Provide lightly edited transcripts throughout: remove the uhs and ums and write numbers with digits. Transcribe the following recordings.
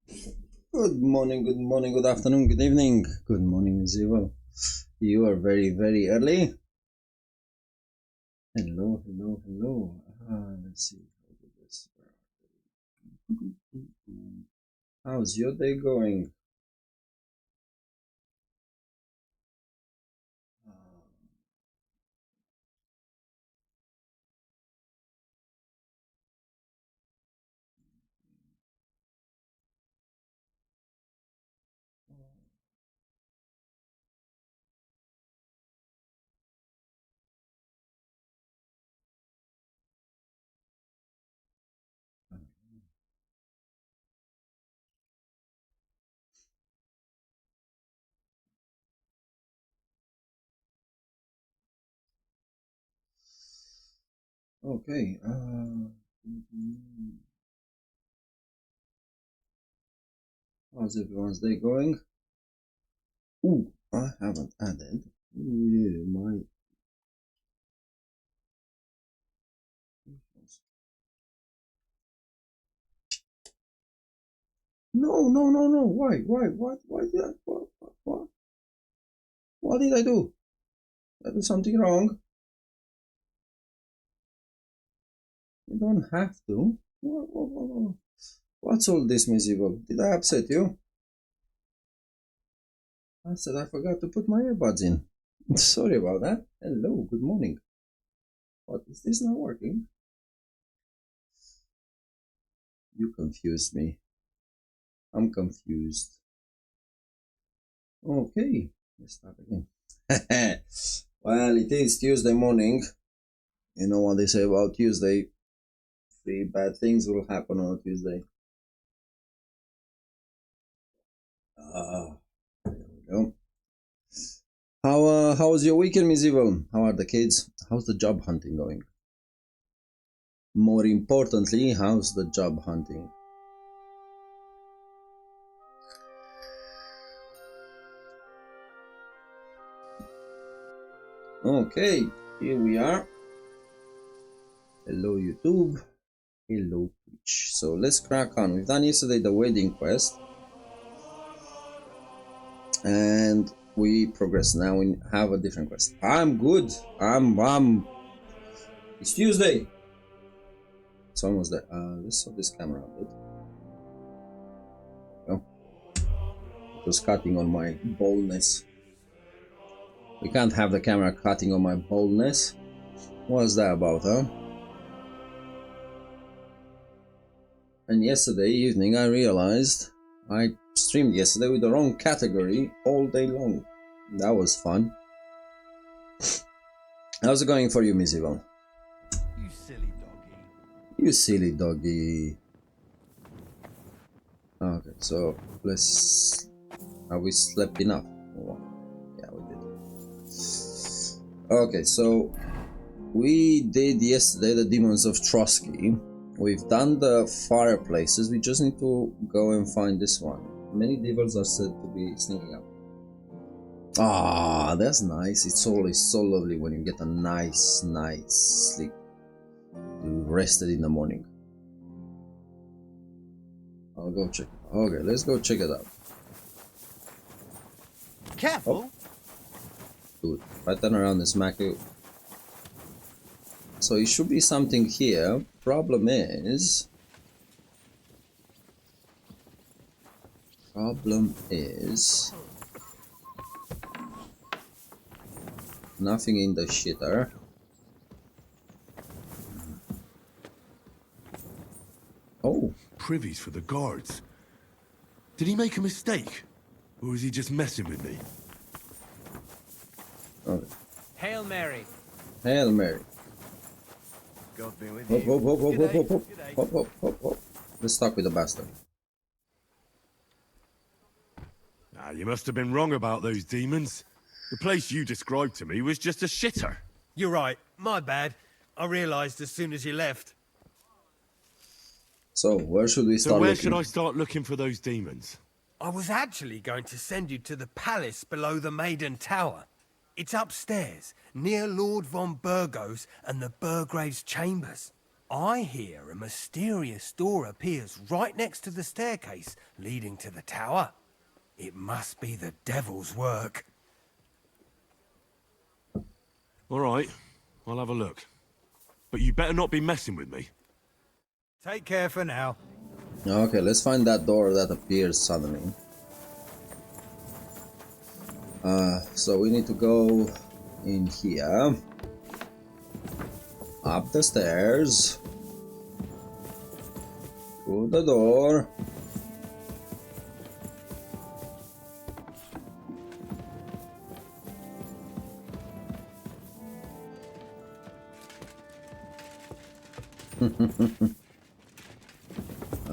Good morning, good afternoon, good evening. Good morning, Ziva. You are very, very early. Hello, hello, hello. Let's see. How's your day going? Okay. How's everyone's day going? Ooh, I haven't added my. No, no, no, no. Why? Why did I? What did I do? Did I do something wrong? You don't have to. What's all this, Miss Evil? Did I upset you? I said I forgot to put my earbuds in. Sorry about that. Hello, good morning. What, is this not working? You confused me. I'm confused. Okay, let's start again. Well, it is Tuesday morning. You know what they say about Tuesday? 3 bad things will happen on a Tuesday. There we go. How was your weekend, Miss Evil? How are the kids? How's the job hunting going? More importantly, how's the job hunting? Okay, here we are. Hello YouTube. Hello Twitch. So let's crack on. We've done yesterday the wedding quest. And we progress. Now we have a different quest. I'm good. It's Tuesday. It's almost there. Let's set this camera a bit. Oh. It was cutting on my boldness. We can't have the camera cutting on my boldness. What's that about, huh? And yesterday evening I realized I streamed yesterday with the wrong category all day long. That was fun. How's it going for you, Miss Yvonne? You silly doggy. You silly doggy. Okay, so let's... Have we slept enough? Yeah, we did. Okay, so we did yesterday the Demons of Trotsky. We've done the fireplaces. We just need to go and find this one. Many devils are said to be sneaking up. Ah, that's nice. It's always so lovely when you get a nice night's sleep. You rested in the morning. I'll go check it out. Okay, let's go check it out. Careful! Oh. Dude, if I turn around and smack you. So it should be something here. Problem is... Nothing in the shitter. Oh. Privies for the guards. Did he make a mistake? Or is he just messing with me? Okay. Hail Mary. Hail Mary. God be with Hop, you. hop, hop, hop, hop, hop, hop. G'day. Hop, hop, hop, hop. Let's talk with the bastard. Ah, you must have been wrong about those demons. The place you described to me was just a shitter. You're right. My bad. I realised as soon as you left. So, where should we So start where looking? should I start looking for those demons? I was actually going to send you to the palace below the Maiden Tower. It's upstairs, near Lord von Burgos and the Burgrave's chambers. I hear a mysterious door appears right next to the staircase leading to the tower. It must be the devil's work. All right, I'll have a look. But you better not be messing with me. Take care for now. Okay, let's find that door that appears suddenly. So we need to go in here, up the stairs, through the door.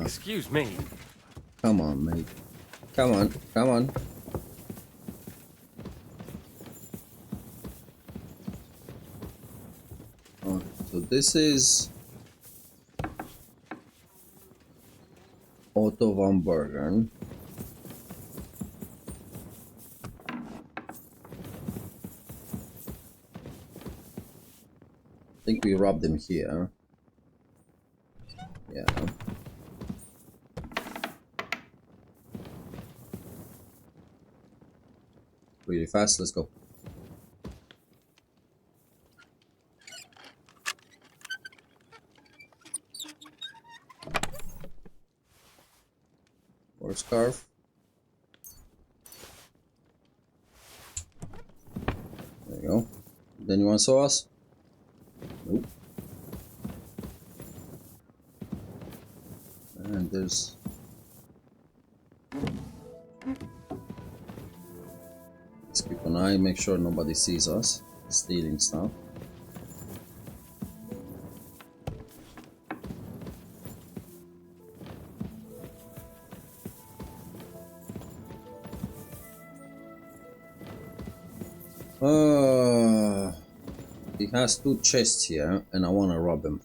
Excuse me. Come on, mate. Come on, come on. Okay, so this is Otto von Bergen. I think we robbed him here. Yeah. Really fast, let's go. Or scarf. There you go. Then you want sauce? Nope. And there's... Let's keep an eye, make sure nobody sees us stealing stuff. He has two chests here, and I want to rob him.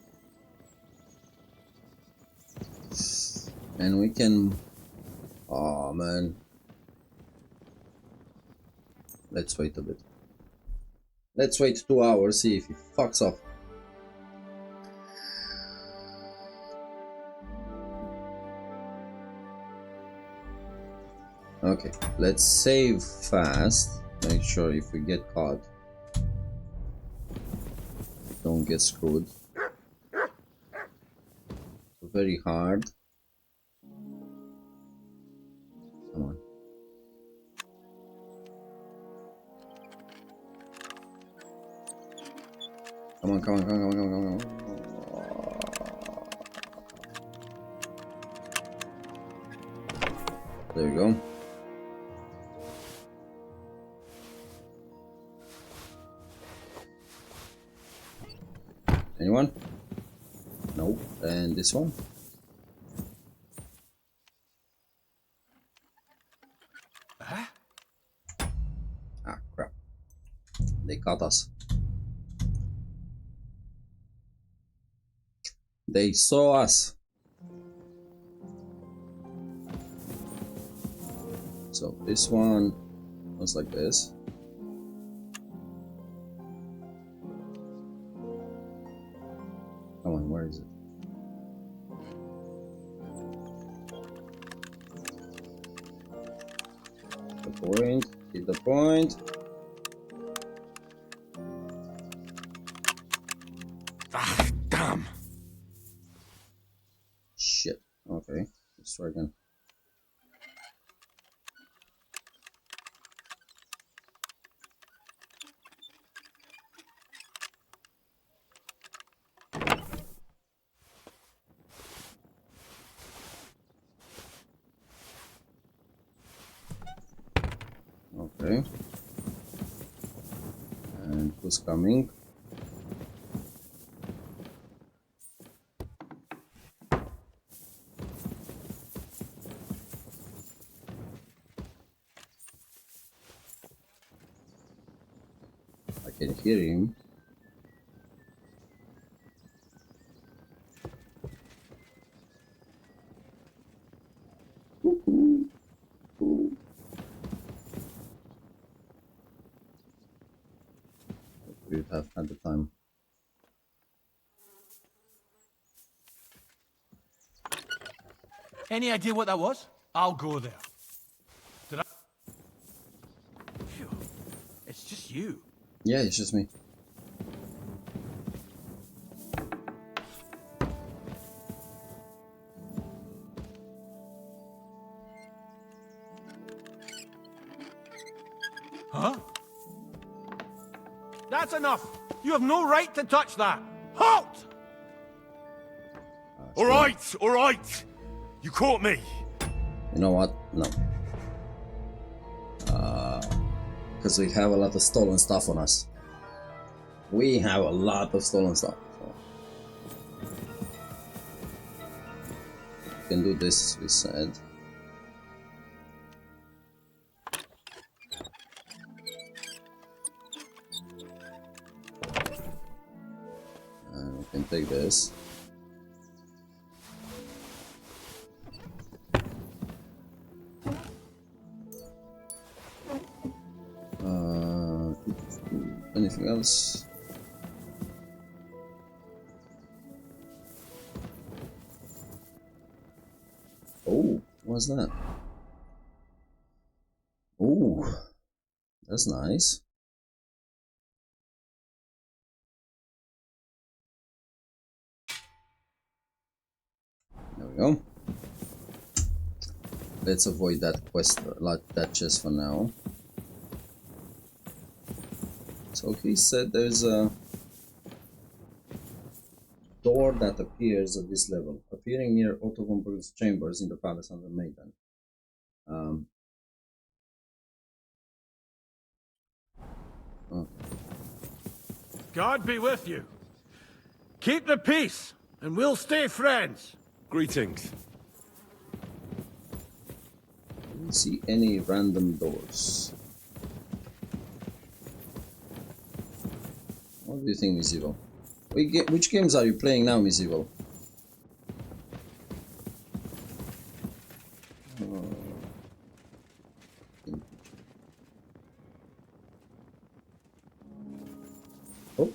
And we can... Oh man. Let's wait a bit. Let's wait 2 hours, see if he fucks off. Okay, let's save fast. Make sure if we get caught, don't get screwed. Very hard. Come on. Come on, come on, come on, come on, come on, come on. There you go. Anyone? Nope. And this one? Ah, crap. They caught us. They saw us. So this one was like this. Come on, where is it? The point, hit the point. Ah, damn. Shit. Okay, let's try again. Okay. And who's coming? I can hear him. We have had the time. Any idea what that was? I'll go there. Did I? Phew. It's just you. Yeah, it's just me. Huh? That's enough! You have no right to touch that! Halt! All right, all right. You caught me. You know what? No. Because we have a lot of stolen stuff on us. We have a lot of stolen stuff. So. We can do this, we said. And we can take this. Anything else? Oh, what's that? Oh, that's nice. There we go. Let's avoid that quest, like that chest for now. So he said there's a door that appears at this level, appearing near Otto von Berg's chambers in the palace under Maiden. Okay. God be with you. Keep the peace, and we'll stay friends. Greetings. Didn't see any random doors. What do you think, Miss Evil? Which games are you playing now, Miss Evil? Oh.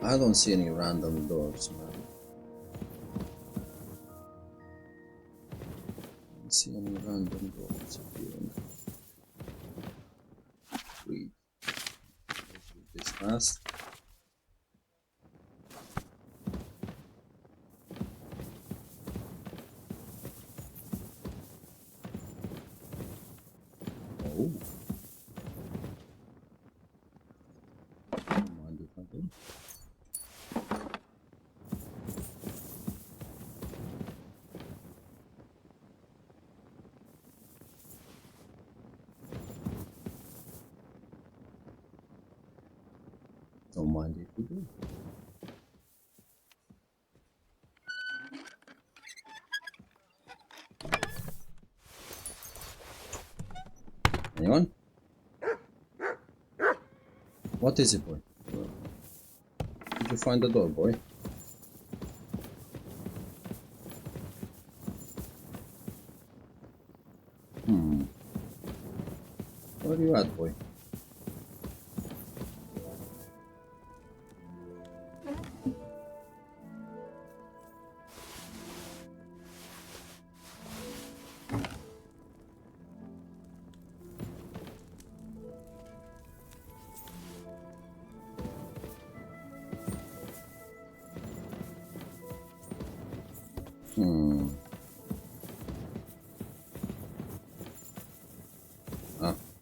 I don't see any random doors, man. I don't see any random doors appearing. Read. Let's do this fast. Oh. Don't mind if I do. Don't mind if we do. Anyone? What is it, boy? Did you find the door, boy? Where are you at, boy?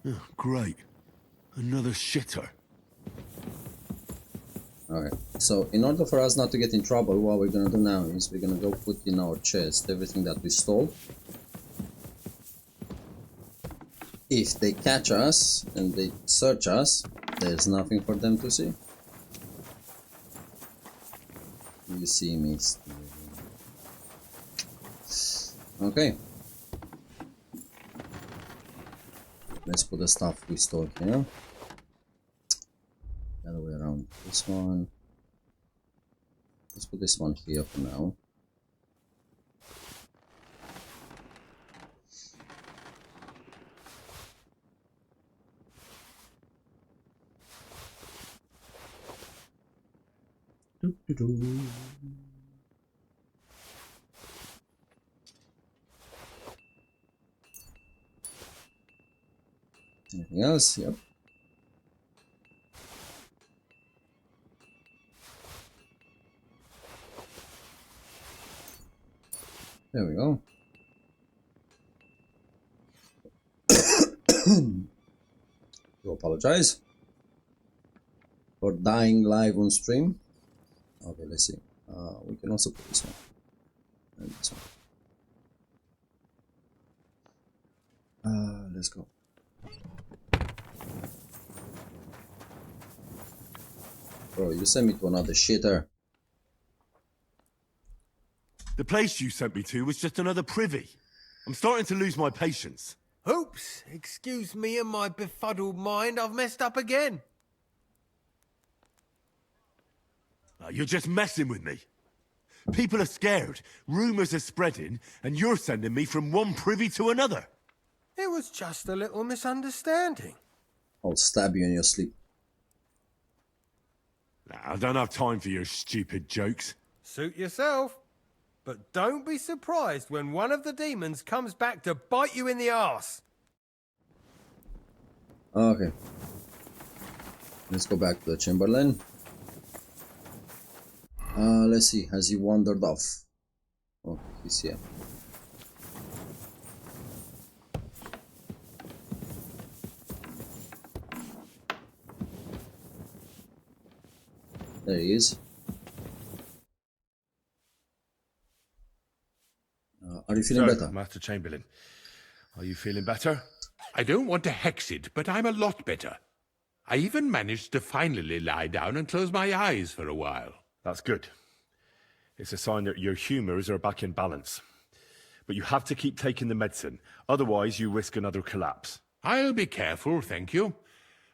Oh, great. Another shitter. Okay, so in order for us not to get in trouble, what we're gonna do now is we're gonna go put in our chest everything that we stole. If they catch us and they search us, there's nothing for them to see. You see me, Steve. Okay. Let's put the stuff we stole here. The other way around. This one. Let's put this one here for now. Do-do-do. Anything else? Yep. There we go. Do apologize for dying live on stream. Okay, let's see. We can also put this one and this one. Let's go. Bro, you sent me to another shitter. The place you sent me to was just another privy. I'm starting to lose my patience. Oops, excuse me and my befuddled mind, I've messed up again. You're just messing with me. People are scared, rumours are spreading, and you're sending me from one privy to another. It was just a little misunderstanding. I'll stab you in your sleep. I don't have time for your stupid jokes. Suit yourself. But don't be surprised when one of the demons comes back to bite you in the arse. Okay. Let's go back to the Chamberlain. Let's see. Has he wandered off? Oh, he's here. There he is. Are you feeling better? Master Chamberlain, are you feeling better? I don't want to hex it, but I'm a lot better. I even managed to finally lie down and close my eyes for a while. That's good. It's a sign that your humours are back in balance. But you have to keep taking the medicine, otherwise you risk another collapse. I'll be careful, thank you.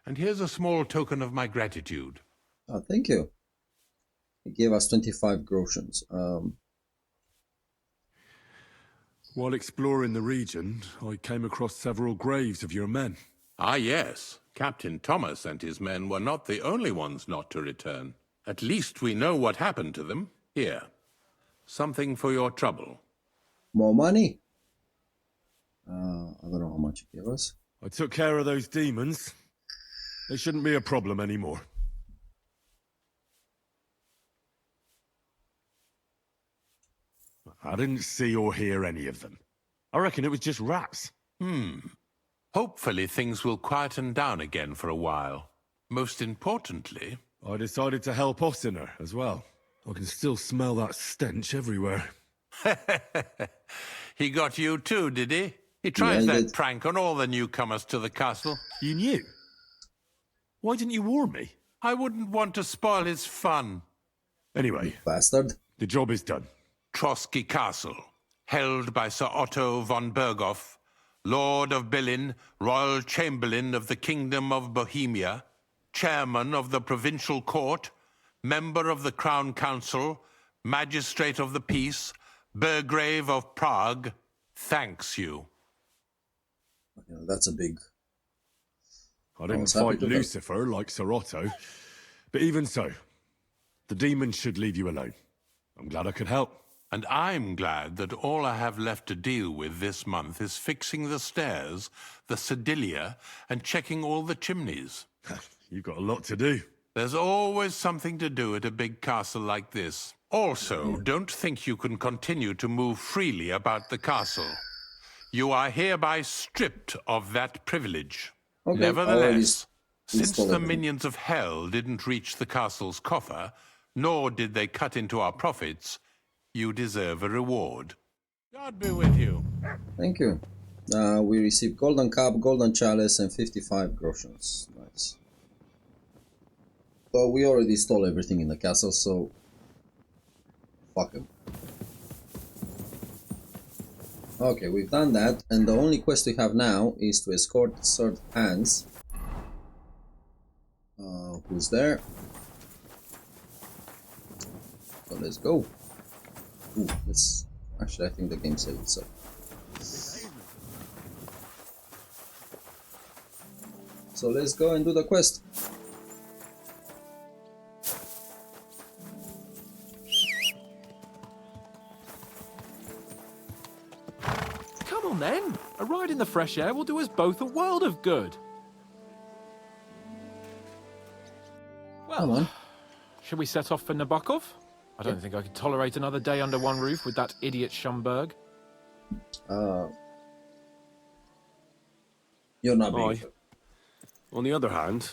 And here's a small token of my gratitude. Oh, thank you. He gave us 25 groshens. While exploring the region, I came across several graves of your men. Ah, yes. Captain Thomas and his men were not the only ones not to return. At least we know what happened to them. Here. Something for your trouble. More money? I don't know how much he gave us. I took care of those demons. They shouldn't be a problem anymore. I didn't see or hear any of them. I reckon it was just rats. Hopefully things will quieten down again for a while. Most importantly... I decided to help Ossiner as well. I can still smell that stench everywhere. He got you too, did he? He tries Yeah, he that did. prank on all the newcomers to the castle. You knew? Why didn't you warn me? I wouldn't want to spoil his fun. Anyway, Bastard. the job is done. Trotsky Castle, held by Sir Otto von Berghoff, Lord of Billin, Royal Chamberlain of the Kingdom of Bohemia, Chairman of the Provincial Court, Member of the Crown Council, Magistrate of the Peace, Burgrave of Prague, thanks you. You know, that's a big... I didn't was happy fight to help. Lucifer like Sir Otto, but even so, the demons should leave you alone. I'm glad I could help. And I'm glad that all I have left to deal with this month is fixing the stairs, the sedilia, and checking all the chimneys. You've got a lot to do. There's always something to do at a big castle like this. Also, don't think you can continue to move freely about the castle. You are hereby stripped of that privilege. Okay, Nevertheless, since install the everything. minions of hell didn't reach the castle's coffer, nor did they cut into our profits, you deserve a reward. God be with you. Thank you. We received golden cup, golden chalice, and 55 groshens. Nice. But we already stole everything in the castle, so fuck him. Okay, we've done that, and the only quest we have now is to escort Sir Hans. Who's there? So let's go. Ooh, let's... Actually, I think the game saved itself. So let's go and do the quest. A ride in the fresh air will do us both a world of good. Come Well, on. shall we set off for Nabokov? I don't think I could tolerate another day under one roof with that idiot Schomburg. You're not being Aye. fair. On the other hand,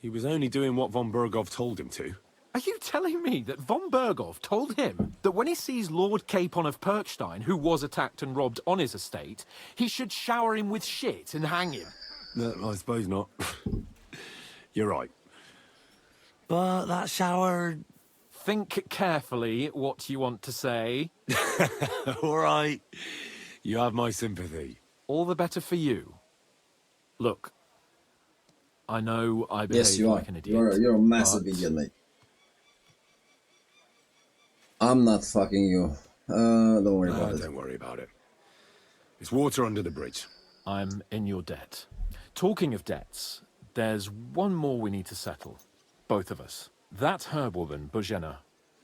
he was only doing what von Bergov told him to. Are you telling me that von Bergov told him that when he sees Lord Capon of Perkstein, who was attacked and robbed on his estate, he should shower him with shit and hang him? No, I suppose not. You're right. But that shower... Think carefully what you want to say. All right. You have my sympathy. All the better for you. Look, I know I behave Yes, you are. like an idiot. You're a massive but idiot, mate. I'm not fucking you. Don't worry about it. Don't worry about it. It's water under the bridge. I'm in your debt. Talking of debts, there's one more we need to settle. Both of us. That herb-woman, Bozhena,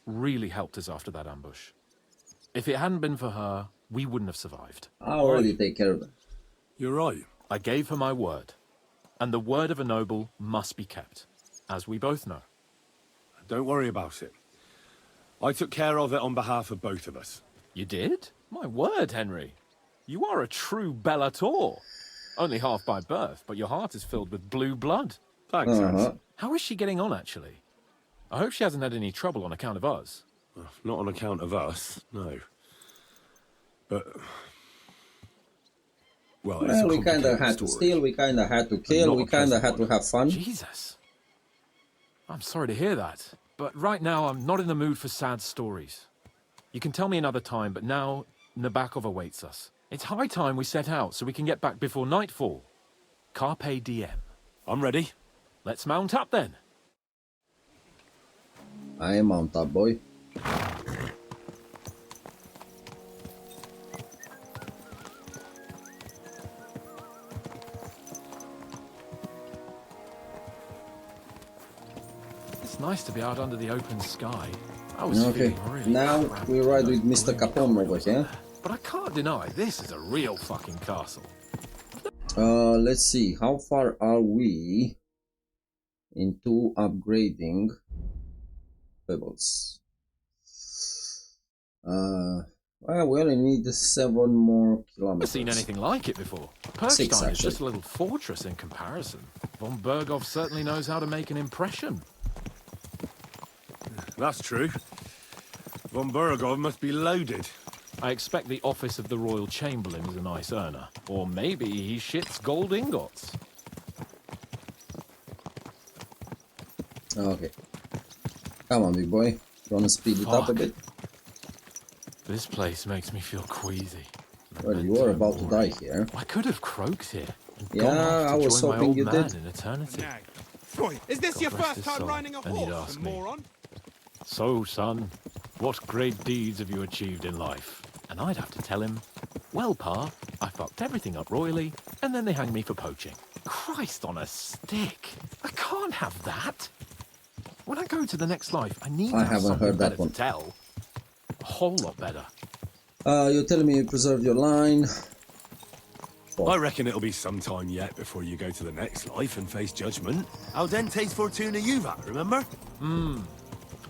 really helped us after that ambush. If it hadn't been for her, we wouldn't have survived. I'll already take care of it. You're right. I gave her my word. And the word of a noble must be kept, as we both know. Don't worry about it. I took care of it on behalf of both of us. You did? My word, Henry. You are a true Bellator. Only half by birth, but your heart is filled with blue blood. Thanks, Hans. How is she getting on, actually? I hope she hasn't had any trouble on account of us. Well, not on account of us, no. But... Well, it's a Well, we kind of complicated had to story. steal, we kind of had to kill, not we a kind of pleasant had to one. have fun. Jesus. I'm sorry to hear that, but right now I'm not in the mood for sad stories. You can tell me another time, but now Nabokov awaits us. It's high time we set out so we can get back before nightfall. Carpe diem. I'm ready. Let's mount up then. I am on top, boy. It's nice to be out under the open sky. I was Okay, feeling really now cramped we with ride those with Mr. gloomy Capone over corridors here. up there. But I can't deny, this is a real fucking castle. Let's see, how far are we into upgrading pebbles? Well, we only need 7 more I've kilometers. never seen anything like it before. 6, Perkstein is just actually. a little fortress in comparison. Von Bergov certainly knows how to make an impression. That's true. Von Bergov must be loaded. I expect the office of the Royal Chamberlain is a nice earner. Or maybe he shits gold ingots. Okay. Come on, big boy. You wanna speed it up a Fuck. bit? This place makes me feel queasy. Well, you are about to die here. I could have croaked here. And Yeah, gone off to I was join my hoping old you man did. in eternity. Is this God your rest first his time soul. riding a And he'd horse, ask you me. moron? So, son, what great deeds have you achieved in life? And I'd have to tell him, well, Pa, I fucked everything up royally, and then they hanged me for poaching. Christ on a stick. I can't have that. When I go to the next life, I need to I have haven't something heard that better one. to tell. A whole lot better. You're telling me you preserved your line. I reckon it'll be some time yet before you go to the next life and face judgment. Al dente's Fortuna Juva, remember?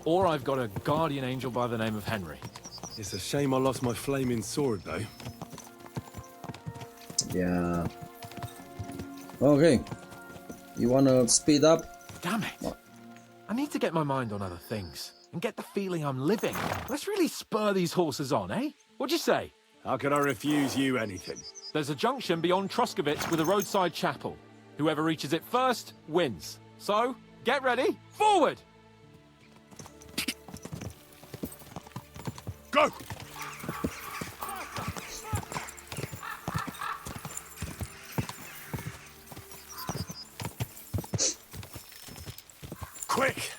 Or I've got a guardian angel by the name of Henry. It's a shame I lost my flaming sword, though. Yeah. Okay. You wanna speed up? Damn it. What? I need to get my mind on other things and get the feeling I'm living. Let's really spur these horses on, eh? What'd you say? How could I refuse you anything? There's a junction beyond Troskovitz with a roadside chapel. Whoever reaches it first wins. So, get ready. Forward! Go! Quick!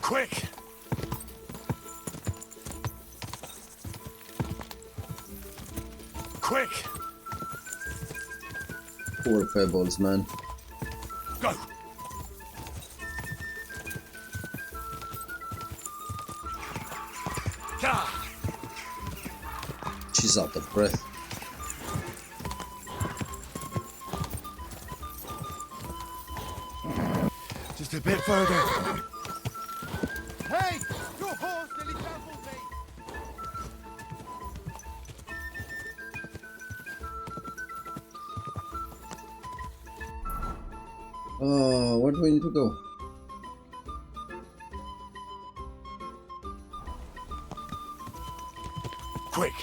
Quick! Quick! Poor pebbles, man. Go! She's out of breath. a bit further. Hey! Your horse nearly trampled me! Oh, where do we need to go? Quick!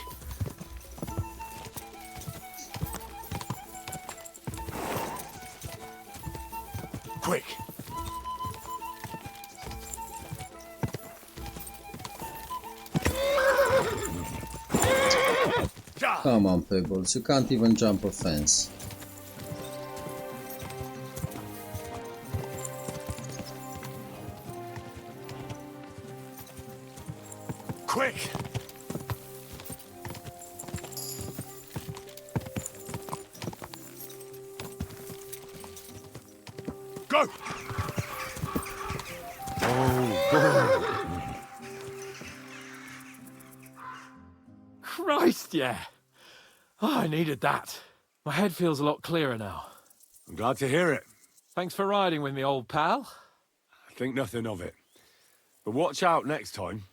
Quick! Come on, Pebbles, you can't even jump a fence. Quick! Go! Christ, yeah. Oh, I needed that. My head feels a lot clearer now. I'm glad to hear it. Thanks for riding with me, old pal. I think nothing of it. But watch out next time.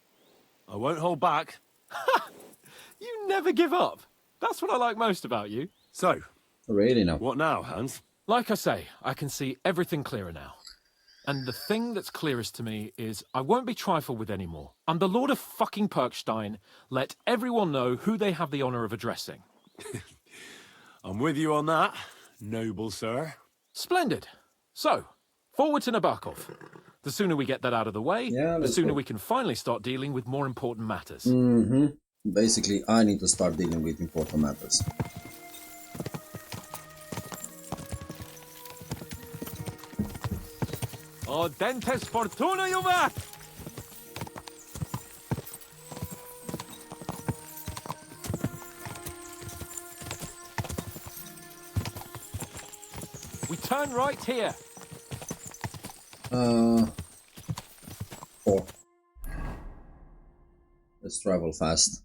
I won't hold back. You never give up. That's what I like most about you. So, Really now? what now, Hans? Like I say, I can see everything clearer now. And the thing that's clearest to me is I won't be trifled with anymore. I'm the Lord of fucking Perkstein. Let everyone know who they have the honor of addressing. I'm with you on that, noble sir. Splendid. So, forward to Nabokov. The sooner we get that out of the way, Yeah, the let's sooner go. we can finally start dealing with more important matters. Mm-hmm. Basically, I need to start dealing with important matters. Audentes fortuna juvat! We turn right here. 4. Let's travel fast.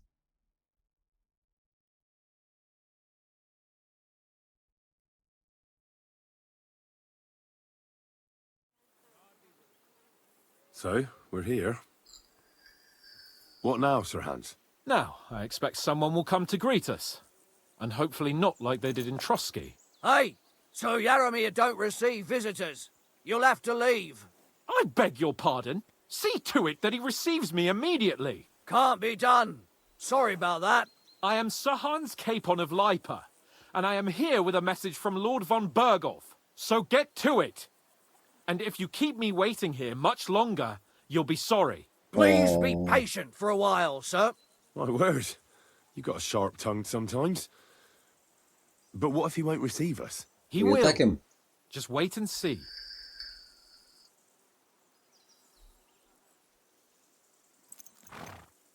So, we're here. What now, Sir Hans? Now, I expect someone will come to greet us. And hopefully not like they did in Trotsky. Hey, so Yaromir don't receive visitors. You'll have to leave. I beg your pardon. See to it that he receives me immediately. Can't be done. Sorry about that. I am Sir Hans Capon of Lipa, and I am here with a message from Lord von Berghoff. So get to it. And if you keep me waiting here much longer, you'll be sorry. Please be patient for a while, sir. My word, you got a sharp tongue sometimes. But what if he won't receive us? He We will. attack him. Just wait and see.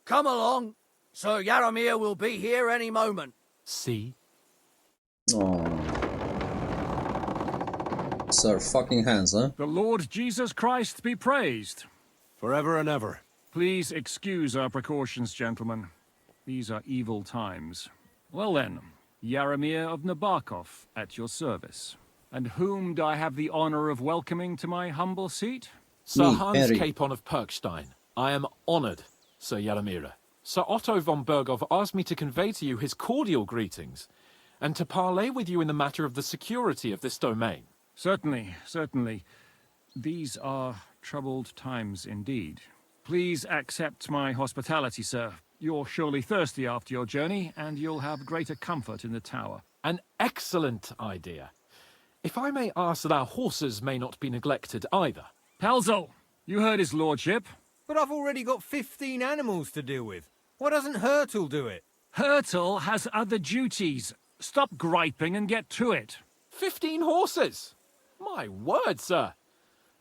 Come along. Sir Yaromir will be here any moment. See? Oh. Sir fucking Hans, huh? The Lord Jesus Christ be praised. Forever and ever. Please excuse our precautions, gentlemen. These are evil times. Well then, Yaromir of Nabokov at your service. And whom do I have the honor of welcoming to my humble seat? Sir Me, Hans Harry. Capon of Perkstein. I am honored, Sir Yaromir. Sir Otto von Berghoff asked me to convey to you his cordial greetings, and to parley with you in the matter of the security of this domain. Certainly, certainly. These are troubled times indeed. Please accept my hospitality, sir. You're surely thirsty after your journey, and you'll have greater comfort in the tower. An excellent idea. If I may ask that our horses may not be neglected either. Pelzel, you heard his lordship. But I've already got 15 animals to deal with. Why doesn't Hurtle do it? Hurtle has other duties. Stop griping and get to it. 15 horses! My word, sir.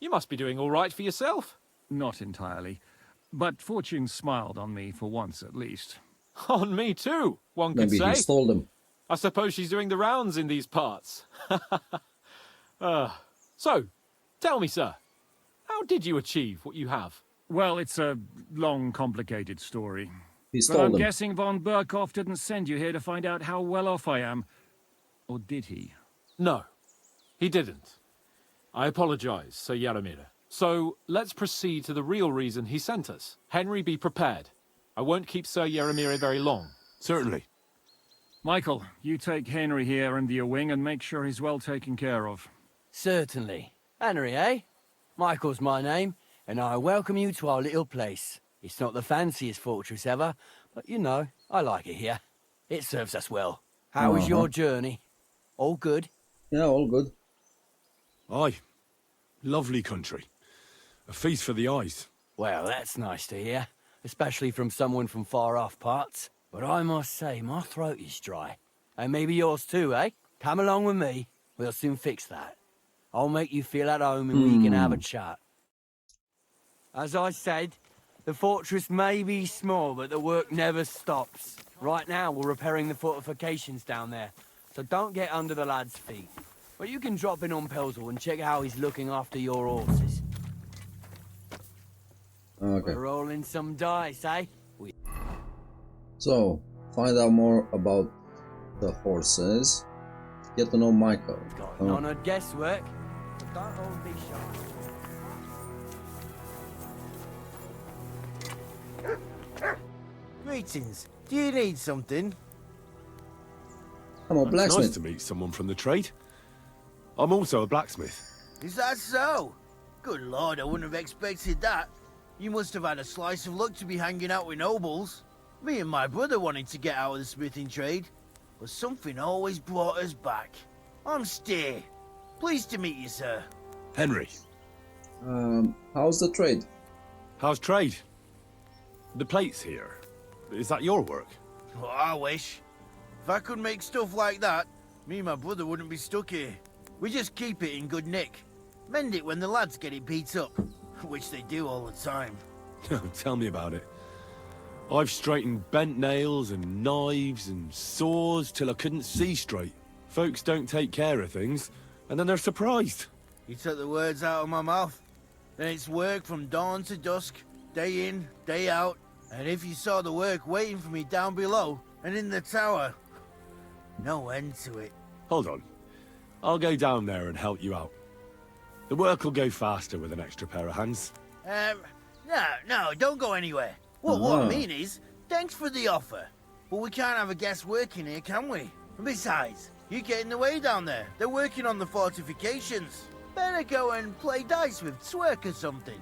You must be doing all right for yourself. Not entirely. But fortune smiled on me for once at least. On me too, one could Maybe say. he stole them. I suppose she's doing the rounds in these parts. So, tell me, sir, how did you achieve what you have? Well, it's a long, complicated story. He But stole I'm them. guessing von Berghoff didn't send you here to find out how well off I am. Or did he? No, he didn't. I apologize, Sir Yaromir. So let's proceed to the real reason he sent us. Henry, be prepared. I won't keep Sir Yaramir very long. Certainly. Michael, you take Henry here under your wing and make sure he's well taken care of. Certainly. Henry, eh? Michael's my name, and I welcome you to our little place. It's not the fanciest fortress ever, but you know, I like it here. It serves us well. How was your journey? All good? Yeah, all good. Aye. Lovely country. A feast for the eyes. Well, that's nice to hear, especially from someone from far-off parts. But I must say, my throat is dry. And maybe yours too, eh? Come along with me. We'll soon fix that. I'll make you feel at home and we can have a chat. As I said, the fortress may be small, but the work never stops. Right now, we're repairing the fortifications down there, so don't get under the lad's feet. But you can drop in on Pelzel and check how he's looking after your horses. Okay. We're rolling some dice, eh? So, find out more about the horses. Get to know Michael. Got none of guesswork, but don't all be shy. Greetings. Do you need something? I'm a It's blacksmith. nice to meet someone from the trade. I'm also a blacksmith. Is that so? Good lord, I wouldn't have expected that. You must have had a slice of luck to be hanging out with nobles. Me and my brother wanted to get out of the smithing trade, but something always brought us back. I'm Steer. Pleased to meet you, sir. Henry. How's the trade? How's trade? The plates here. Is that your work? Well, I wish. If I could make stuff like that, me and my brother wouldn't be stuck here. We just keep it in good nick. Mend it when the lads get it beat up, which they do all the time. Tell me about it. I've straightened bent nails and knives and saws till I couldn't see straight. Folks don't take care of things, and then they're surprised. You took the words out of my mouth. Then it's work from dawn to dusk, day in, day out. And if you saw the work waiting for me down below and in the tower, no end to it. Hold on. I'll go down there and help you out. The work will go faster with an extra pair of hands. No, don't go anywhere. Well, what I mean is, thanks for the offer. But we can't have a guest working here, can we? And besides, you get in the way down there. They're working on the fortifications. Better go and play dice with Twerk or something.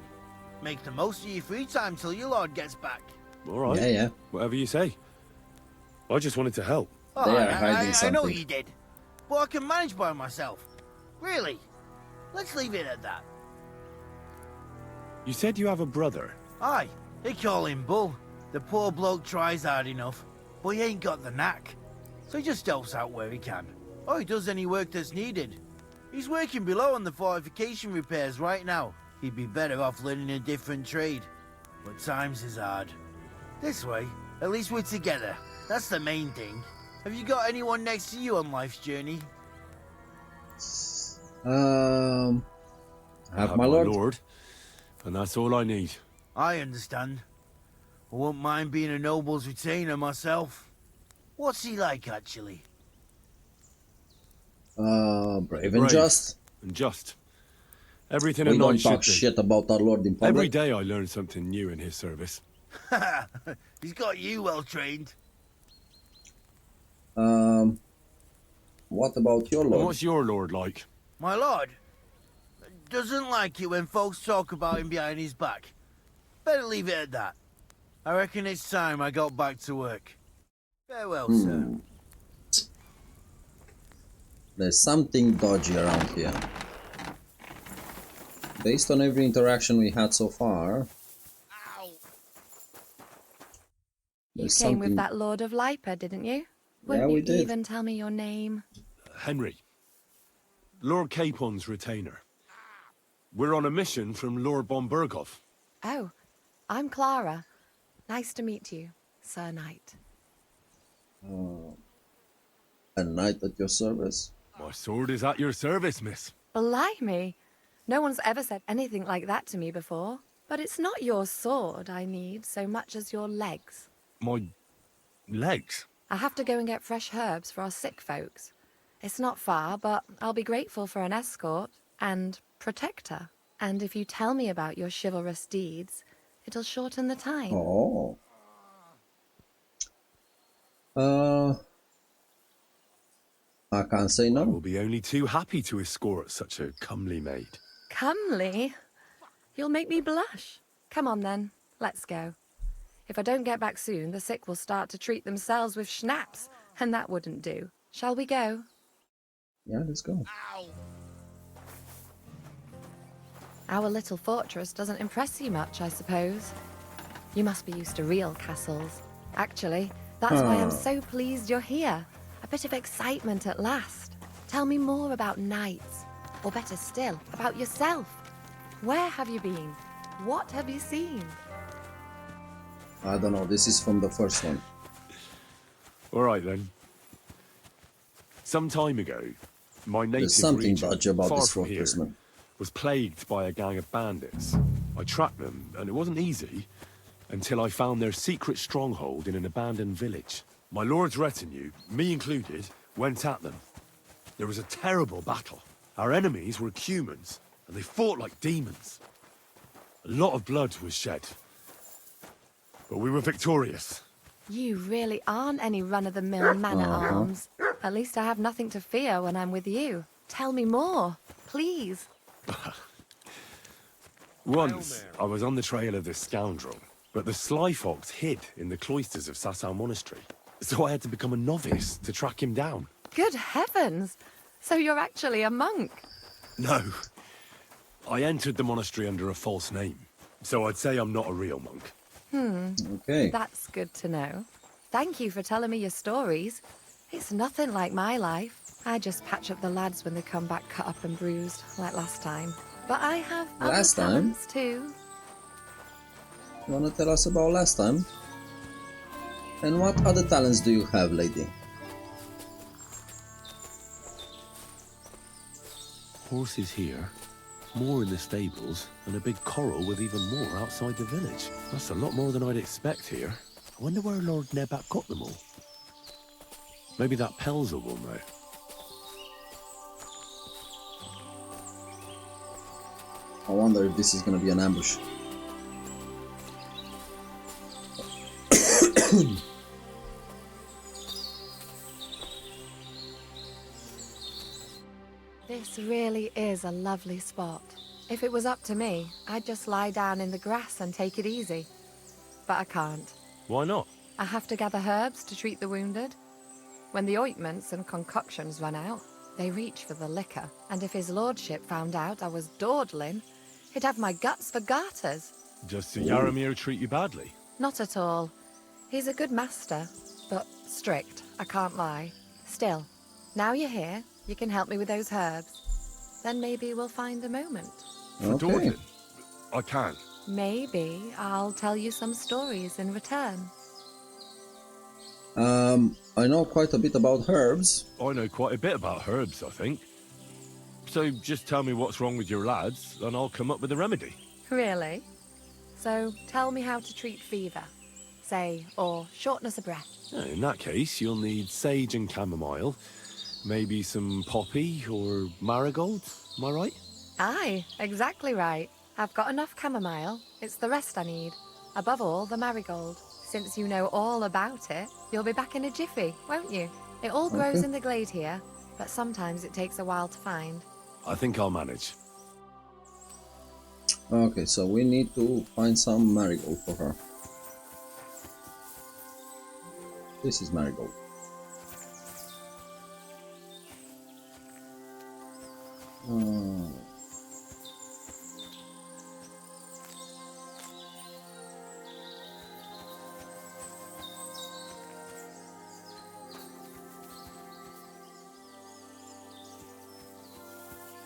Make the most of your free time till your lord gets back. All right. Yeah. Whatever you say. I just wanted to help. Oh, They are hiding I know something. you did. But I can manage by myself. Really. Let's leave it at that. You said you have a brother. Aye, they call him Bull. The poor bloke tries hard enough, but he ain't got the knack. So he just helps out where he can. Or he does any work that's needed. He's working below on the fortification repairs right now. He'd be better off learning a different trade. But times is hard. This way, at least we're together. That's the main thing. Have you got anyone next to you on life's journey? I have I my lord. And that's all I need. I understand. I won't mind being a noble's retainer myself. What's he like, actually? Brave and Brave. just. And just. Everything We a don't knight talk should be. shit about our lord in public. Every day I learn something new in his service. He's got you well trained. What about your And lord? what's your lord like? My lord doesn't like it when folks talk about him behind his back. Better leave it at that. I reckon it's time I got back to work. Farewell, sir. There's something dodgy around here. Based on every interaction we had so far, You there's came with something- that Lord of Lipa, didn't you? Yeah, Wouldn't we you did. even tell me your name? Henry. Lord Capon's retainer. We're on a mission from Lord Bombergoff. Oh, I'm Clara. Nice to meet you, Sir Knight. A knight at your service. My sword is at your service, miss. Blimey! No one's ever said anything like that to me before. But it's not your sword I need so much as your legs. My legs? I have to go and get fresh herbs for our sick folks. It's not far, but I'll be grateful for an escort and protector. And if you tell me about your chivalrous deeds, it'll shorten the time. Oh. I can't say I no. will be only too happy to escort such a comely maid. Comely? You'll make me blush. Come on then, let's go. If I don't get back soon, the sick will start to treat themselves with schnapps, and that wouldn't do. Shall we go? Yeah, let's go. Our little fortress doesn't impress you much, I suppose. You must be used to real castles. Actually, that's why I'm so pleased you're here. A bit of excitement at last. Tell me more about knights, or better still, about yourself. Where have you been? What have you seen? I don't know, this is from the first one. All right then. Some time ago, my native There's something region, dodgy about far this from fortress, here, man. was plagued by a gang of bandits. I tracked them, and it wasn't easy until I found their secret stronghold in an abandoned village. My lord's retinue, me included, went at them. There was a terrible battle. Our enemies were humans, and they fought like demons. A lot of blood was shed, but we were victorious. You really aren't any run-of-the-mill man-at-arms. At least I have nothing to fear when I'm with you. Tell me more, please. Once, I was on the trail of this scoundrel, but the sly fox hid in the cloisters of Sasau Monastery. So I had to become a novice to track him down. Good heavens! So you're actually a monk? No. I entered the monastery under a false name, so I'd say I'm not a real monk. Okay. That's good to know. Thank you for telling me your stories. It's nothing like my life. I just patch up the lads when they come back cut up and bruised, like last time. But I have other Last time? talents too. You wanna tell us about last time? And what other talents do you have, lady? Horses here, more in the stables, and a big corral with even more outside the village. That's a lot more than I'd expect here. I wonder where Lord Nebat got them all. Maybe that Pelzer will know. I wonder if this is gonna be an ambush. This really is a lovely spot. If it was up to me, I'd just lie down in the grass and take it easy. But I can't. Why not? I have to gather herbs to treat the wounded. When the ointments and concoctions run out, they reach for the liquor. And if his lordship found out I was dawdling, he'd have my guts for garters. Does Sir Yaramir treat you badly? Not at all. He's a good master, but strict, I can't lie. Still, now you're here, you can help me with those herbs. Then maybe we'll find a moment. For Okay. Dawdling? I can. Maybe I'll tell you some stories in return. I know quite a bit about herbs. I know quite a bit about herbs, I think. So just tell me what's wrong with your lads, and I'll come up with a remedy. Really? So tell me how to treat fever, say, or shortness of breath. In that case, you'll need sage and chamomile, maybe some poppy or marigold, am I right? Aye, exactly right. I've got enough chamomile. It's the rest I need. Above all, the marigold. Since you know all about it, you'll be back in a jiffy, won't you? It all grows in the glade here, but sometimes it takes a while to find. I think I'll manage. Okay, so we need to find some marigold for her. This is marigold.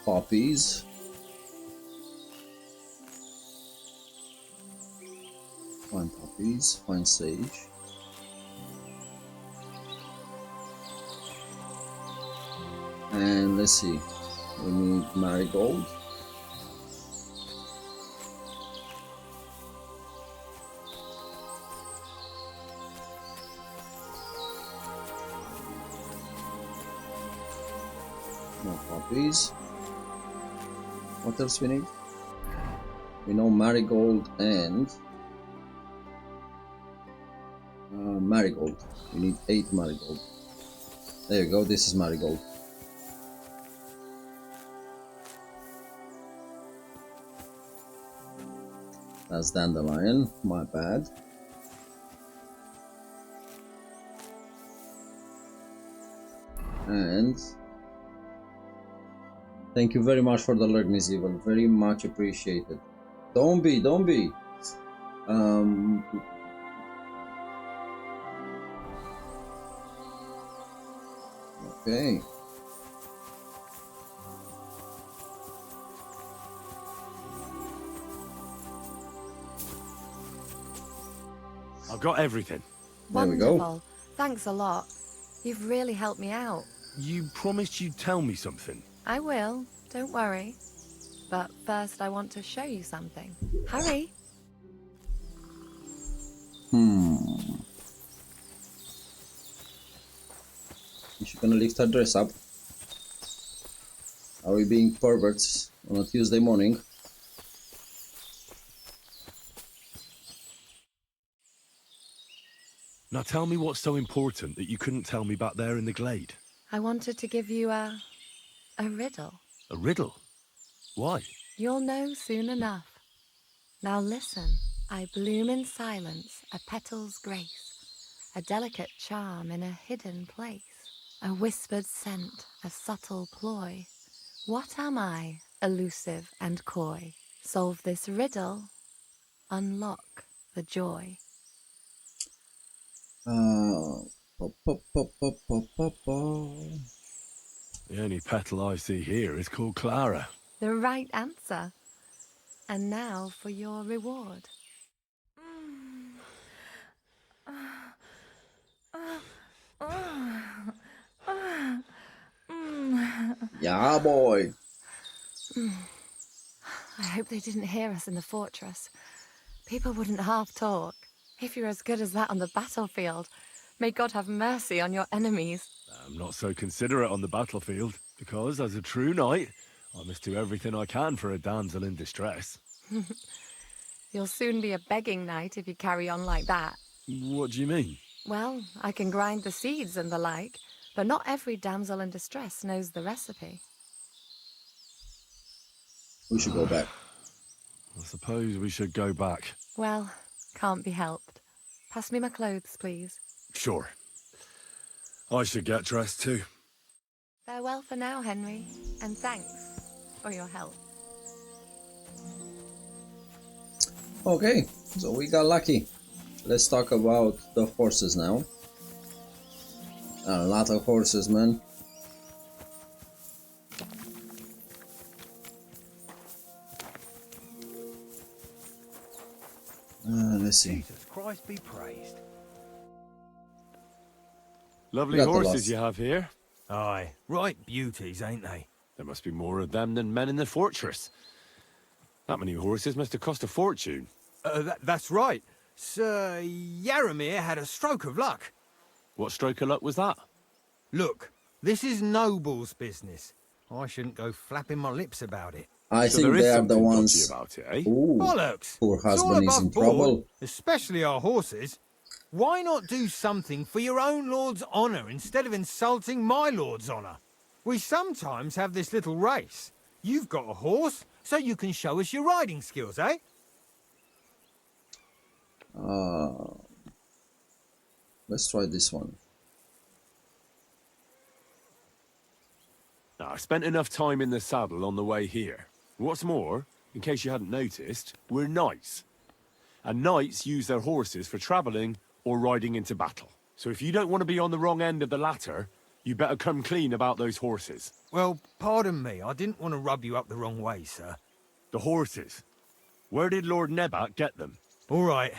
Poppies. Find poppies, find sage. And let's see, we need marigold. More poppies. What else we need? We know Marigold and Marigold. We need 8 Marigold. There you go, this is Marigold. That's Dandelion, my bad. And thank you very much for the alert, Miss Evil. Very much appreciated. Don't be. Okay. I've got everything. There we go. Wonderful. Thanks a lot. You've really helped me out. You promised you'd tell me something. I will. Don't worry. But first I want to show you something. Hurry. Is she gonna lift her dress up? Are we being perverts on a Tuesday morning? Now tell me what's so important that you couldn't tell me back there in the glade. I wanted to give you a riddle. A riddle? Why? You'll know soon enough. Now listen. I bloom in silence, a petal's grace, a delicate charm in a hidden place, a whispered scent, a subtle ploy. What am I, elusive and coy? Solve this riddle, unlock the joy. The only petal I see here is called Clara. The right answer. And now for your reward. Yeah, boy. I hope they didn't hear us in the fortress. People wouldn't half talk. If you're as good as that on the battlefield, may God have mercy on your enemies. I'm not so considerate on the battlefield, because as a true knight, I must do everything I can for a damsel in distress. You'll soon be a begging knight if you carry on like that. What do you mean? Well, I can grind the seeds and the like, but not every damsel in distress knows the recipe. We should go back. I suppose we should go back. Well, can't be helped. Pass me my clothes, please. Sure. I should get dressed too. Farewell for now, Henry, and thanks for your help. Okay, so we got lucky. Let's talk about the horses now. A lot of horses, man. Let's see. Jesus Christ be praised. Lovely Got the horses loss. you have here. Aye, right beauties, ain't they? There must be more of them than men in the fortress. That many horses must have cost a fortune. That's right. Sir Yaramir had a stroke of luck. What stroke of luck was that? Look, this is Noble's business. I shouldn't go flapping my lips about it. I So think there is they are the something dodgy ones. about it, eh? Ooh, Bollocks! poor It's all husband is above in board, trouble. especially our horses. Why not do something for your own lord's honour instead of insulting my lord's honour? We sometimes have this little race. You've got a horse, so you can show us your riding skills, eh? Let's try this one. Now, I spent enough time in the saddle on the way here. What's more, in case you hadn't noticed, we're knights. And knights use their horses for travelling or riding into battle. So if you don't want to be on the wrong end of the latter, you better come clean about those horses. Well, pardon me, I didn't want to rub you up the wrong way, sir. The horses. Where did Lord Nebat get them? All right,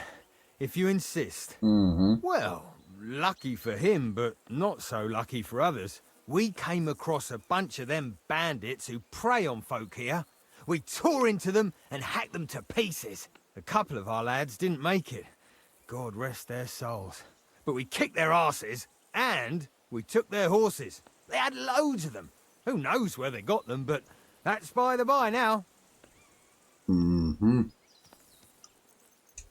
if you insist. Well, lucky for him, but not so lucky for others. We came across a bunch of them bandits who prey on folk here. We tore into them and hacked them to pieces. A couple of our lads didn't make it. God rest their souls. But we kicked their asses, and we took their horses. They had loads of them. Who knows where they got them, but that's by the by now.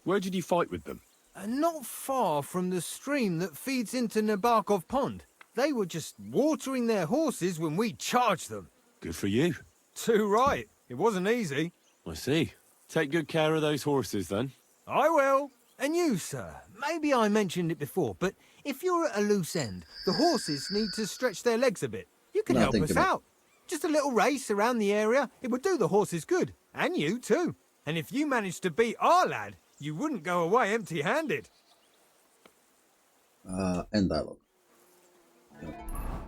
Where did you fight with them? Not far from the stream that feeds into Nabokov Pond. They were just watering their horses when we charged them. Good for you. Too right. It wasn't easy. I see. Take good care of those horses, then. I will. And you, sir. Maybe I mentioned it before, but if you're at a loose end, the horses need to stretch their legs a bit. You can help us out. Just a little race around the area. It would do the horses good. And you, too. And if you managed to beat our lad, you wouldn't go away empty-handed. End dialogue.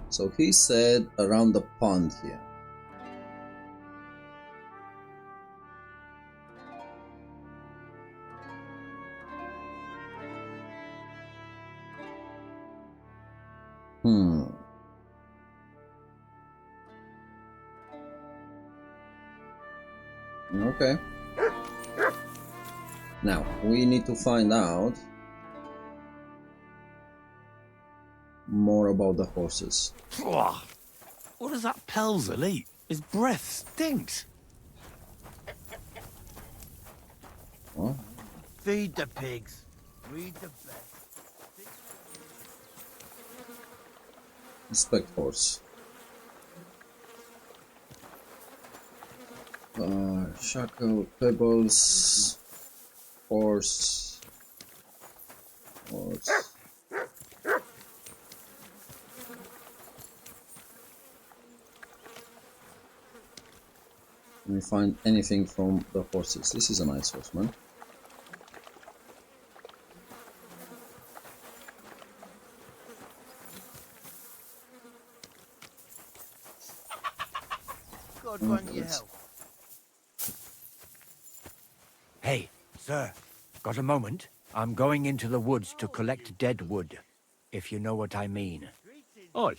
So he said around the pond here. Okay. Now, we need to find out more about the horses. What does that Pelzel eat? His breath stinks. What? Feed the pigs. Read the bed. Inspect horse. Shackle, pebbles, horse. Can we find anything from the horses? This is a nice horse, man. God grant you help. Hey, sir, got a moment? I'm going into the woods to collect dead wood, if you know what I mean. Aye.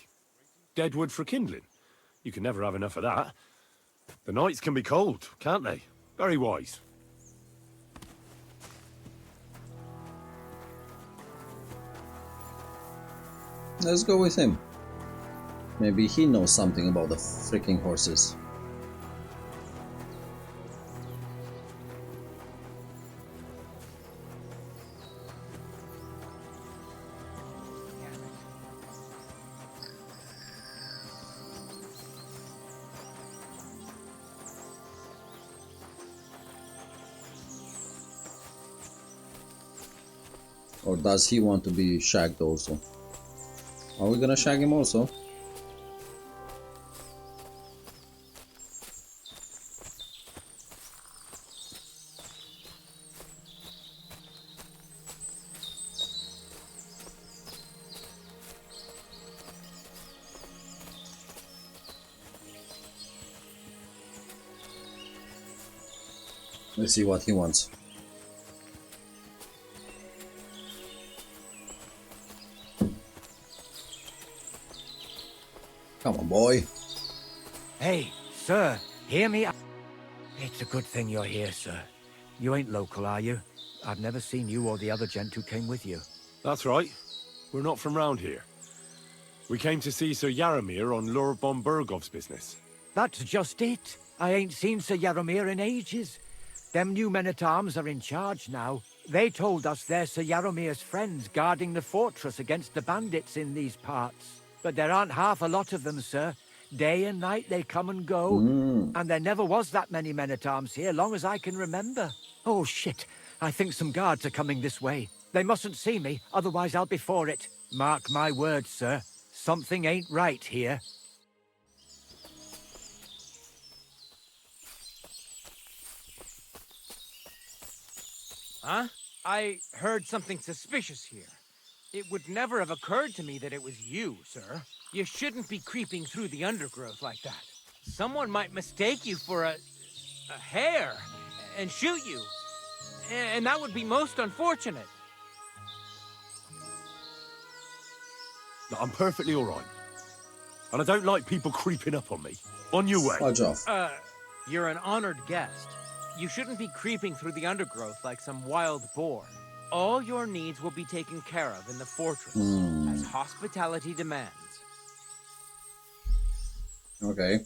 Dead wood for kindling. You can never have enough of that. The nights can be cold, can't they? Very wise. Let's go with him. Maybe he knows something about the freaking horses. Or does he want to be shagged also? Are we gonna shag him also? Let's see what he wants. Come on, boy. Hey, sir, hear me? It's a good thing you're here, sir. You ain't local, are you? I've never seen you or the other gent who came with you. That's right. We're not from round here. We came to see Sir Yaramir on Lord von Bergov's business. That's just it. I ain't seen Sir Yaramir in ages. Them new men-at-arms are in charge now. They told us they're Sir Yaramir's friends guarding the fortress against the bandits in these parts. But there aren't half a lot of them, sir. Day and night they come and go. And there never was that many men-at-arms here, long as I can remember. Oh, shit. I think some guards are coming this way. They mustn't see me, otherwise I'll be for it. Mark my words, sir. Something ain't right here. Huh? I heard something suspicious here. It would never have occurred to me that it was you, sir. You shouldn't be creeping through the undergrowth like that. Someone might mistake you for a hare and shoot you. And that would be most unfortunate. No, I'm perfectly all right. And I don't like people creeping up on me. On your way. Fudge off. You're an honored guest. You shouldn't be creeping through the undergrowth like some wild boar. All your needs will be taken care of in the fortress, as hospitality demands. Okay.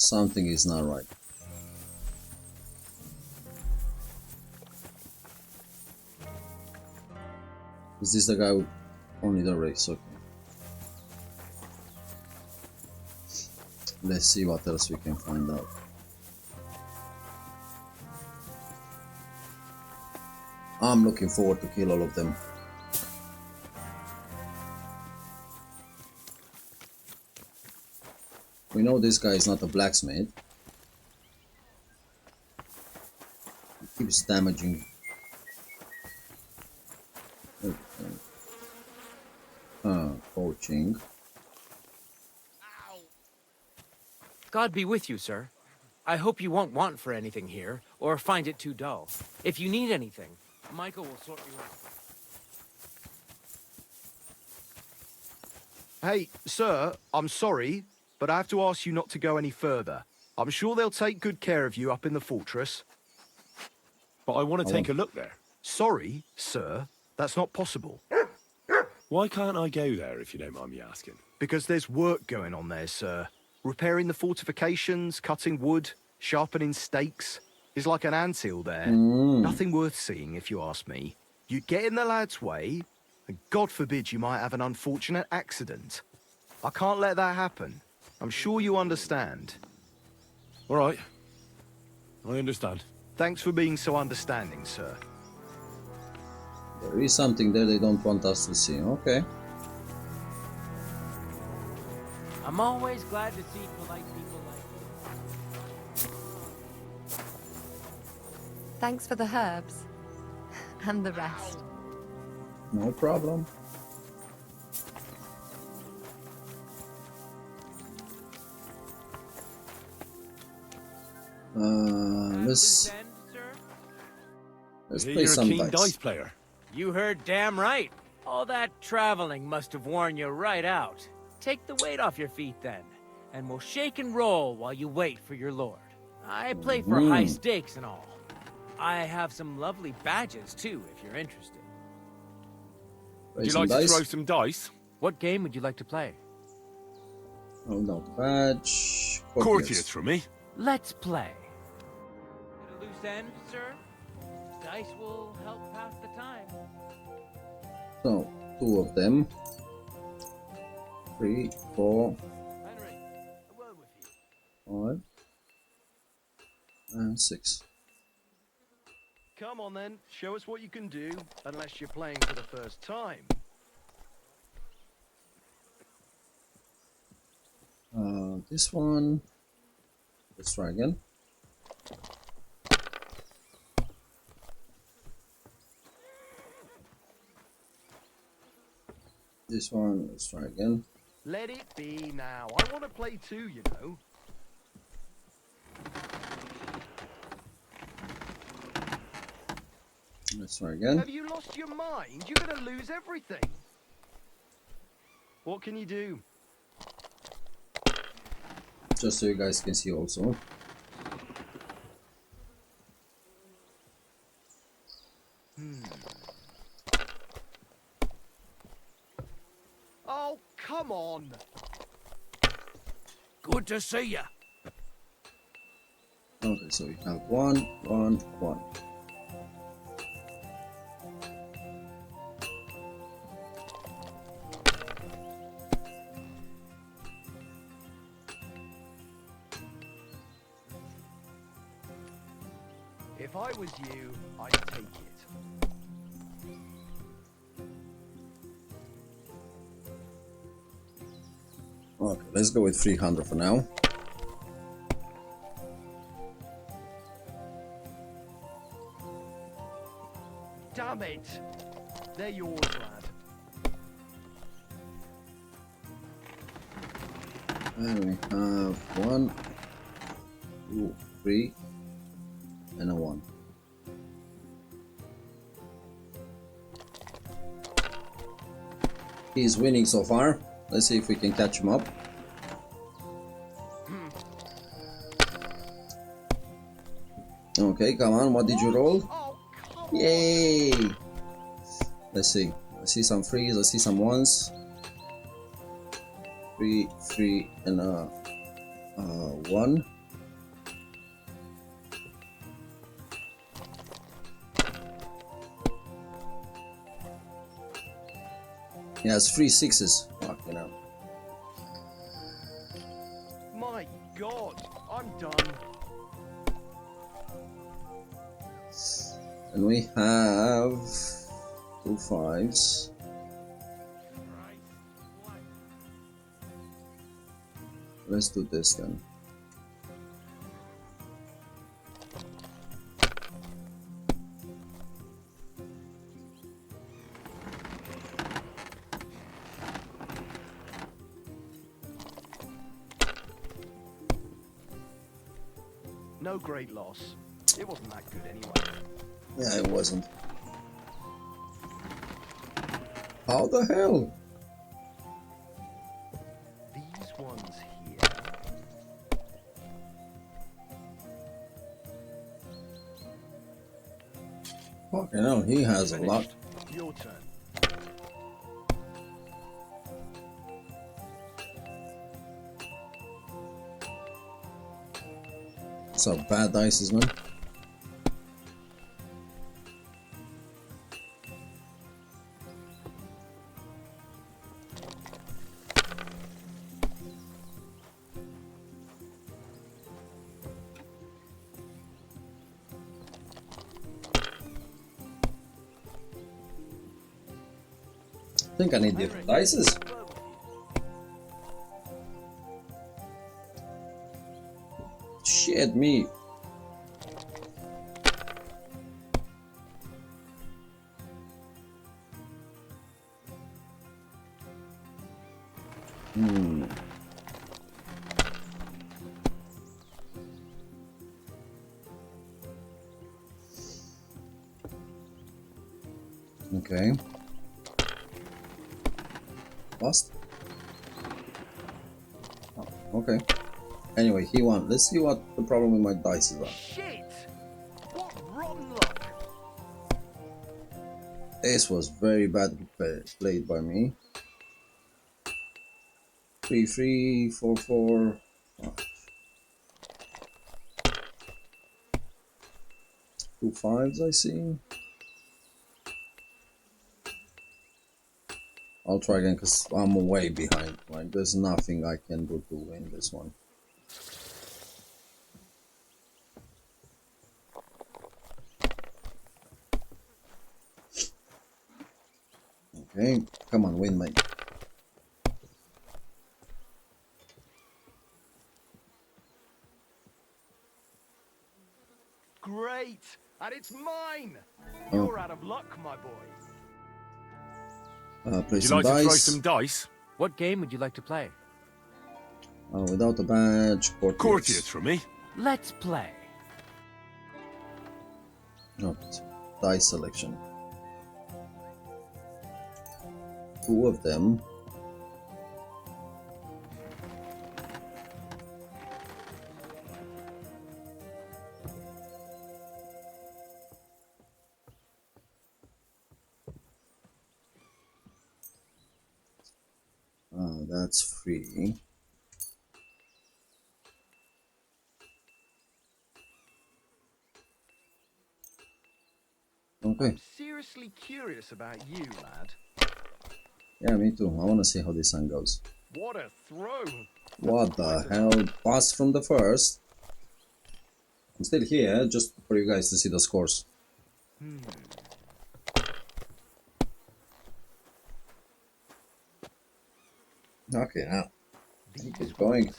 Something is not right. Is this the guy with only the race? Okay. Let's see what else we can find out. I'm looking forward to kill all of them. We know this guy is not a blacksmith. He keeps damaging. Poaching. God be with you, sir. I hope you won't want for anything here, or find it too dull. If you need anything, Michael will sort you out. Hey, sir, I'm sorry, but I have to ask you not to go any further. I'm sure they'll take good care of you up in the fortress. But I want to take a look there. Sorry, sir, that's not possible. Why can't I go there, if you don't mind me asking? Because there's work going on there, sir. Repairing the fortifications, cutting wood, sharpening stakes. It's like an anthill there. Nothing worth seeing, if you ask me. You get in the lad's way, and God forbid you might have an unfortunate accident. I can't let that happen. I'm sure you understand. All right. I understand. Thanks for being so understanding, sir. There is something there they don't want us to see. Okay. I'm always glad to see polite people like you. Thanks for the herbs. And the rest. No problem. Let's play some You're a keen dice. dice player. You heard damn right. All that traveling must have worn you right out. Take the weight off your feet then, and we'll shake and roll while you wait for your lord. I play for high stakes and all. I have some lovely badges too, if you're interested. Would you like to throw some dice? What game would you like to play? Oh no, badge. Courtiers for me. Let's play. At a loose end, sir? Dice will help pass the time. So, 2 of them. 3, 4, 5, and 6. Come on then, show us what you can do, unless you're playing for the first time. This one. Let's try again. This one, let's try again. Let it be now. I want to play too, you know. Let's try again. Have you lost your mind? You're going to lose everything. What can you do? Just so you guys can see also. Oh, come on. Good to see ya. Okay, so we have 1, 1, 1. If I was you, I'd take it. Okay, let's go with 300 for now. Damn it! They're yours, lad. And we have 1, 2, 3, and a 1. He's winning so far. Let's see if we can catch him up. Okay, come on, what did you roll? Yay! Let's see. I see some threes, I see some ones. 3, 3, and 1. He has 3 6s. Fucking hell. My God, I'm done. And we have 2 5s. Let's do this then. No great loss. It wasn't that good anyway. Yeah, it wasn't. How the hell? These ones here. Fucking hell, he has a lot. Your turn. So bad dices, man. I think I need different dices. Shit me. Okay. Lost? Oh, okay. Anyway, he won. Let's see what the problem with my dice is. Shit! What rotten luck! This was very bad played by me. 3 3 4 4. Oh. 2 5s, I see. I'll try again because I'm way behind. Like, there's nothing I can do to win this one. Okay, come on, win, mate. Great! And it's mine! Oh. You're out of luck, my boy. Play Would you some like to throw dice. some dice? What game would you like to play? Without a badge, Courtiers for me. Let's play. No, dice selection. 2 of them. That's free. Okay. I'm seriously curious about you, lad. Yeah, me too. I want to see how this one goes. What a throw! What the hell? Pass from the first. I'm still here, just for you guys to see the scores. Okay, now. Keep going. Here.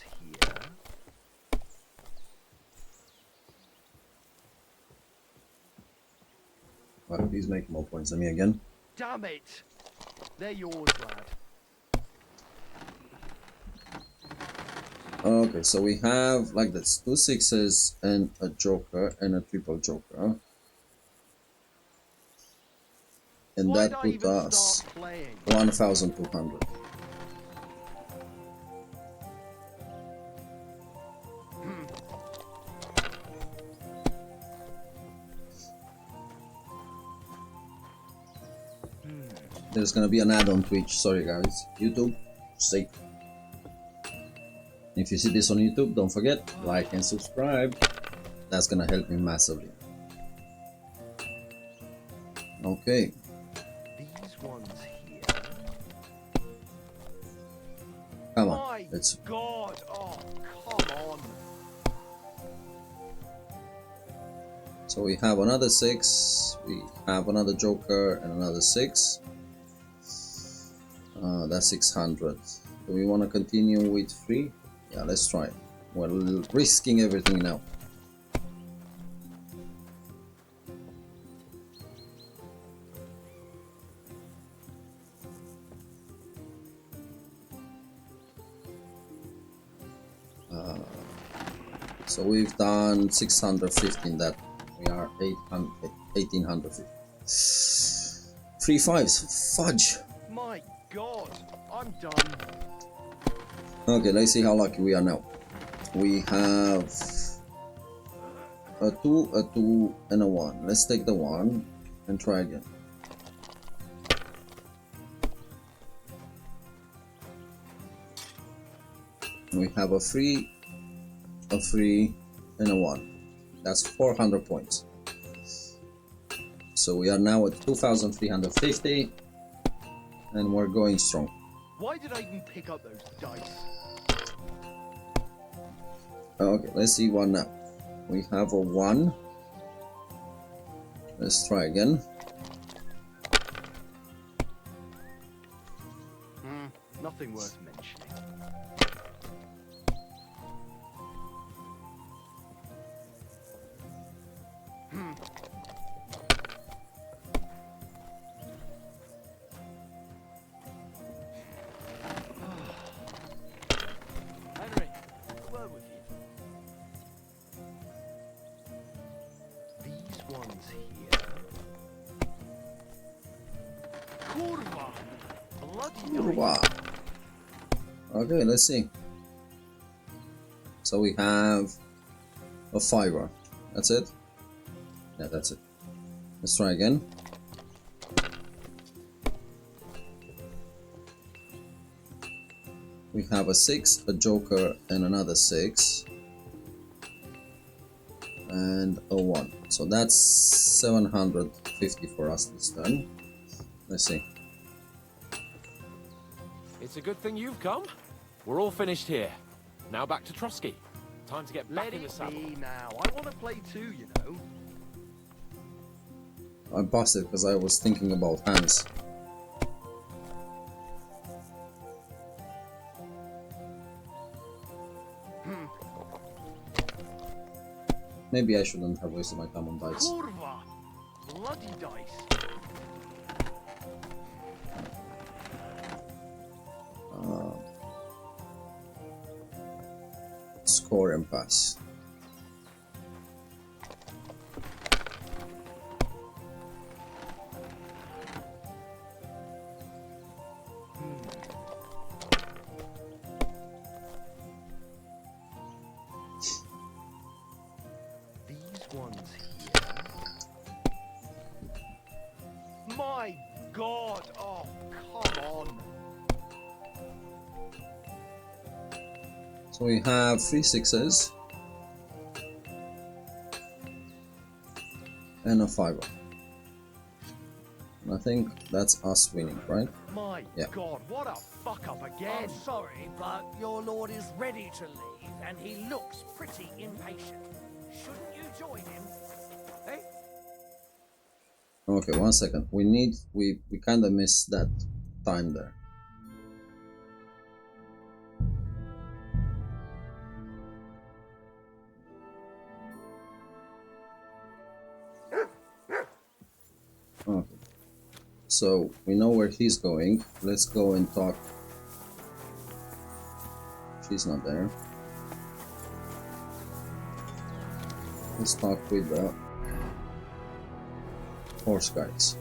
Well, he's making more points than me again. Damn it! They're yours, lad. Okay, so we have like this 2 6s and a joker and a triple joker. And Why'd that I put even us start playing? 1,200. There's gonna be an ad on Twitch, sorry guys. YouTube, safe. If you see this on YouTube, don't forget, like and subscribe. That's gonna help me massively. Okay. These ones here. It's God! Oh, come on! so we have another 6. We have another joker and another 6. That's 600. Do we want to continue with 3? Yeah, let's try it. We're risking everything now. So we've done 615. That we are 1850. 3 5s. Fudge. My God, I'm done. Okay, let's see how lucky we are now. We have a 2, and a 1. Let's take the 1 and try again. We have a 3, and a 1. That's 400 points. So we are now at 2,350, and we're going strong. Why did I even pick up those dice? Okay, let's see one now. We have a 1. Let's try again. Nothing worth mentioning. Henry, a word with you. These ones here. Kurwa! Bloody Wow. Okay, let's see. So we have a 5er. That's it? Yeah, that's it. Let's try again. We have a 6, a joker, and another 6. And a 1. So that's 750 for us this turn. Let's see. It's a good thing you've come. We're all finished here. Now back to Trotsky. Time to get back in the saddle. Let it be now. I want to play too, you know. I busted because I was thinking about hands. Maybe I shouldn't have wasted my time on dice. Kurwa! Bloody dice. Score and pass. These ones here. My God! Oh, come on! So we have 3 6s and a 5er. And I think that's us winning, right? My Yeah. God, what a fuck up again! I'm sorry, but your lord is ready to leave, and he looks pretty impatient. Shouldn't you join him? Hey? Okay, 1 second. We kind of missed that time there. Okay. So we know where he's going. Let's go and talk. She's not there. Let's talk with the horse guys.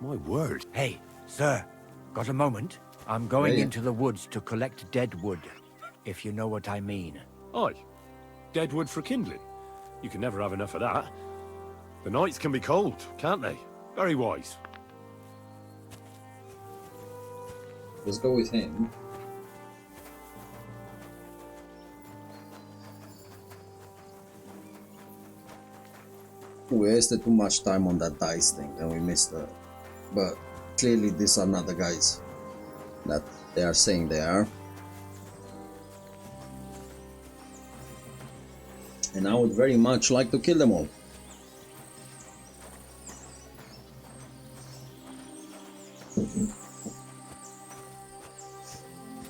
My word. Hey, sir, got a moment? I'm going Yeah. into the woods to collect dead wood, if you know what I mean. Aye. Dead wood for kindling. You can never have enough of that. The nights can be cold, can't they? Very wise. Let's go with him. We wasted too much time on that dice thing and we missed it. But clearly these are not the guys that they are saying they are. And I would very much like to kill them all.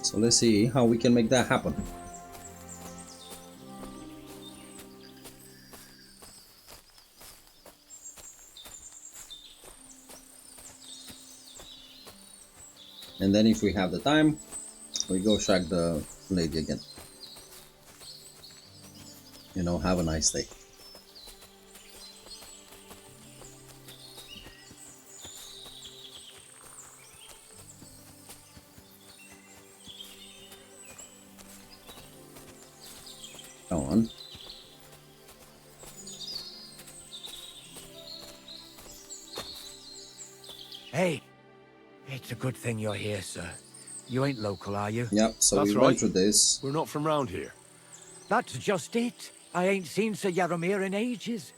So let's see how we can make that happen. And then if we have the time, we go shack the lady again. You know, have a nice day. Go on. Hey, it's a good thing you're here, sir. You ain't local, are you? Yep, so That's we right. went through this. We're not from round here. That's just it. I ain't seen Sir Yaromir in ages.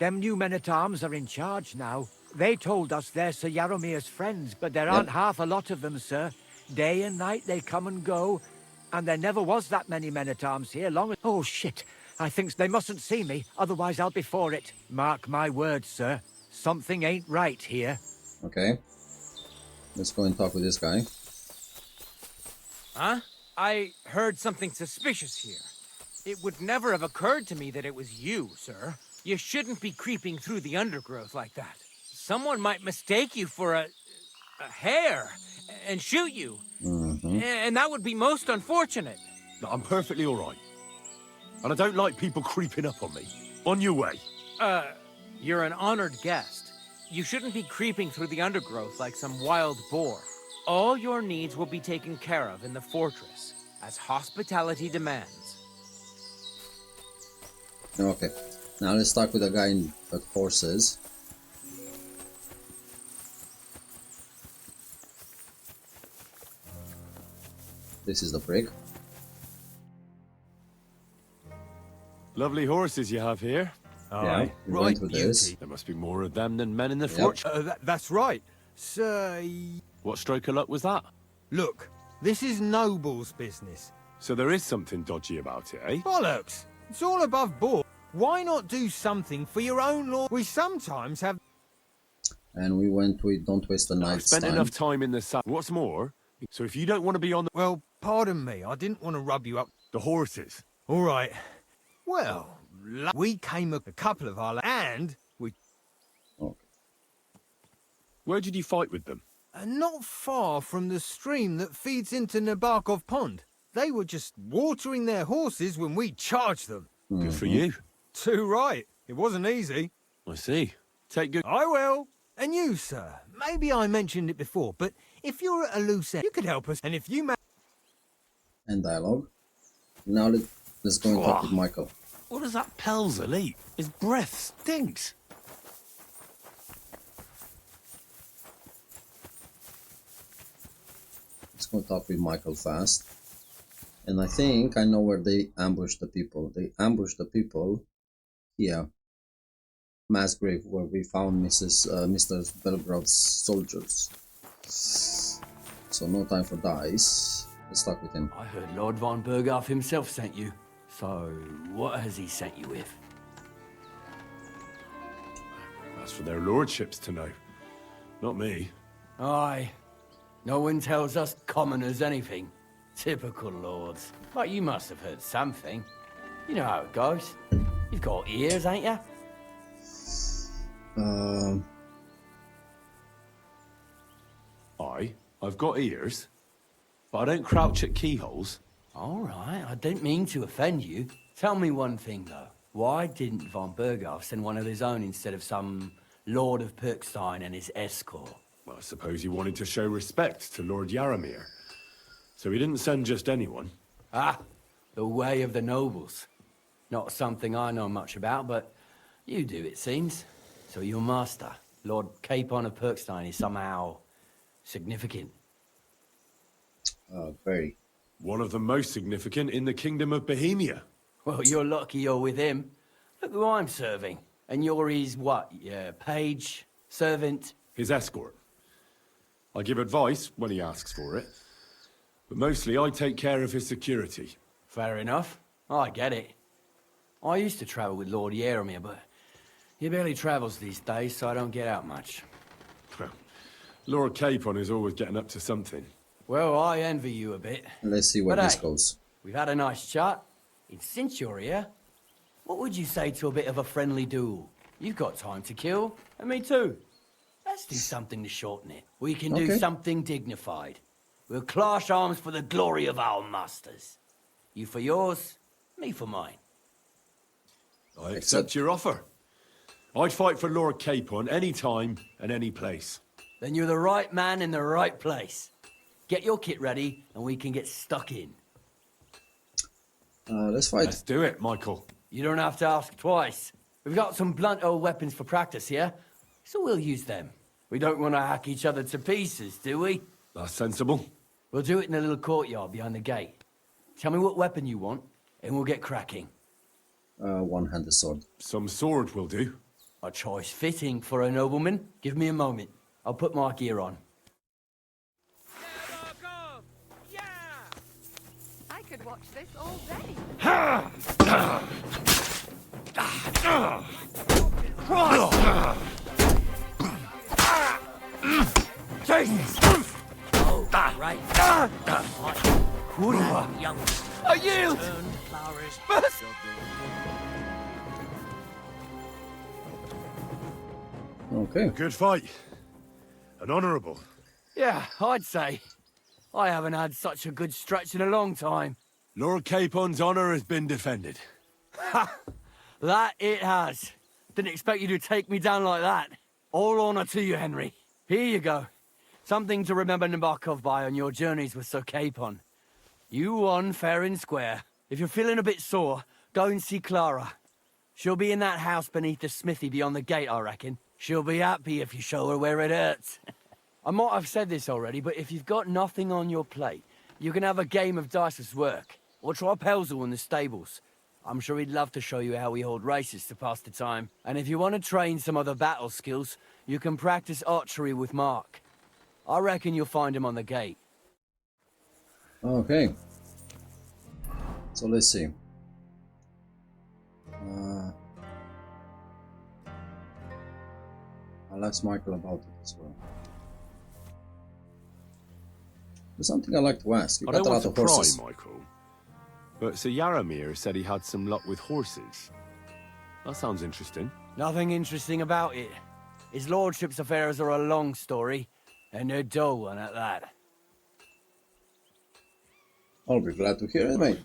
Them new men-at-arms are in charge now. They told us they're Sir Yaromir's friends, but there aren't half a lot of them, sir. Day and night they come and go, and there never was that many men-at-arms here long as... Oh, shit. I think they mustn't see me, otherwise I'll be for it. Mark my words, sir. Something ain't right here. Okay. Let's go and talk with this guy. Huh? I heard something suspicious here. It would never have occurred to me that it was you, sir. You shouldn't be creeping through the undergrowth like that. Someone might mistake you for a hare and shoot you. And that would be most unfortunate. I'm perfectly all right. And I don't like people creeping up on me. On your way. You're an honored guest. You shouldn't be creeping through the undergrowth like some wild boar. All your needs will be taken care of in the fortress, as hospitality demands. Okay. Now let's talk with the guy in the horses. This is the brick. Lovely horses you have here. Yeah, we went through this. There must be more of them than men in the fort. That's right. Sir... What stroke of luck was that? Look, this is Noble's business. So there is something dodgy about it, eh? Bollocks! It's all above board. Why not do something for your own law? We sometimes have... And we went with Don't Waste the I've Night's spent time. enough time in the saddle. What's more, so if you don't want to be on the... Well, pardon me, I didn't want to rub you up. The horses. All right. Well, we came a couple of our... And we... Okay. Where did you fight with them? Not far from the stream that feeds into Nabokov Pond. They were just watering their horses when we charged them. Good for you. Too right. It wasn't easy. I see. Take good... I will. And you, sir. Maybe I mentioned it before, but if you're at a loose end, you could help us. And if you... And dialogue. Now let's go and talk with Michael. What does that Pelzer eat? His breath stinks. Let's go talk with Michael fast. And I think I know where they ambushed the people. They ambushed the people here. Mass grave where we found Mr. Belgrave's soldiers. So no time for dice. Let's talk with him. I heard Lord von Berghoff himself sent you. So, what has he sent you with? That's for their lordships to know. Not me. Aye. No one tells us commoners anything. Typical lords. But you must have heard something. You know how it goes. You've got ears, ain't you? I've got ears, but I don't crouch at keyholes. All right, I didn't mean to offend you. Tell me one thing, though. Why didn't von Berghoff send one of his own instead of some Lord of Pirkstein and his escort? Well, I suppose he wanted to show respect to Lord Yaromir. So he didn't send just anyone. Ah, the way of the nobles. Not something I know much about, but you do, it seems. So your master, Lord Capon of Pirkstein, is somehow significant. Very. One of the most significant in the Kingdom of Bohemia. Well, you're lucky you're with him. Look who I'm serving. And you're his what? Yeah, page? Servant? His escort. I give advice when he asks for it. But mostly I take care of his security. Fair enough. I get it. I used to travel with Lord Yaramir, but he barely travels these days, so I don't get out much. Lord Capon is always getting up to something. Well, I envy you a bit. Let's see where But this hey, goes. We've had a nice chat. And since you're here, what would you say to a bit of a friendly duel? You've got time to kill, and me too. Let's do something to shorten it. We can do something dignified. We'll clash arms for the glory of our masters. You for yours, me for mine. I accept your offer. I'd fight for Lord Capon any time and any place. Then you're the right man in the right place. Get your kit ready, and we can get stuck in. Let's fight. Let's do it, Michael. You don't have to ask twice. We've got some blunt old weapons for practice here, so we'll use them. We don't want to hack each other to pieces, do we? That's sensible. We'll do it in the little courtyard behind the gate. Tell me what weapon you want, and we'll get cracking. One-handed sword. Some sword will do. A choice fitting for a nobleman. Give me a moment. I'll put my gear on. I could watch this all day. Jesus! Oh, right. Young. I yield! Okay. Good fight. An honourable. Yeah, I'd say. I haven't had such a good stretch in a long time. Lord Capon's honour has been defended. Ha! That it has. Didn't expect you to take me down like that. All honour to you, Henry. Here you go. Something to remember Nabokov by on your journeys with Sir Capon. You won fair and square. If you're feeling a bit sore, go and see Clara. She'll be in that house beneath the smithy beyond the gate, I reckon. She'll be happy if you show her where it hurts. I might have said this already, but if you've got nothing on your plate, you can have a game of dice's work. Or try Pelzel in the stables. I'm sure he'd love to show you how we hold races to pass the time. And if you want to train some other battle skills, you can practice archery with Mark. I reckon you'll find him on the gate. Okay. So let's see. I'll ask Michael about it as well. There's something I'd like to ask. You I got don't a want lot to of pry, horses. Michael. But Sir Yaramir said he had some luck with horses. That sounds interesting. Nothing interesting about it. His lordship's affairs are a long story, and a dull one at that. I'll be glad to hear it, mate.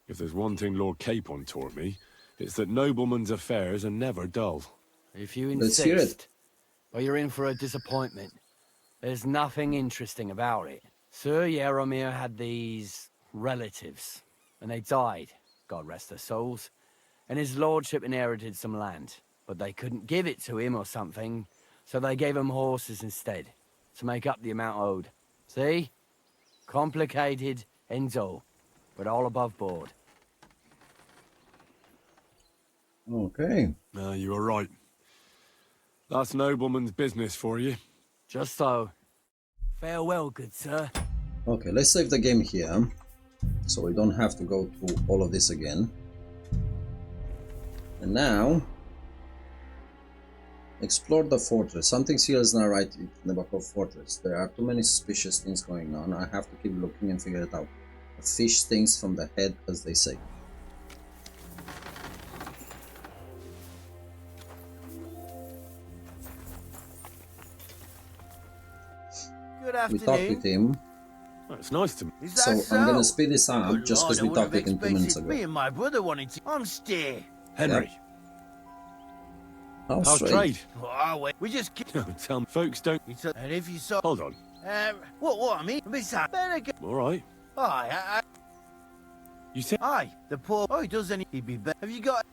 If there's one thing Lord Capon taught me, it's that noblemen's affairs are never dull. If you Let's hear insist, it. well, you're in for a disappointment. There's nothing interesting about it. Sir Yaramir had these relatives, and they died, God rest their souls, and his lordship inherited some land, but they couldn't give it to him or something, so they gave him horses instead, to make up the amount owed. See? Complicated and dull, but all above board. Okay. You were right. That's nobleman's business for you. Just so. Farewell, good sir. Okay, let's save the game here, so we don't have to go through all of this again. And now, explore the fortress. Something feels not right in the Nabokov fortress. There are too many suspicious things going on. I have to keep looking and figure it out. A fish stinks from the head, as they say. Good We talked afternoon. with him, Oh, it's nice to... Is so that I'm gonna speed this up Good just because Lord, we I talked wouldn't with him have 2 minutes expected ago. me and my brother wanted to. I'm stay. Henry, How how's straight? trade? Oh, wait. We just. Tell me, folks don't... And if you saw. Hold on. What I mean? Besides, better go. All right. Aye, You said... aye. The poor. Oh, he does any. He'd be better. Have you got?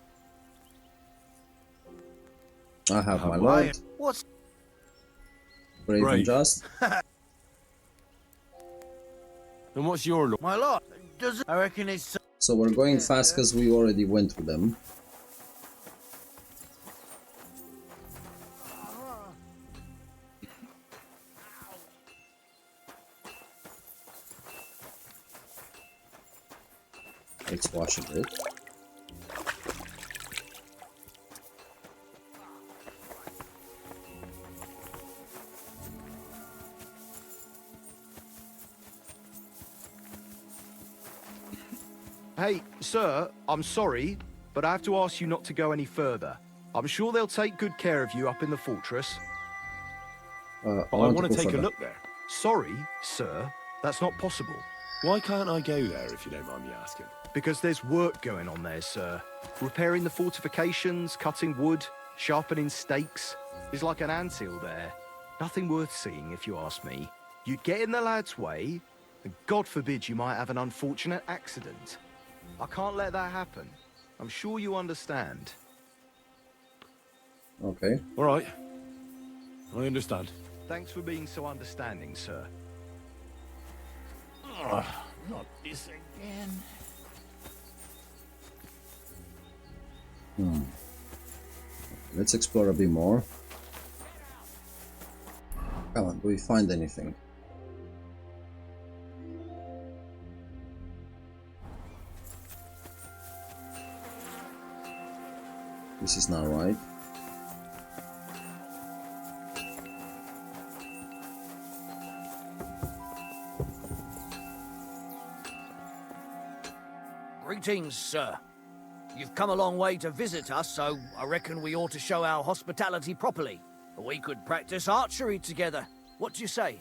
I have my Aye. lord, What's? brave and Brave. just. And what's your law? My lord. Does I reckon it's. So we're going fast because we already went through them. Let's wash a bit. Hey, sir, I'm sorry, but I have to ask you not to go any further. I'm sure they'll take good care of you up in the fortress. I want to take a look there. Sorry, sir, that's not possible. Why can't I go there, if you don't mind me asking? Because there's work going on there, sir. Repairing the fortifications, cutting wood, sharpening stakes. There's like an anthill there. Nothing worth seeing, if you ask me. You'd get in the lad's way, and God forbid you might have an unfortunate accident. I can't let that happen. I'm sure you understand. Okay. All right. I understand. Thanks for being so understanding, sir. Oh, not this again. Let's explore a bit more. Come on, do we find anything? This is not right. Greetings, sir. You've come a long way to visit us, so I reckon we ought to show our hospitality properly. We could practice archery together. What do you say?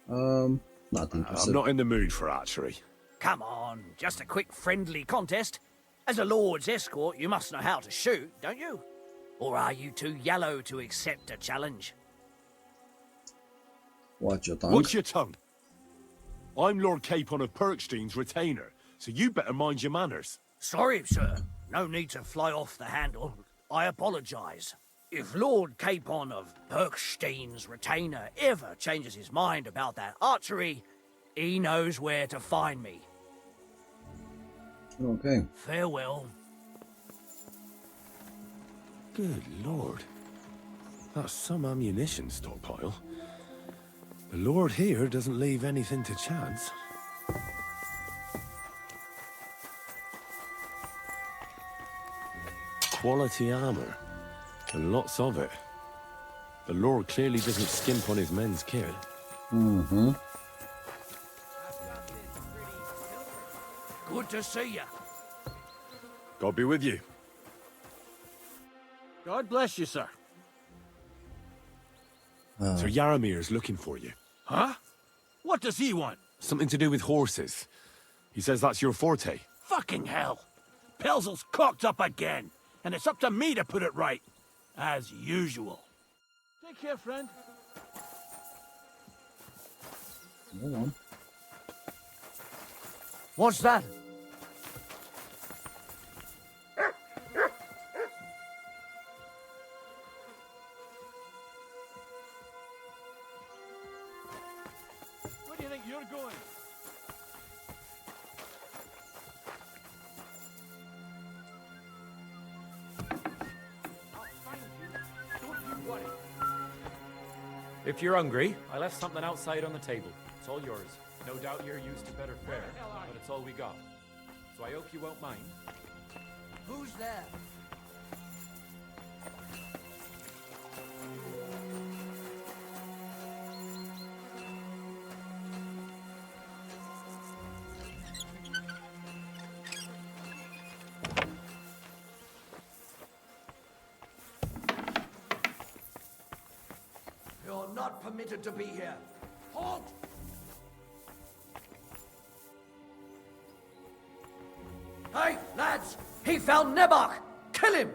Not interested. I'm not in the mood for archery. Come on, just a quick friendly contest. As a lord's escort, you must know how to shoot, don't you? Or are you too yellow to accept a challenge? Watch your tongue. Watch your tongue. I'm Lord Capon of Perkstein's retainer, so you better mind your manners. Sorry, sir. No need to fly off the handle. I apologize. If Lord Capon of Perkstein's retainer ever changes his mind about that archery, he knows where to find me. Okay. Farewell. Good lord. That's some ammunition stockpile. The lord here doesn't leave anything to chance. Quality armor. And lots of it. The lord clearly doesn't skimp on his men's kit. Mm-hmm. Good to see you. God be with you. God bless you, sir. Sir Yaramir's looking for you. Huh? What does he want? Something to do with horses. He says that's your forte. Fucking hell. Pelzel's cocked up again, and it's up to me to put it right. As usual. Take care, friend. Hold on. What's that? Where do you think you're going? I'll find you. Don't you worry. If you're hungry, I left something outside on the table. It's all yours. No doubt you're used to better fare, but it's all we got. So I hope you won't mind. Who's there? You're not permitted to be here. Halt! Hey, lads! He found Nebach! Kill him!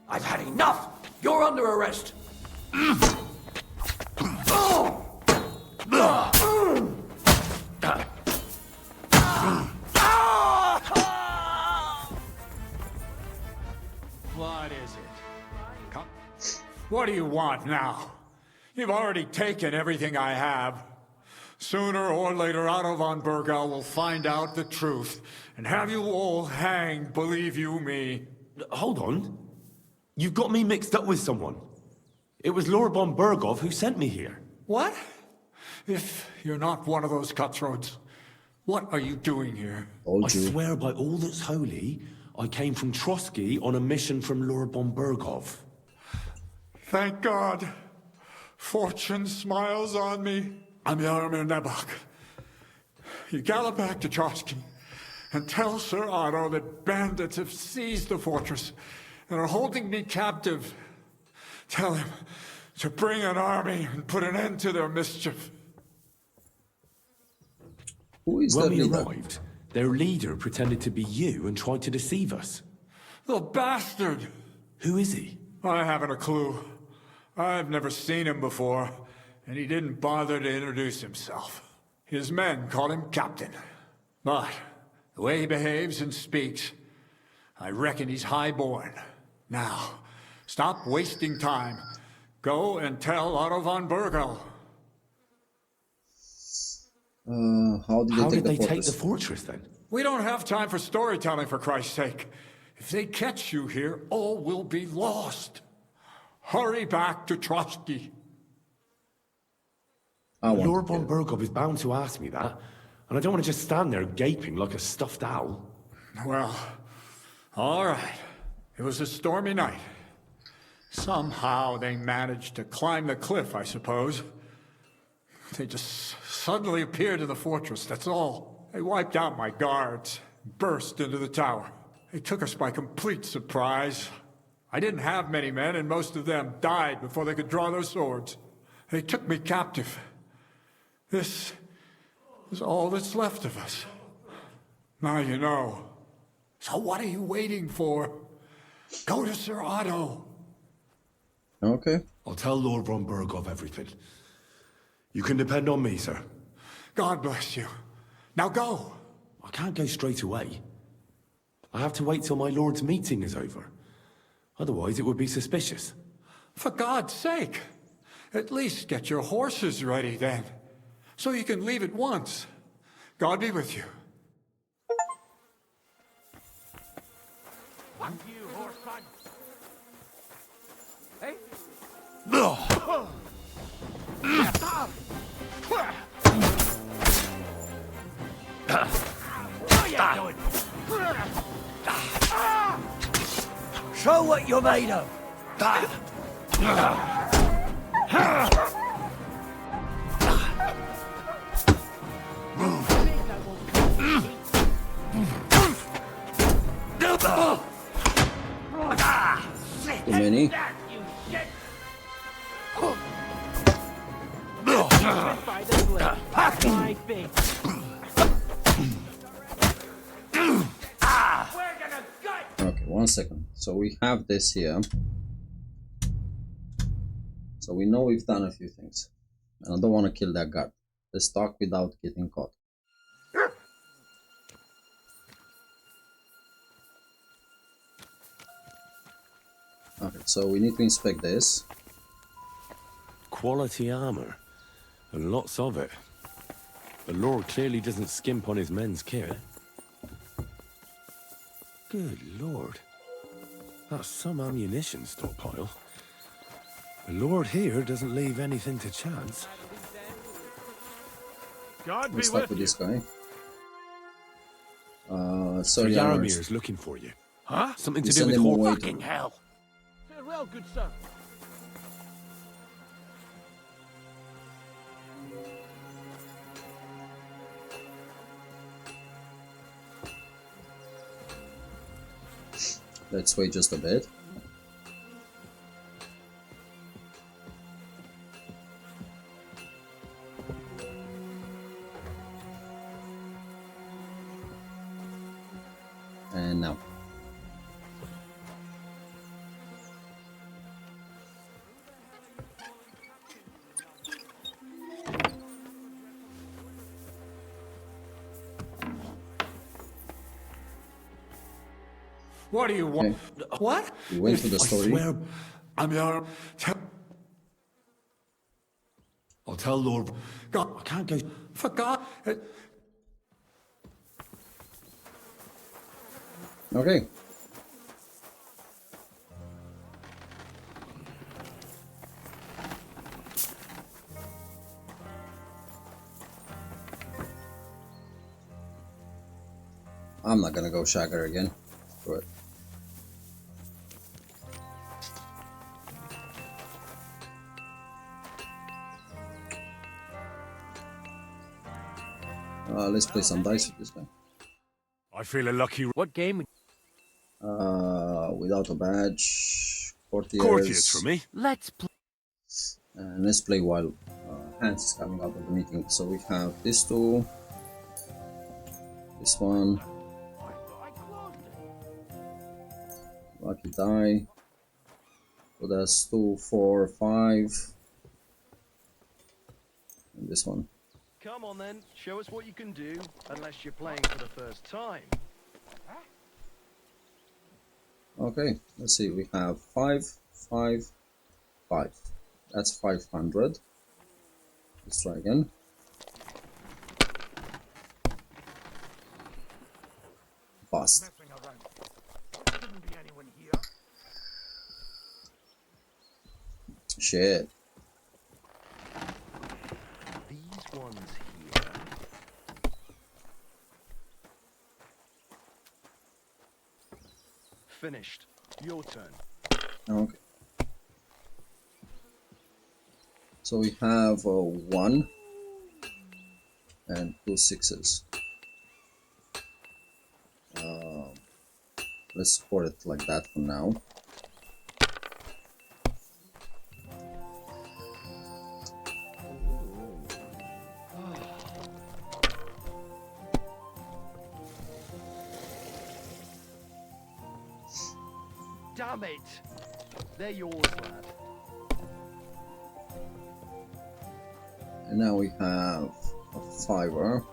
I've had enough! You're under arrest! What is it? Come. What do you want now? You've already taken everything I have. Sooner or later, Otto von Bergau will find out the truth and have you all hanged, believe you me. Hold on. You've got me mixed up with someone. It was Lord von Bergov who sent me here. What? If you're not one of those cutthroats, What are you doing here? I swear by all that's holy, I came from Trotsky on a mission from Lord von Berghoff. Thank God. Fortune smiles on me. I'm Yaromir Nebok. You gallop back to Trotsky and tell Sir Otto that bandits have seized the fortress and are holding me captive. Tell him to bring an army and put an end to their mischief. Who is when the we leader? arrived, their leader pretended to be you and tried to deceive us. The bastard! Who is he? I haven't a clue. I've never seen him before, and he didn't bother to introduce himself. His men call him Captain. But the way he behaves and speaks, I reckon he's high-born. Now, stop wasting time. Go and tell Otto von Bergel. How did they take the fortress then? We don't have time for storytelling, for Christ's sake. If they catch you here, all will be lost. Hurry back to Trotsky. Lord von Berghoff is bound to ask me that, and I don't want to just stand there gaping like a stuffed owl. Well, all right. It was a stormy night. Somehow they managed to climb the cliff, I suppose. They just suddenly appeared in the fortress, that's all. They wiped out my guards, burst into the tower. They took us by complete surprise. I didn't have many men, and most of them died before they could draw their swords. They took me captive. This is all that's left of us. Now you know. So what are you waiting for? Go to Sir Otto. Okay. I'll tell Lord von Berghoff everything. You can depend on me, sir. God bless you. Now go. I can't go straight away. I have to wait till my lord's meeting is over. Otherwise, it would be suspicious. For God's sake, at least get your horses ready then, so you can leave at once. God be with you. Fuck you, horse son. Hey? Show what you're made of. Too many. Okay, 1 second. So we have this here. So we know we've done a few things. And I don't want to kill that guard. Let's talk without getting caught. Okay, so we need to inspect this. Quality armor. And lots of it. The Lord clearly doesn't skimp on his men's kit. Good Lord. That's some ammunition stockpile. The Lord here doesn't leave anything to chance. God be Let's start with this guy. Sorry, Yaromir is looking for you. Huh? Something to We do send with him away fucking hell. Farewell, good sir. Let's wait just a bit. And now. What do you want? Okay. What? We went through the story. I swear, I'm your... I'll tell Lord... God, I can't go... for God... Okay. I'm not gonna go Shagger again. Screw it. Let's play some dice with this guy. I feel a lucky. What game? Without a badge, Courtiers for me. Let's play. And let's play while Hans is coming out of the meeting. So we have this two, this one, lucky die. So that's 2, 4, 5, and this one. Come on then, show us what you can do, unless you're playing for the first time. Okay, let's see. We have 5, 5, 5. That's 500. Let's try again. Bust. Shit. These ones here. Finished. Your turn. Okay. So we have 1 and 2 6s. Let's score it like that for now. Damn it! They're yours, lad. And now we have a 5er.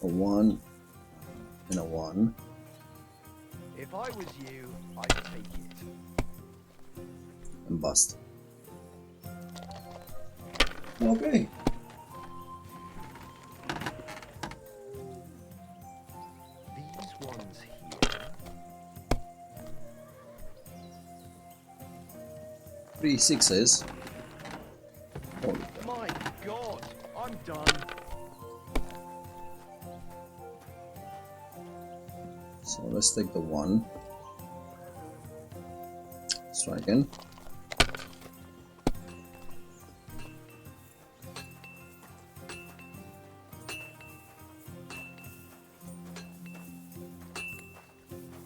A 1 and a 1. If I was you, I'd take it. And bust. Okay. These ones here. 3 6s. Holy My God, I'm done. So let's take the 1. Let's try again.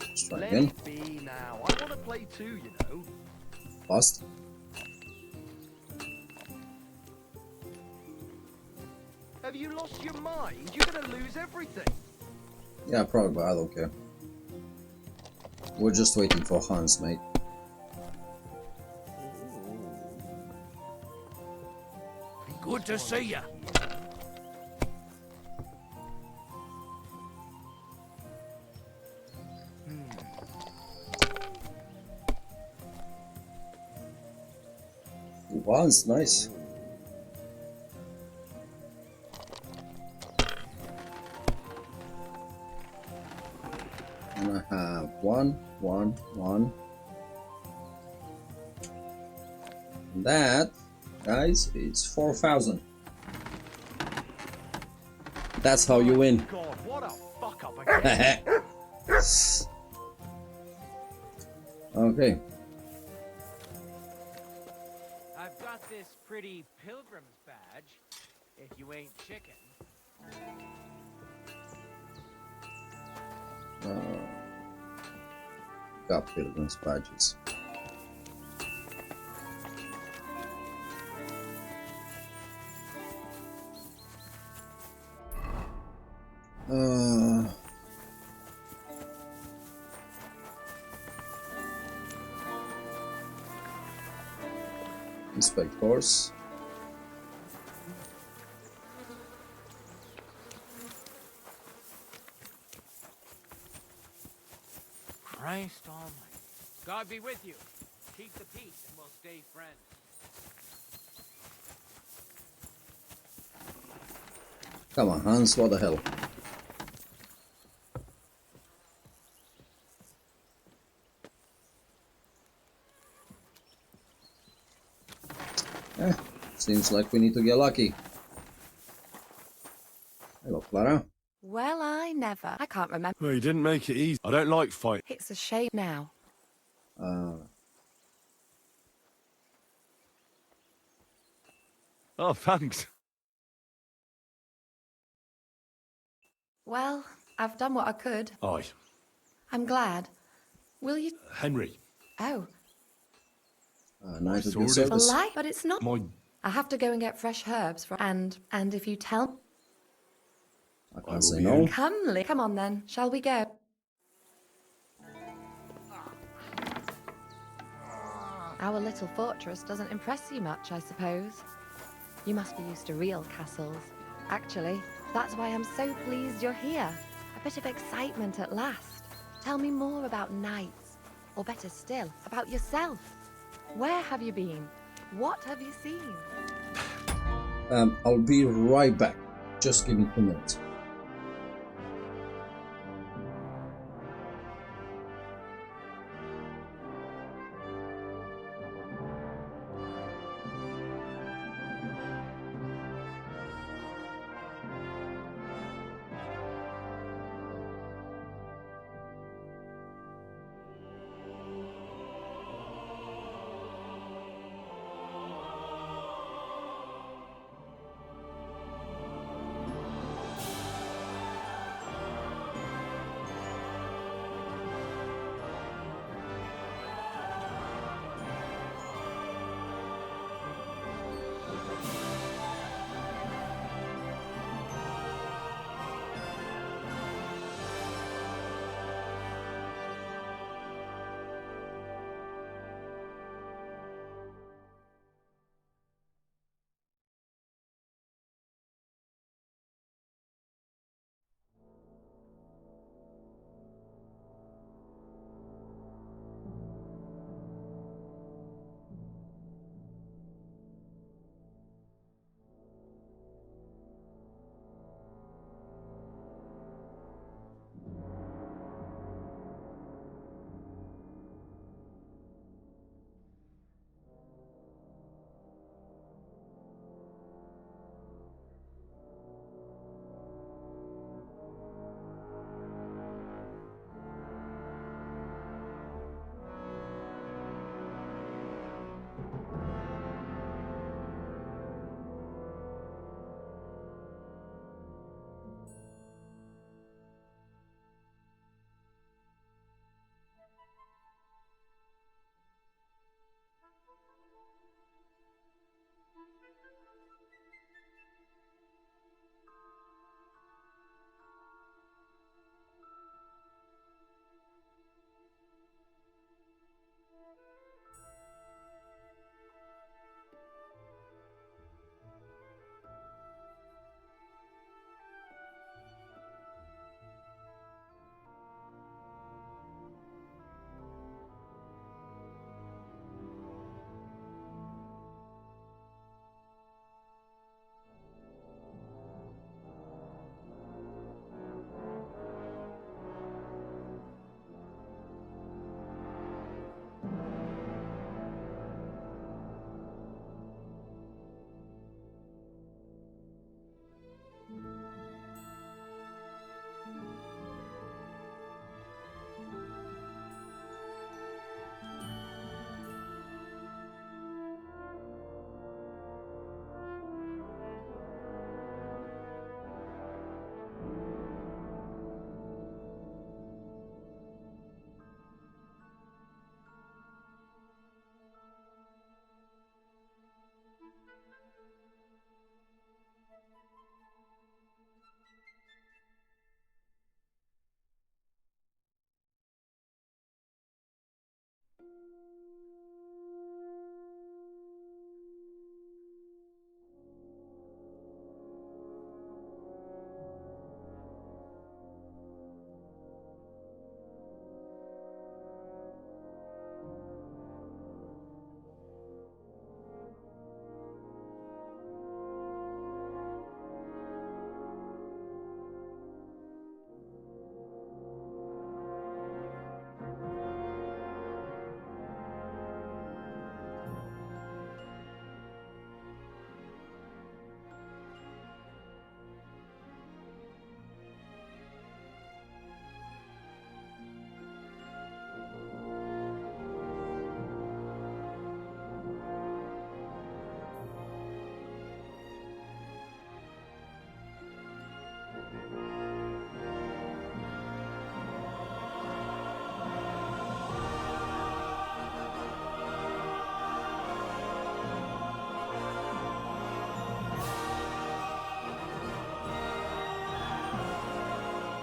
Let's try Let again. it be now. I want to play too, you know. Bust. Have you lost your mind? You're gonna lose everything. Yeah, probably, but I don't care. We're just waiting for Hans, mate. Good to see you. Hans, nice. And I have 1, 1, 1. And that, guys, is 4,000. That's how you win. God, what a fuck up again. Okay. I've got this pretty pilgrim's badge, if you ain't chicken. Got pilgrim's badges. Inspect horse. Christ almighty. God be with you. Keep the peace and we'll stay friends. Come on, Hans, what the hell? Seems like we need to get lucky. Hello, Clara. Well, I never. I can't remember. Well, you didn't make it easy. I don't like fight. It's a shame now. Oh, thanks. Well, I've done what I could. Aye. I'm glad. Will you... Henry. Oh. Nice of A your service. lie? But it's not. My... I have to go and get fresh herbs for... And if you tell... I can't say no. Come on then. Shall we go? Our little fortress doesn't impress you much, I suppose. You must be used to real castles. Actually, that's why I'm so pleased you're here. A bit of excitement at last. Tell me more about knights. Or better still, about yourself. Where have you been? What have you seen? I'll be right back. Just give me 2 minutes.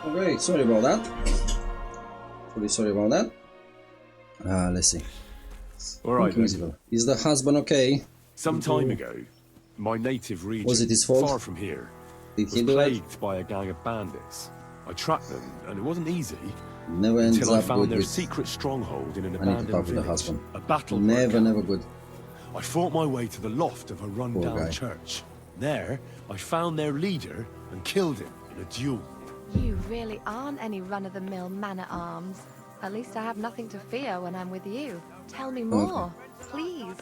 Okay, sorry about that. Really sorry about that. Let's see. Alright then. Is the husband okay? Some time ago, my native region, Was it his fault? far from here, Did he was do plagued by a gang of bandits. I tracked them, and it wasn't easy. Never ends until I up found good their with... secret stronghold in an I need to abandoned talk to the village. husband. A battle Never good. I fought my way to the loft of a Poor run-down guy. church. There, I found their leader and killed him in a duel. You really aren't any run-of-the-mill man-at-arms. At least I have nothing to fear when I'm with you. Tell me more, please.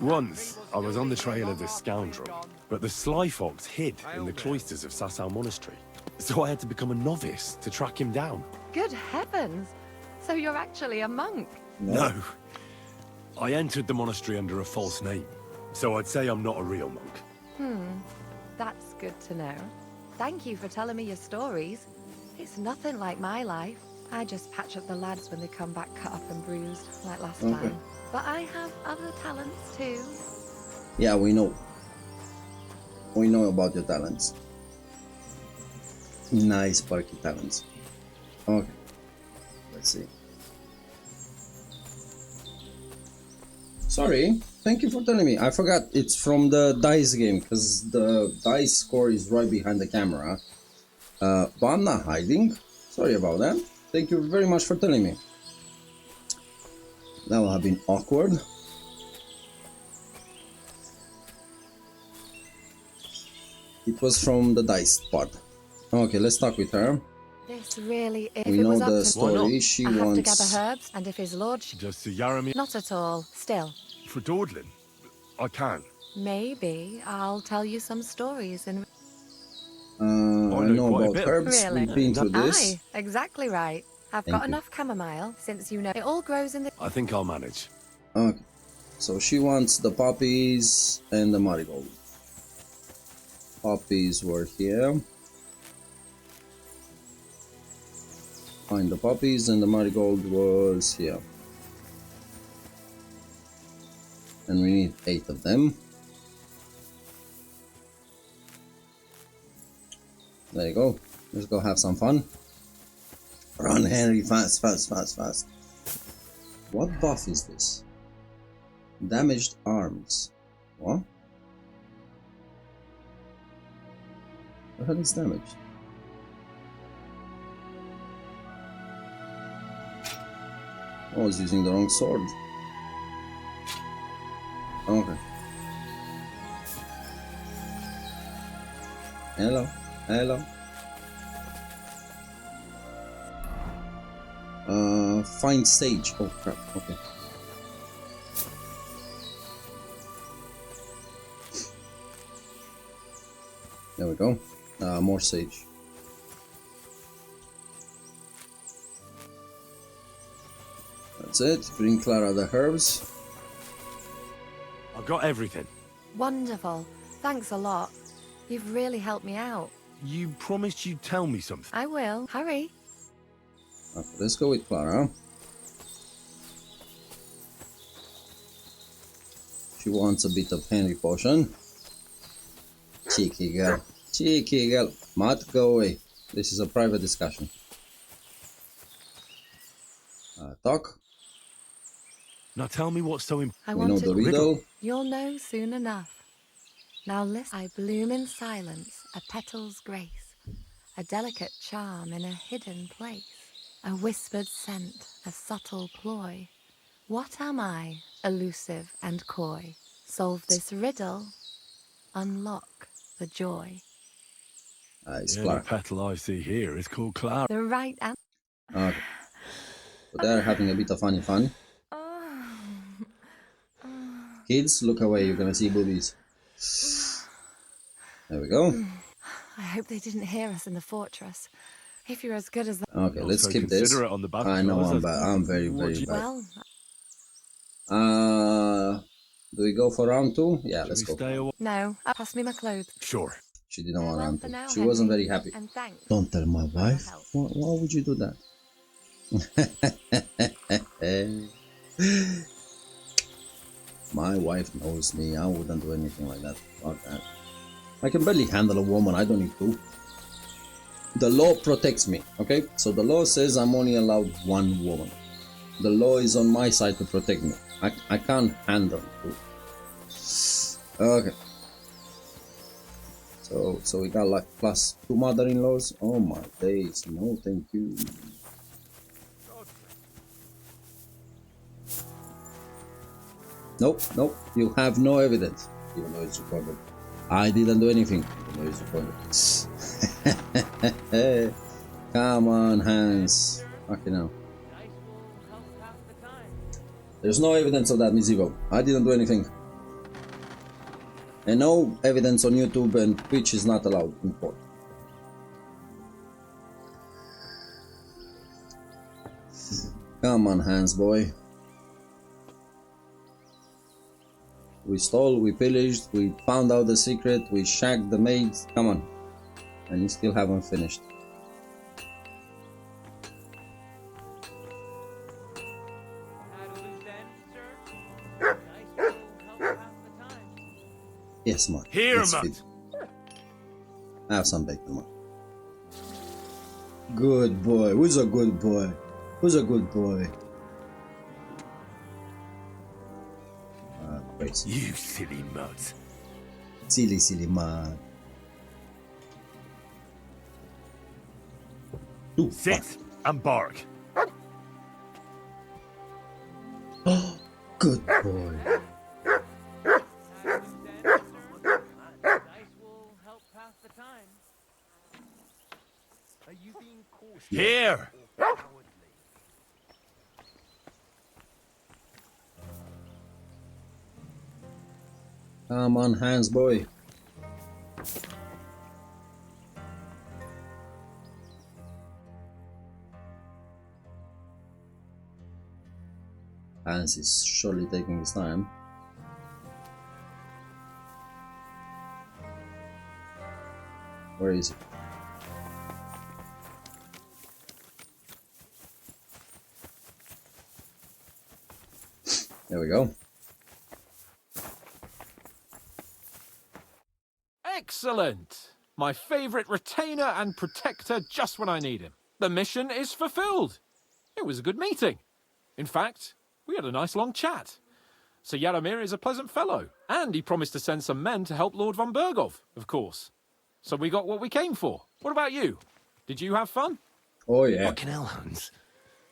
Once, I was on the trail of this scoundrel, but the sly fox hid in the cloisters of Sasau Monastery. So I had to become a novice to track him down. Good heavens! So you're actually a monk? No. I entered the monastery under a false name, so I'd say I'm not a real monk. That's good to know. Thank you for telling me your stories. It's nothing like my life. I just patch up the lads when they come back cut up and bruised, like last time. But I have other talents too. Yeah, we know. We know about your talents. Nice, Sparky talents. Okay. Let's see. Sorry, thank you for telling me. I forgot it's from the dice game, because the dice score is right behind the camera. But I'm not hiding. Sorry about that. Thank you very much for telling me. That would have been awkward. It was from the dice part. Okay, let's talk with her. This really, if We it know was up the to story. She I have to wants... gather herbs, and if his lordship... Just to Yaramir? Not at all. Still. For dawdling? I can. Maybe I'll tell you some stories in... I know quite a about bit. herbs. Really? We've been through this. Aye, exactly right. I've Thank got you. enough chamomile, since you know it all grows in the... I think I'll manage. Okay. So she wants the poppies and the marigold. Poppies were here. Find the poppies, and the marigold was here. And we need 8 of them. There you go. Let's go have some fun. Run, Henry, fast, fast, fast, fast. What buff is this? Damaged arms. What? The hell is damaged? I was using the wrong sword. Okay. Hello. Hello. Find sage. Oh crap. Okay. There we go. More sage. That's it. Bring Clara the herbs. I've got everything. Wonderful. Thanks a lot. You've really helped me out. You promised you'd tell me something. I will. Hurry. Okay, let's go with Clara. She wants a bit of Henry potion. Cheeky girl. Cheeky girl. Matt, go away. This is a private discussion. Talk. Now tell me what's so important. We know the riddle. You'll know soon enough. Now listen. I bloom in silence, a petal's grace, a delicate charm in a hidden place, a whispered scent, a subtle ploy. What am I, elusive and coy? Solve this riddle, unlock the joy. It's The Clara. only petal I see here is called Clara. The right answer. Okay. So they're having a bit of funny fun. Kids, look away, you're gonna see boobies. There we go. I hope they didn't hear us in the fortress. If you're as good as that. Okay, let's skip this. On the I know I'm bad. I'm very, very bad. Well, Do we go for round 2? Yeah, let's go. no, pass me my clothes. Sure. She didn't want round 2. now, She wasn't Henry, very happy. and thanks. Don't tell my wife. Why would you do that? My wife knows me. I wouldn't do anything like that. Fuck that. I can barely handle a woman. I don't need to. The law protects me, okay? So the law says I'm only allowed one woman. The law is on my side to protect me. I can't handle it. Okay. So we got like +2 mother-in-laws. Oh my days, no thank you. Nope, nope, you have no evidence, even though it's recorded. I didn't do anything, even though it's recorded. Come on, Hans. Fucking hell. There's no evidence of that, Miss Evo. I didn't do anything. And no evidence on YouTube and Twitch is not allowed in court. Come on, Hans boy. We stole, we pillaged, we found out the secret, we shagged the maids. Come on. And you still haven't finished. Yes, man. Here, man. Have some bacon, man. Good boy. Who's a good boy? Who's a good boy? Crazy. You silly mud. Silly, silly mud. Sit and bark. Good boy. Here. Come on, Hans boy. Hans is surely taking his time. Where is he? There we go. Excellent! My favourite retainer and protector just when I need him. The mission is fulfilled. It was a good meeting. In fact, we had a nice long chat. Sir Yaromir is a pleasant fellow, and he promised to send some men to help Lord von Bergov, of course. So we got what we came for. What about you? Did you have fun? Oh yeah. Fucking hell, Hans.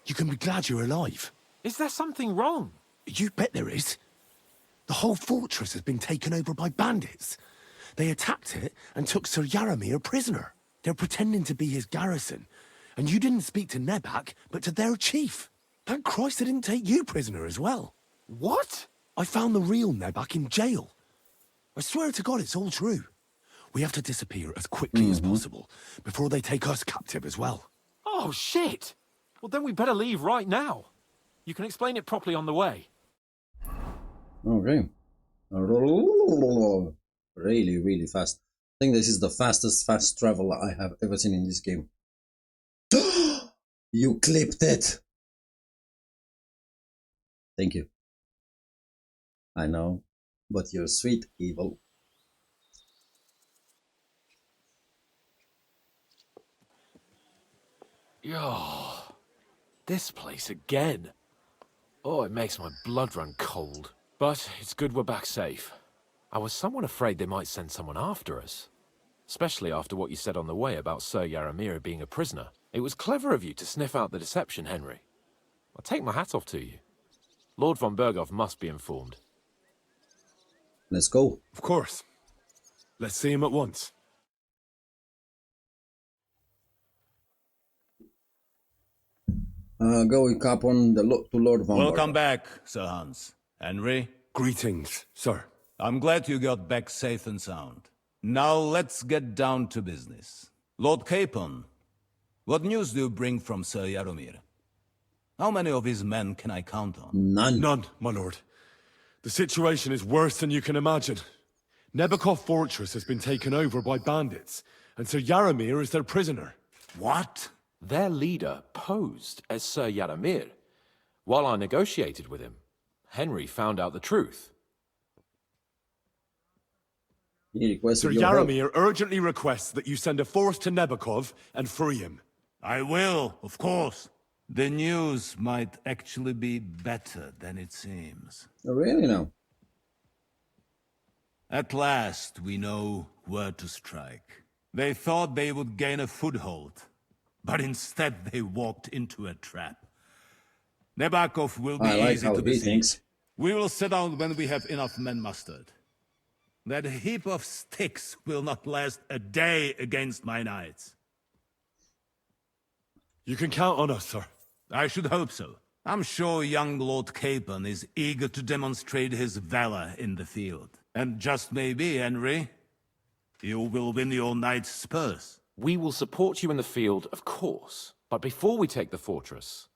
You can be glad you're alive. Is there something wrong? You bet there is. The whole fortress has been taken over by bandits. They attacked it and took Sir Yaromir prisoner. They're pretending to be his garrison. And you didn't speak to Nebak, but to their chief. Thank Christ they didn't take you prisoner as well. What? I found the real Nebak in jail. I swear to God it's all true. We have to disappear as quickly as possible before they take us captive as well. Oh, shit! Well, then we better leave right now. You can explain it properly on the way. Okay. Really, really fast. I think this is the fastest fast travel I have ever seen in this game. You clipped it! Thank you. I know, but you're sweet, evil. Yo, this place again. Oh, it makes my blood run cold. But it's good we're back safe. I was somewhat afraid they might send someone after us. Especially after what you said on the way about Sir Yaromir being a prisoner. It was clever of you to sniff out the deception, Henry. I'll take my hat off to you. Lord von Bergov must be informed. Let's go. Of course. Let's see him at once. Going up on the to Lord von Welcome Bergov. back, Sir Hans. Henry? Greetings, sir. I'm glad you got back safe and sound. Now let's get down to business. Lord Capon, what news do you bring from Sir Yaromir? How many of his men can I count on? None. None, my lord. The situation is worse than you can imagine. Nebakov Fortress has been taken over by bandits, and Sir Yaromir is their prisoner. What? Their leader posed as Sir Yaromir. While I negotiated with him, Henry found out the truth. He requested Sir your help. Yaromir urgently requests that you send a force to Nebakov and free him. I will, of course. The news might actually be better than it seems. Oh, really now? At last, we know where to strike. They thought they would gain a foothold, but instead they walked into a trap. Nebakov will be easy to besiege. We will set out when we have enough men mustered. That heap of sticks will not last a day against my knights. You can count on us, sir. I should hope so. I'm sure young Lord Capon is eager to demonstrate his valor in the field. And just maybe, Henry, you will win your knight's spurs. We will support you in the field, of course. But before we take the fortress,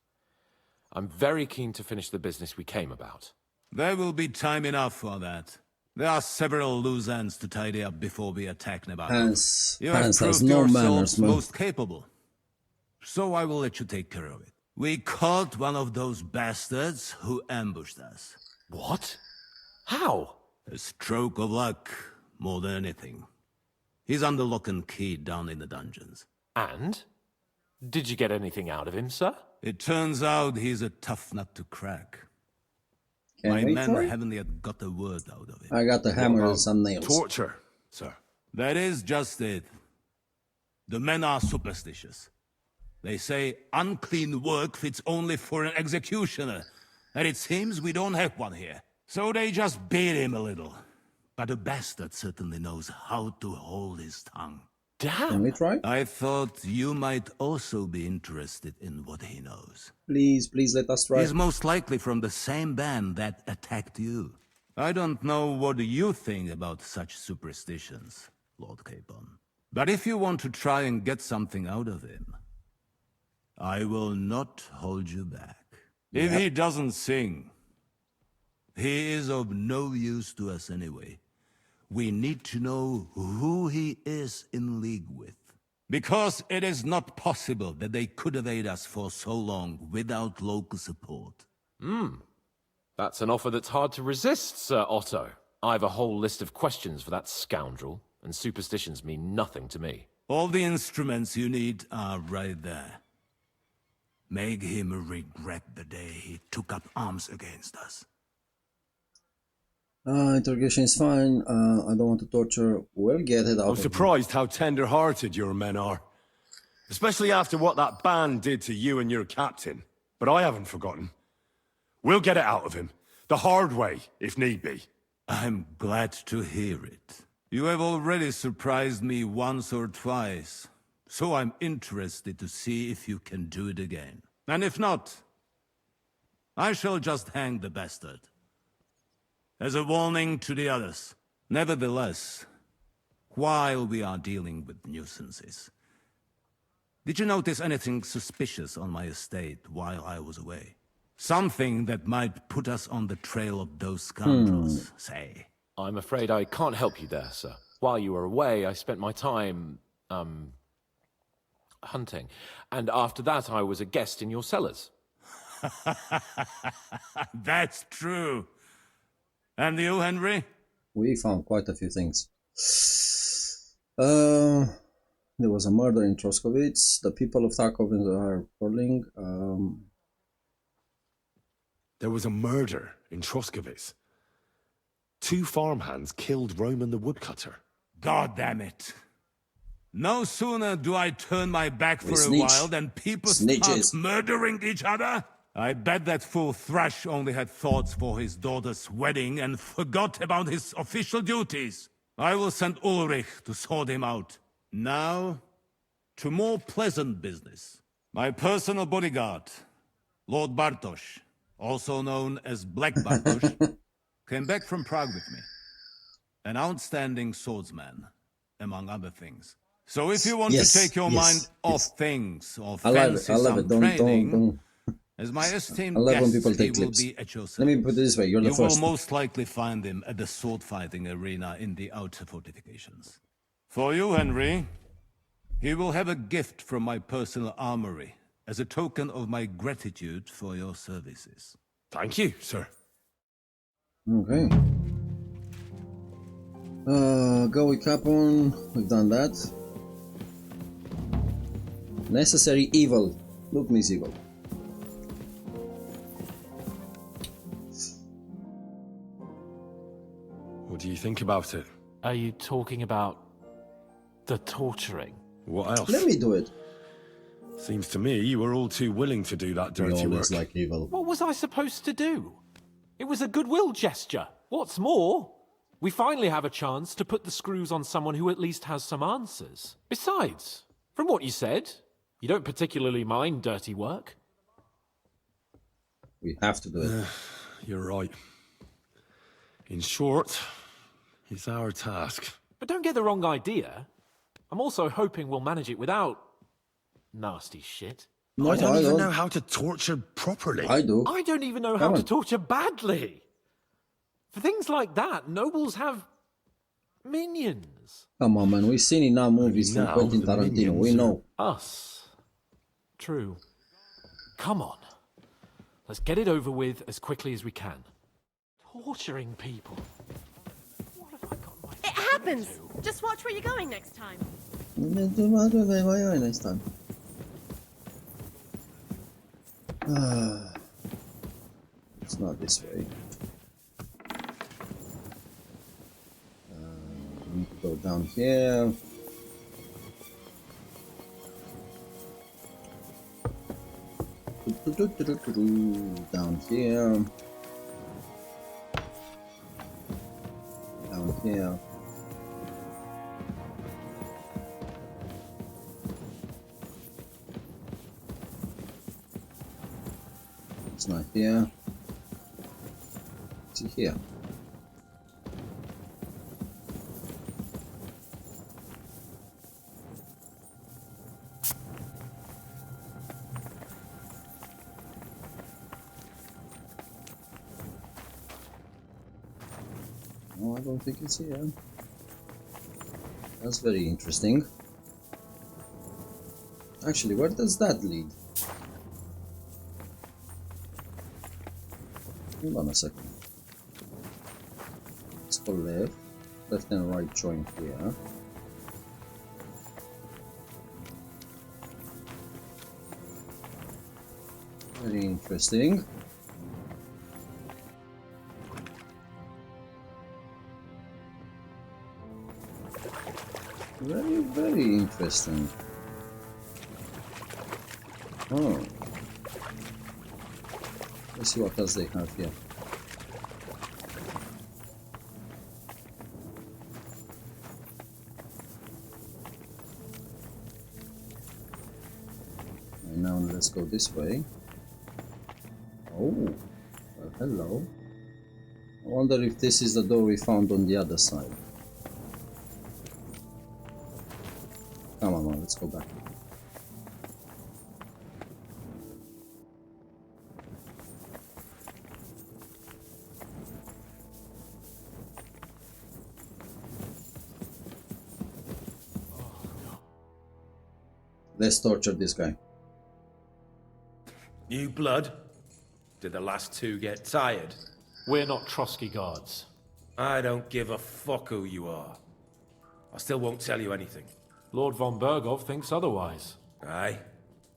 I'm very keen to finish the business we came about. There will be time enough for that. There are several loose ends to tidy up before we attack Nebakov. You have Hans has proved no yourselves manners, man. most capable. So I will let you take care of it. We caught one of those bastards who ambushed us. What? How? A stroke of luck, more than anything. He's under lock and key down in the dungeons. And? Did you get anything out of him, sir? It turns out he's a tough nut to crack. My men haven't yet got a word out of it. I got the hammer and some nails. Torture, sir. That is just it. The men are superstitious. They say unclean work fits only for an executioner, and it seems we don't have one here. So they just beat him a little. But a bastard certainly knows how to hold his tongue. Damn! Can we try? I thought you might also be interested in what he knows. Please, please let us try. He's most likely from the same band that attacked you. I don't know what you think about such superstitions, Lord Capon. But if you want to try and get something out of him, I will not hold you back. If he doesn't sing, he is of no use to us anyway. We need to know who he is in league with. Because it is not possible that they could evade us for so long without local support. That's an offer that's hard to resist, Sir Otto. I've a whole list of questions for that scoundrel, and superstitions mean nothing to me. All the instruments you need are right there. Make him regret the day he took up arms against us. Interrogation is fine. I don't want to torture. We'll get it out. I'm surprised how tender-hearted your men are. Especially after what that band did to you and your captain. But I haven't forgotten. We'll get it out of him. The hard way, if need be. I'm glad to hear it. You have already surprised me once or twice. So I'm interested to see if you can do it again. And if not, I shall just hang the bastard. As a warning to the others. Nevertheless, while we are dealing with nuisances, did you notice anything suspicious on my estate while I was away? Something that might put us on the trail of those scoundrels, say. I'm afraid I can't help you there, sir. While you were away, I spent my time, hunting. And after that, I was a guest in your cellars. That's true. And you, Henry? We found quite a few things. There was a murder in Troskowitz. The people of Tarkov are calling. There was a murder in Troskowitz. 2 farmhands killed Roman the woodcutter. God damn it. No sooner do I turn my back for a while than people start murdering each other. I bet that fool Thrash only had thoughts for his daughter's wedding and forgot about his official duties. I will send Ulrich to sort him out. Now, to more pleasant business. My personal bodyguard, Lord Bartosz, also known as Black Bartosz, came back from Prague with me. An outstanding swordsman, among other things. So if you want to take your mind off things, or fancy some training, as my esteemed guest, he will be at your service. Let me put it this way, you're the first. You will most likely find him at the sword-fighting arena in the outer fortifications. For you, Henry, he will have a gift from my personal armory, as a token of my gratitude for your services. Thank you, sir. Okay. Go with Capone. We've done that. Necessary evil. Look, Miss Evil. What do you think about it? Are you talking about the torturing? What else? Let me do it. Seems to me you were all too willing to do that dirty work. Like evil. What was I supposed to do? It was a goodwill gesture. What's more, we finally have a chance to put the screws on someone who at least has some answers. Besides, from what you said, you don't particularly mind dirty work. We have to do it. You're right. In short, it's our task. But don't get the wrong idea. I'm also hoping we'll manage it without nasty shit. No, I don't even know how to torture properly. I do. I don't even know how to torture badly. For things like that, nobles have minions. Come on, man. We've seen enough movies from Quentin Tarantino. We know. Us. True. Come on. Let's get it over with as quickly as we can. Torturing people. What have I got myself It happens. Just watch where you're going next time. Next time. It's not this way. We need to go down here. Down here. Down here. It's not here. It's here. No, I don't think it's here. That's very interesting. Actually, where does that lead? Hold on a second. Let's go left. Left and right join here. Very interesting. Very, very interesting. Oh. Let's see what else they have here. And now let's go this way. Oh, well, hello. I wonder if this is the door we found on the other side. Come on, let's go back. Let's torture this guy. New blood? Did the last two get tired? We're not Trotsky guards. I don't give a fuck who you are. I still won't tell you anything. Lord von Bergov thinks otherwise. Aye?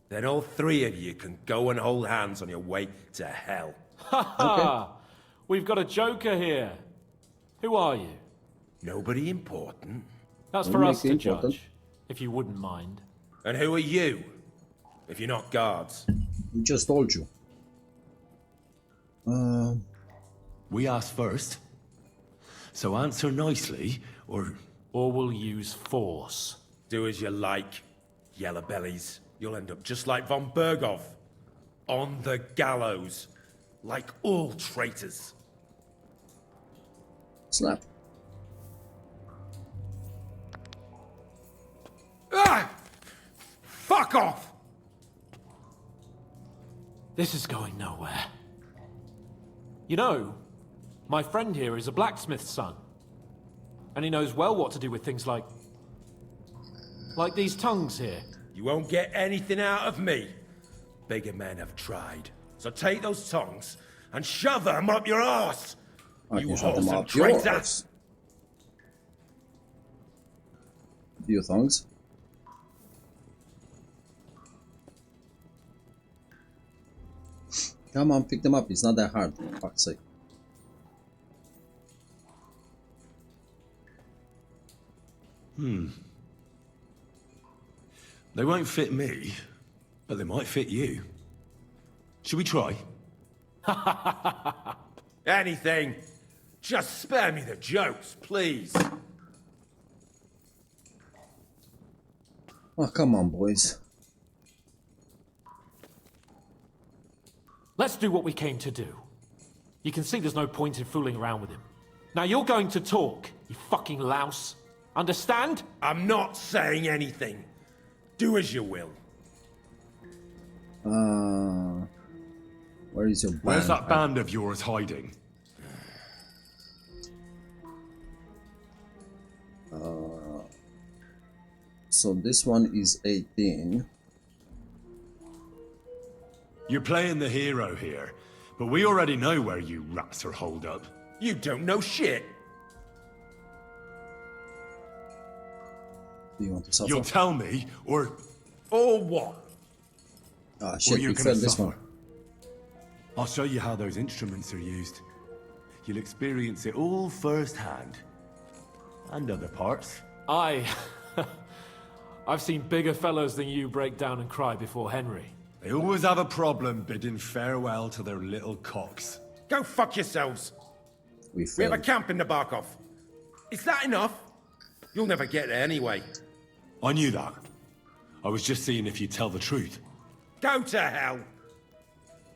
Then all three of you can go and hold hands on your way to hell. Ha ha! We've got a joker here. Who are you? Nobody important. That's for us to judge, if you wouldn't mind. And who are you, if you're not guards? We just told you. We asked first. So answer nicely, or we'll use force. Do as you like, yellow bellies. You'll end up just like von Bergov. On the gallows. Like all traitors. Slap. Ah! Fuck off! This is going nowhere. You know, my friend here is a blacksmith's son. And he knows well what to do with things like these tongues here. You won't get anything out of me. Bigger men have tried. So take those tongues and shove them up your arse. You wholesome traitor. Few thongs. Come on, pick them up. It's not that hard. For fuck's sake. They won't fit me, but they might fit you. Should we try? Anything. Just spare me the jokes, please. Oh, come on, boys. Let's do what we came to do. You can see there's no point in fooling around with him. Now you're going to talk, you fucking louse. Understand? I'm not saying anything. Do as you will. Where is your band? Where's that band of yours hiding? So this one is 18. You're playing the hero here, but we already know where you rats are holed up. You don't know shit. Do you want to suffer? You'll tell me, or... Or what? Ah, Or shit, you're we gonna failed this suffer. one. I'll show you how those instruments are used. You'll experience it all firsthand. And other parts. I've seen bigger fellows than you break down and cry before Henry. They always have a problem bidding farewell to their little cocks. Go fuck yourselves. We We have a failed. camp in Nabarkov. Is that enough? You'll never get there anyway. I knew that. I was just seeing if you'd tell the truth. Go to hell.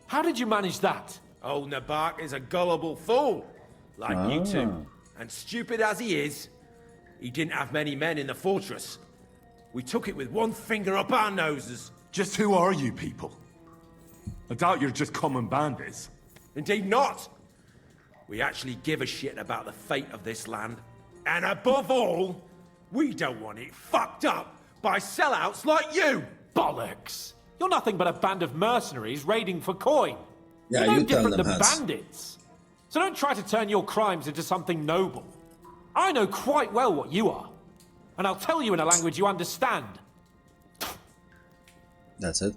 How did you manage that? Old Nabark is a gullible fool. Like you two. And stupid as he is, he didn't have many men in the fortress. We took it with one finger up our noses. Just who are you people? I doubt you're just common bandits. Indeed not. We actually give a shit about the fate of this land. And above all, we don't want it fucked up by sellouts like you. Bollocks! You're nothing but a band of mercenaries raiding for coin. Yeah, You're no you tell different them, than Hans. bandits. So don't try to turn your crimes into something noble. I know quite well what you are. And I'll tell you in a language you understand. That's it.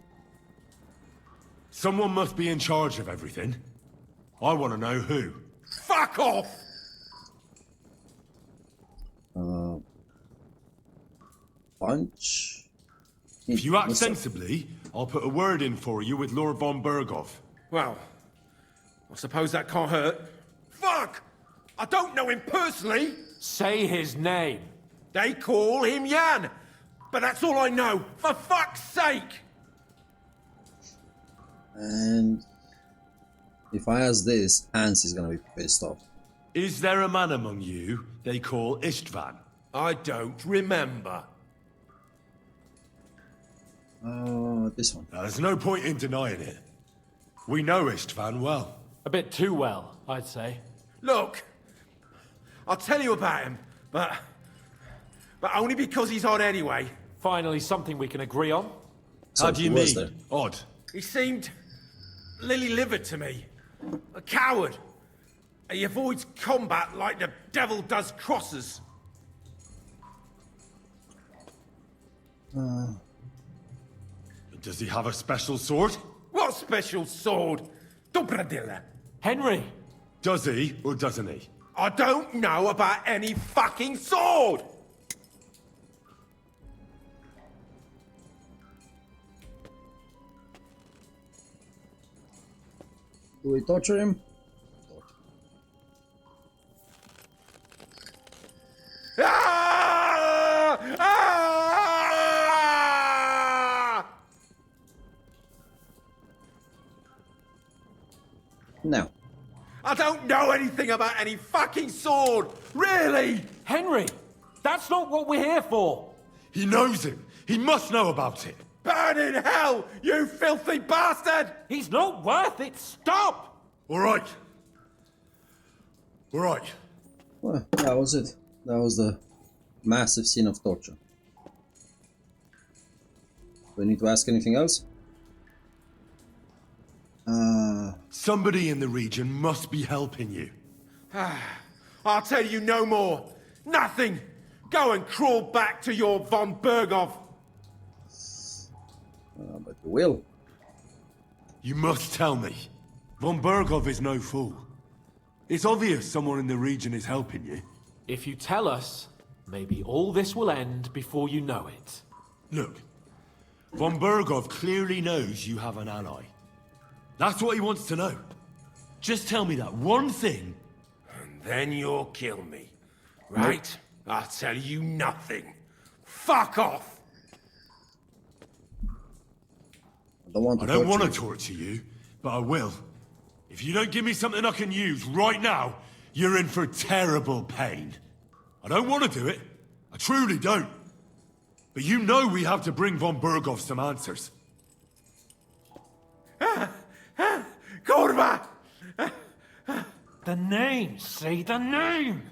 Someone must be in charge of everything. I want to know who. Fuck off! Punch. If you act What's up? sensibly, I'll put a word in for you with Lord von Berghoff. Well, I suppose that can't hurt. Fuck! I don't know him personally. Say his name. They call him Jan. But that's all I know. For fuck's sake! And if I ask this, Hans is gonna be pissed off. Is there a man among you they call Istvan? I don't remember. This one. There's no point in denying it. We know Istvan well. A bit too well, I'd say. Look, I'll tell you about him, but only because he's odd anyway. Finally, something we can agree on. How do you was mean? there? Odd. He seemed lily-livered to me. A coward. He avoids combat like the devil does crosses. Does he have a special sword? What special sword? Dobradilla. Henry! Does he or doesn't he? I don't know about any fucking sword! Do we torture him? Ah! Ah! No. I don't know anything about any fucking sword! Really! Henry! That's not what we're here for! He knows him! He must know about it! Burn in hell, you filthy bastard! He's not worth it! Stop! Alright. Alright. Well, that was it. That was the massive scene of torture. Do I need to ask anything else? Somebody in the region must be helping you. I'll tell you no more. Nothing. Go and crawl back to your von Berghoff. But you will. You must tell me. Von Berghoff is no fool. It's obvious someone in the region is helping you. If you tell us, maybe all this will end before you know it. Look, von Berghoff clearly knows you have an ally. That's what he wants to know. Just tell me that one thing. And then you'll kill me. Right? I'll tell you nothing. Fuck off! I don't want to torture you, but I will. If you don't give me something I can use right now, you're in for terrible pain. I don't want to do it. I truly don't. But you know we have to bring von Berghoff some answers. Kurva! The name! Say the name!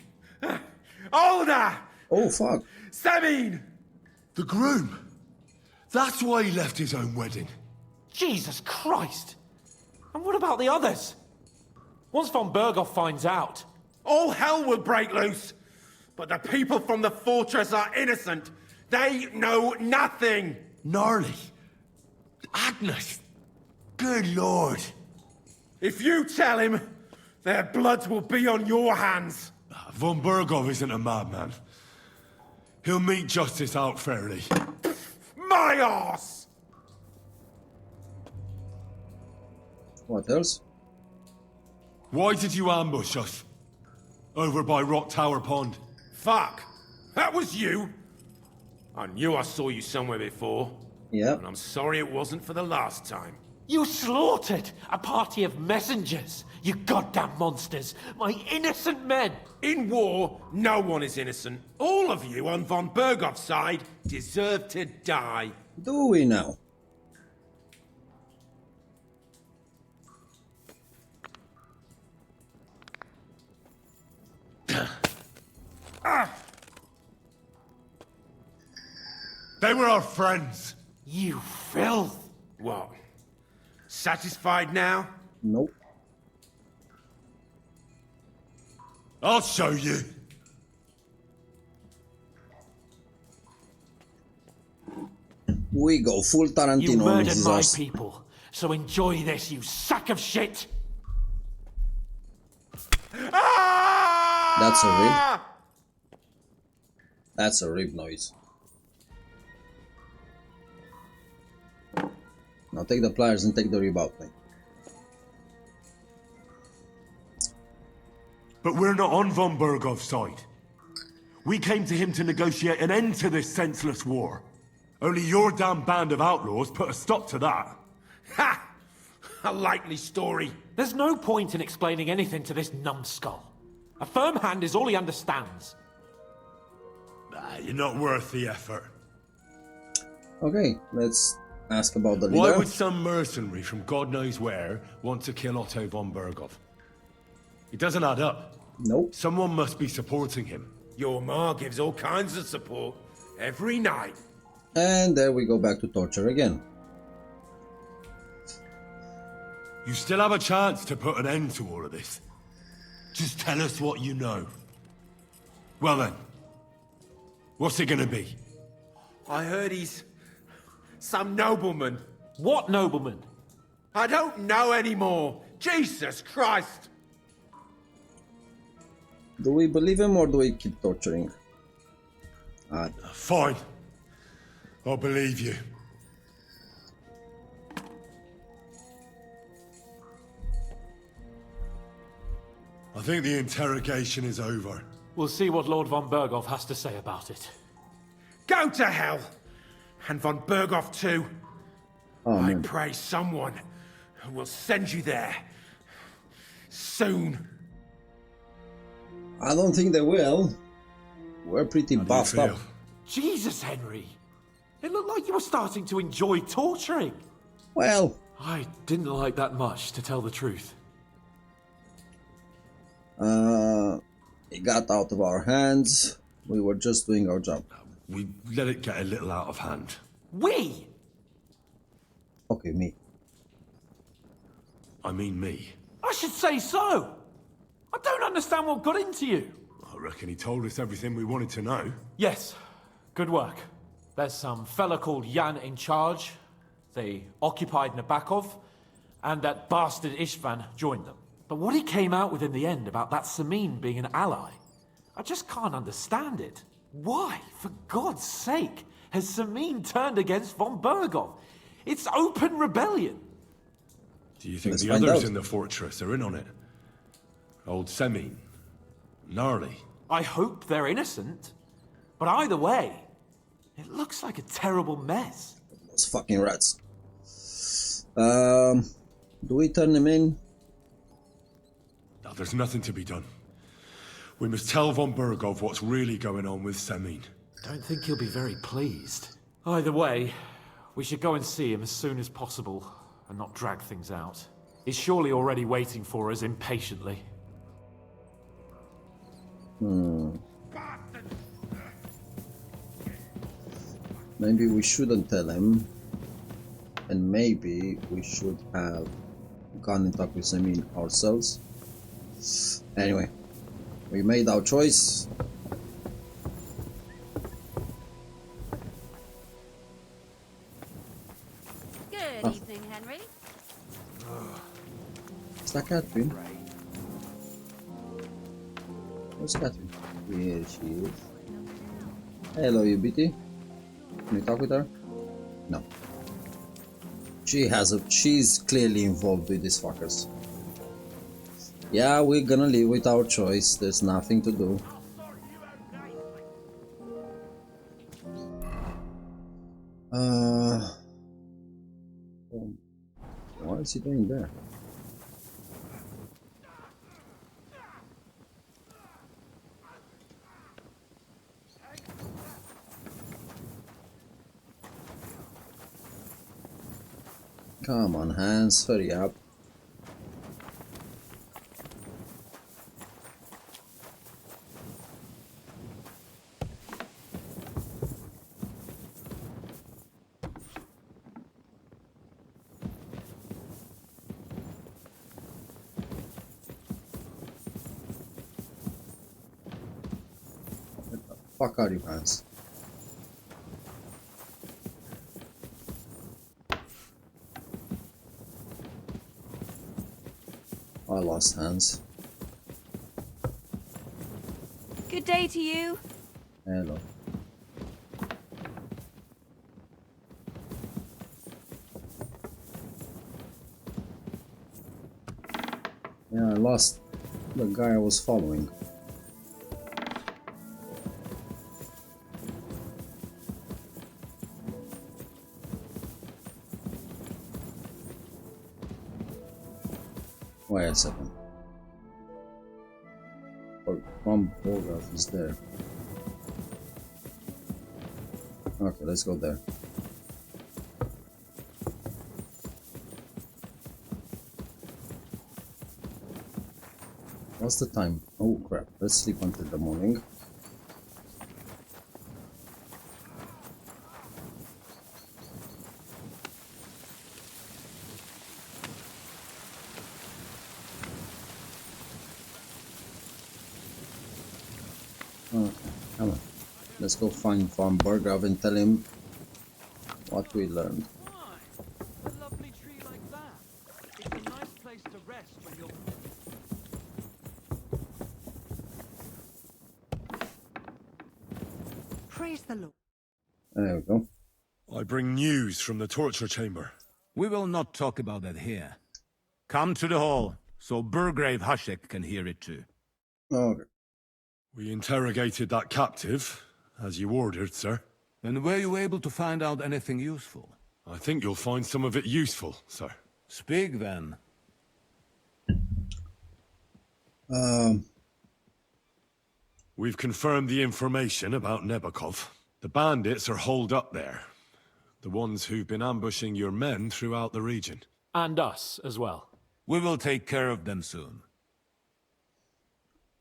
Olda! Oh, fuck. Sabine! The groom. That's why he left his own wedding. Jesus Christ! And what about the others? Once von Berghoff finds out... All hell will break loose! But the people from the fortress are innocent! They know nothing! Gnarly. Agnes. Good lord. If you tell him, their blood will be on your hands! Von Berghoff isn't a madman. He'll meet justice out fairly. My arse! What else? Why did you ambush us? Over by Rock Tower Pond. Fuck! That was you! I knew I saw you somewhere before. Yeah. And I'm sorry it wasn't for the last time. You slaughtered a party of messengers, you goddamn monsters! My innocent men! In war, no one is innocent. All of you on von Berghoff's side deserve to die. Do we now? They were our friends. You filth! What? Satisfied now? Nope. I'll show you. We go full Tarantino. You murdered Mrs. my Us. people, so enjoy this, you sack of shit! That's a rib. That's a rib noise. Now take the pliers and take the rib out, mate. But we're not on von Berghoff's side. We came to him to negotiate an end to this senseless war. Only your damn band of outlaws put a stop to that. Ha! A likely story. There's no point in explaining anything to this numbskull. A firm hand is all he understands. You're not worth the effort. Okay, let's ask about the leader. Why would some mercenary from God knows where want to kill Otto von Berghoff? It doesn't add up. Nope. Someone must be supporting him. Your ma gives all kinds of support every night. And there we go back to torture again. You still have a chance to put an end to all of this. Just tell us what you know. Well then, what's it gonna be? I heard he's some nobleman. What nobleman? I don't know anymore. Jesus Christ! Do we believe him or do we keep torturing? Fine. I'll believe you. I think the interrogation is over. We'll see what Lord von Berghoff has to say about it. Go to hell! And von Berghoff too. Oh, I man. pray someone will send you there. Soon. I don't think they will. We're pretty buffed up. Jesus, Henry! It looked like you were starting to enjoy torturing. Well, I didn't like that much, to tell the truth. it got out of our hands. We were just doing our job. We let it get a little out of hand. We? Okay, me. I mean me. I should say so. I don't understand what got into you. I reckon he told us everything we wanted to know. Yes, good work. There's some fella called Jan in charge. They occupied Nabokov, and that bastard Istvan joined them. But what he came out with in the end about that Samin being an ally, I just can't understand it. Why, for God's sake, has Samin turned against von Bergov? It's open rebellion. Do you think the others in the fortress are in on it? Old Samin, Gnarly. I hope they're innocent. But either way, it looks like a terrible mess. Those fucking rats. Do we turn them in? No, there's nothing to be done. We must tell von Bergov what's really going on with Samin. Don't think he'll be very pleased. Either way, we should go and see him as soon as possible and not drag things out. He's surely already waiting for us impatiently. Maybe we shouldn't tell him, and maybe we should have gone in talk with Samin ourselves. Anyway, we made our choice. Good evening, Henry. Is that Catherine? Where's Catherine? Here she is. Hello, you beauty. Can you talk with her? No. She's clearly involved with these fuckers. Yeah, we're gonna live with our choice. There's nothing to do. What is he doing there? Come on, Hans, hurry up. What the fuck are you, Hans? I lost Hans. Good day to you. Hello. Yeah, I lost the guy I was following. Wait a second. Oh, one photograph is there. Okay, let's go there. What's the time? Oh crap, let's sleep until the morning. Okay, come on. Let's go find von Bergov and tell him what we learned. A lovely tree like that. It's a nice place to rest when you're... Praise the Lord. There we go. I bring news from the torture chamber. We will not talk about that here. Come to the hall, so Burgrave Hashek can hear it too. Okay. We interrogated that captive, as you ordered, sir. And were you able to find out anything useful? I think you'll find some of it useful, sir. Speak then. We've confirmed the information about Nabokov. The bandits are holed up there. The ones who've been ambushing your men throughout the region. And us as well. We will take care of them soon.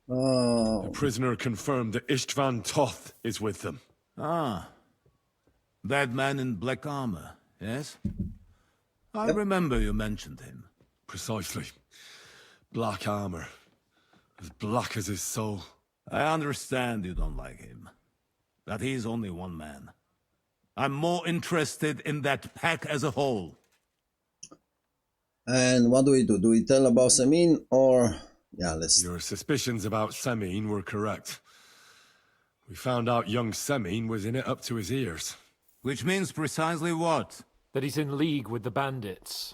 The prisoner confirmed that Istvan Toth is with them. Ah. That man in black armor, yes? I remember you mentioned him. Precisely. Black armor. As black as his soul. I understand you don't like him, but he's only one man. I'm more interested in that pack as a whole. And what do we do? Do we tell about Semin or... Yeah, let's... Your suspicions about Semin were correct. We found out young Semin was in it up to his ears. Which means precisely what? That he's in league with the bandits.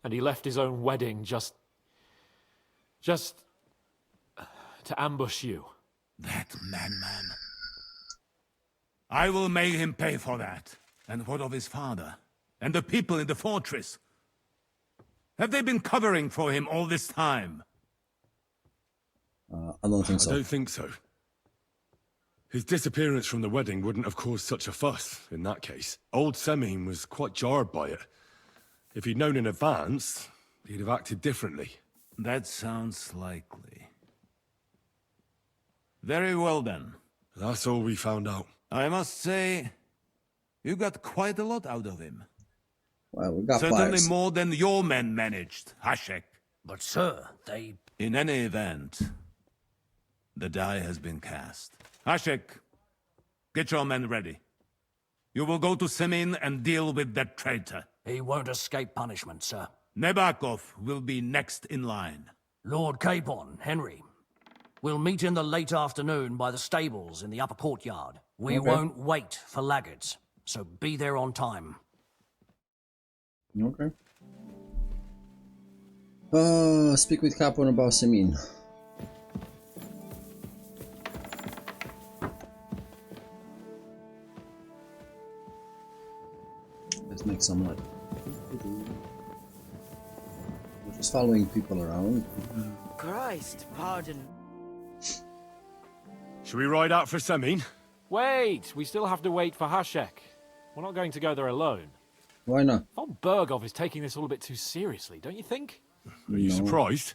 And he left his own wedding just to ambush you. That madman. I will make him pay for that. And what of his father? And the people in the fortress? Have they been covering for him all this time? I don't think so. I don't think so. His disappearance from the wedding wouldn't have caused such a fuss, in that case. Old Semin was quite jarred by it. If he'd known in advance, he'd have acted differently. That sounds likely. Very well then. That's all we found out. I must say, you got quite a lot out of him. Well, we got certainly fires. More than your men managed, Hashek. But sir, they... In any event, the die has been cast. Hashek, get your men ready. You will go to Semin and deal with that traitor. He won't escape punishment, sir. Nebakov will be next in line. Lord Capon, Henry. We'll meet in the late afternoon by the stables in the upper courtyard. We won't wait for laggards, so be there on time. Okay. Speak with Capon about Semin. Let's make some light. We're just following people around. Christ, pardon. Should we ride out for Semin? Wait, we still have to wait for Hashek. We're not going to go there alone. Why not? Von Bergov is taking this all a bit too seriously, don't you think? Are you surprised?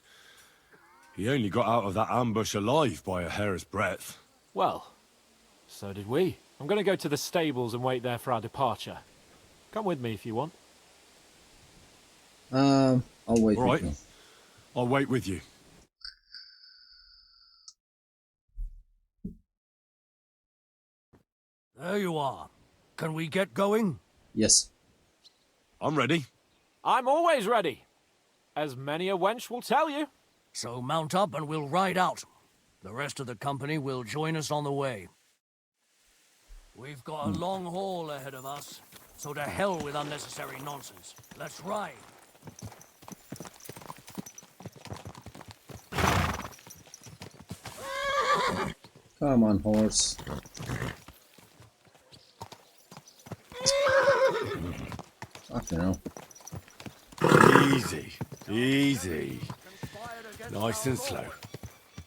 He only got out of that ambush alive by a hair's breadth. Well, so did we. I'm going to go to the stables and wait there for our departure. Come with me if you want. I'll wait all right. with you. I'll wait with you. There you are. Can we get going? Yes. I'm ready. I'm always ready. As many a wench will tell you. So mount up and we'll ride out. The rest of the company will join us on the way. We've got a long haul ahead of us, so to hell with unnecessary nonsense. Let's ride. Come on, horse. Fucking hell. Easy, easy. Nice and slow.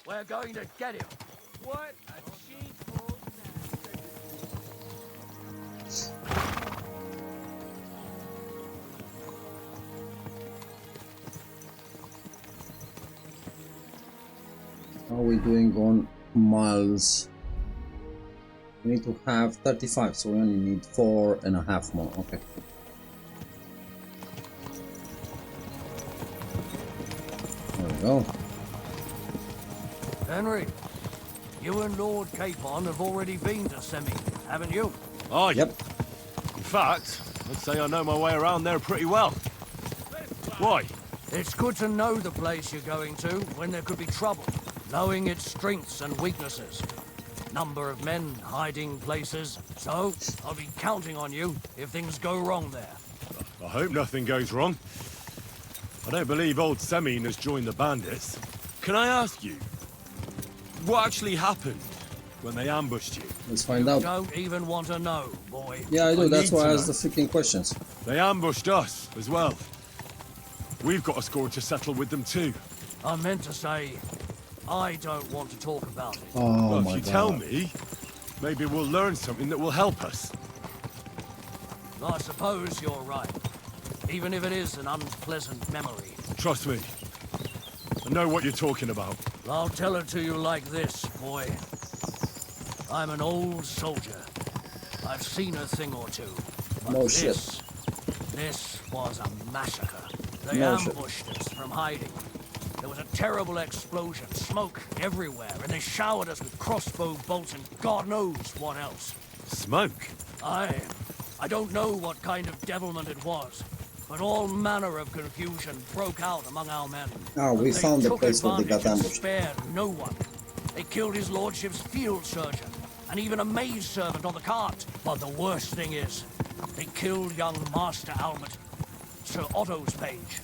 We're going to get him. What a cheap old How are we doing on miles? We need to have 35, so we only need 4.5 more. Okay. There we go. Henry, you and Lord Capon have already been to Semin, haven't you? Oh, yep. In fact, I'd say I know my way around there pretty well. Why? It's good to know the place you're going to when there could be trouble, knowing its strengths and weaknesses. Number of men, hiding places. So, I'll be counting on you if things go wrong there. I hope nothing goes wrong. I don't believe old Semin has joined the bandits. Can I ask you, what actually happened when they ambushed you? Let's find out. Don't even want to know, boy. Yeah, I do. That's need why I to asked the freaking questions. They ambushed us as well. We've got a score to settle with them too. I meant to say, I don't want to talk about it. Oh well, my if you God. tell me, maybe we'll learn something that will help us. I suppose you're right. Even if it is an unpleasant memory. Trust me. I know what you're talking about. I'll tell it to you like this, boy. I'm an old soldier. I've seen a thing or two. But No this was a massacre. They No shit. ambushed us from hiding. There was a terrible explosion, smoke everywhere, and they showered us with crossbow bolts and God knows what else. Smoke? I don't know what kind of devilment it was, but all manner of confusion broke out among our men. Oh, we They found the took place where they got advantage and ambushed. spared no one. They killed his lordship's field surgeon, and even a maid servant on the cart. But the worst thing is, they killed young Master Albert, Sir Otto's page.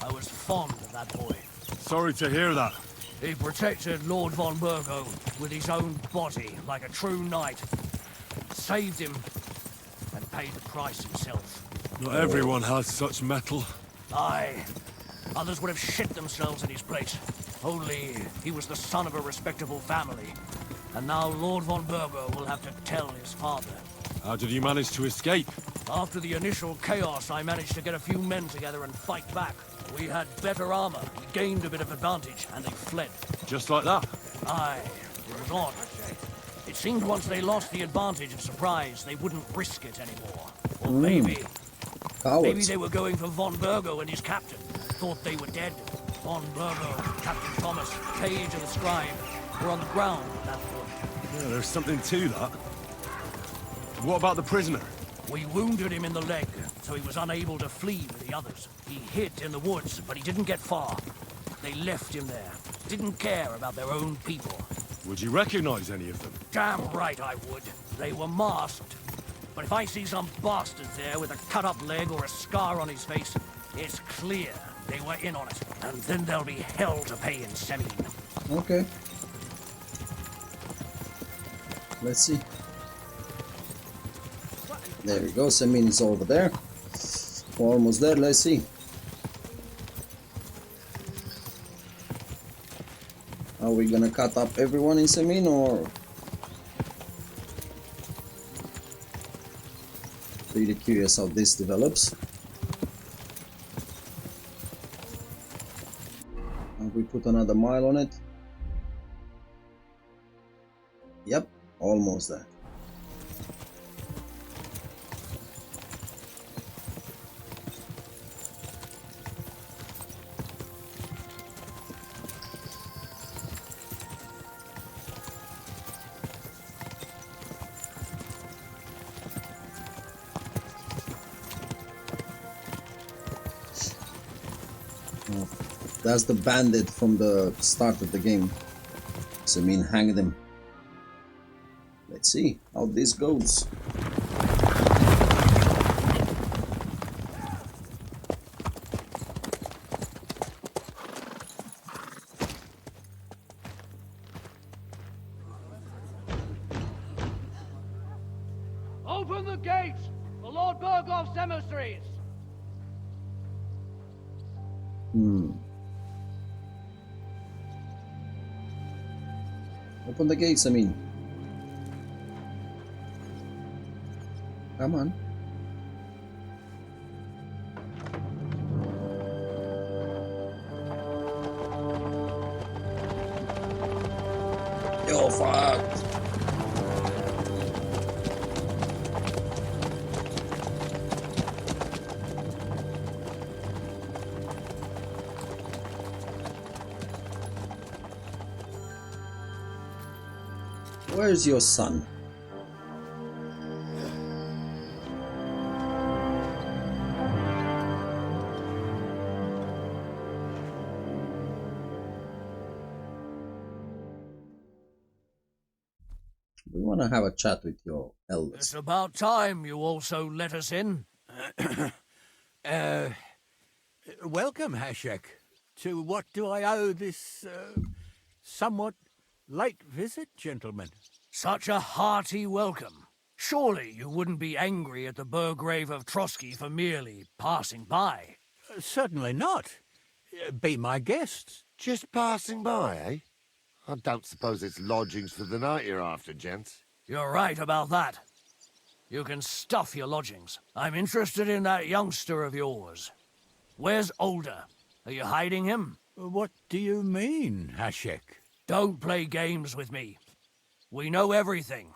I was fond of that boy. Sorry to hear that. He protected Lord von Burgo with his own body like a true knight. Saved him and paid the price himself. Not everyone has such metal. Aye. Others would have shit themselves in his place. Only he was the son of a respectable family. And now Lord von Burgo will have to tell his father. How did you manage to escape? After the initial chaos, I managed to get a few men together and fight back. We had better armor, we gained a bit of advantage, and they fled. Just like that? Aye, it was odd. It seemed once they lost the advantage of surprise, they wouldn't risk it anymore. Or maybe they were going for von Burgo and his captain. Thought they were dead. Von Burgo, Captain Thomas, Page and the Scribe were on the ground at that point. Yeah, there's something to that. What about the prisoner? We wounded him in the leg, so he was unable to flee with the others. He hid in the woods, but he didn't get far. They left him there. Didn't care about their own people. Would you recognize any of them? Damn right I would. They were masked. But if I see some bastard there with a cut-up leg or a scar on his face, it's clear they were in on it. And then there'll be hell to pay in Semine. Okay. Let's see. There we go, Semine is over there. We're almost there, let's see. Are we gonna cut up everyone in Semine or? Really curious how this develops. And we put another mile on it. Yep, almost there. That's the bandit from the start of the game. So I mean, hang them. Let's see how this goes. Open the gates for Lord Burgoff's emissaries! Open the gates, I mean. Come on. You're fucked. Where's your son? We want to have a chat with your elders. It's about time you also let us in. Welcome, Hashek. To what do I owe this, somewhat late visit, gentlemen? Such a hearty welcome. Surely you wouldn't be angry at the Burgrave of Trotsky for merely passing by. Certainly not. Be my guests. Just passing by, eh? I don't suppose it's lodgings for the night you're after, gents. You're right about that. You can stuff your lodgings. I'm interested in that youngster of yours. Where's Older? Are you hiding him? What do you mean, Hashek? Don't play games with me. We know everything.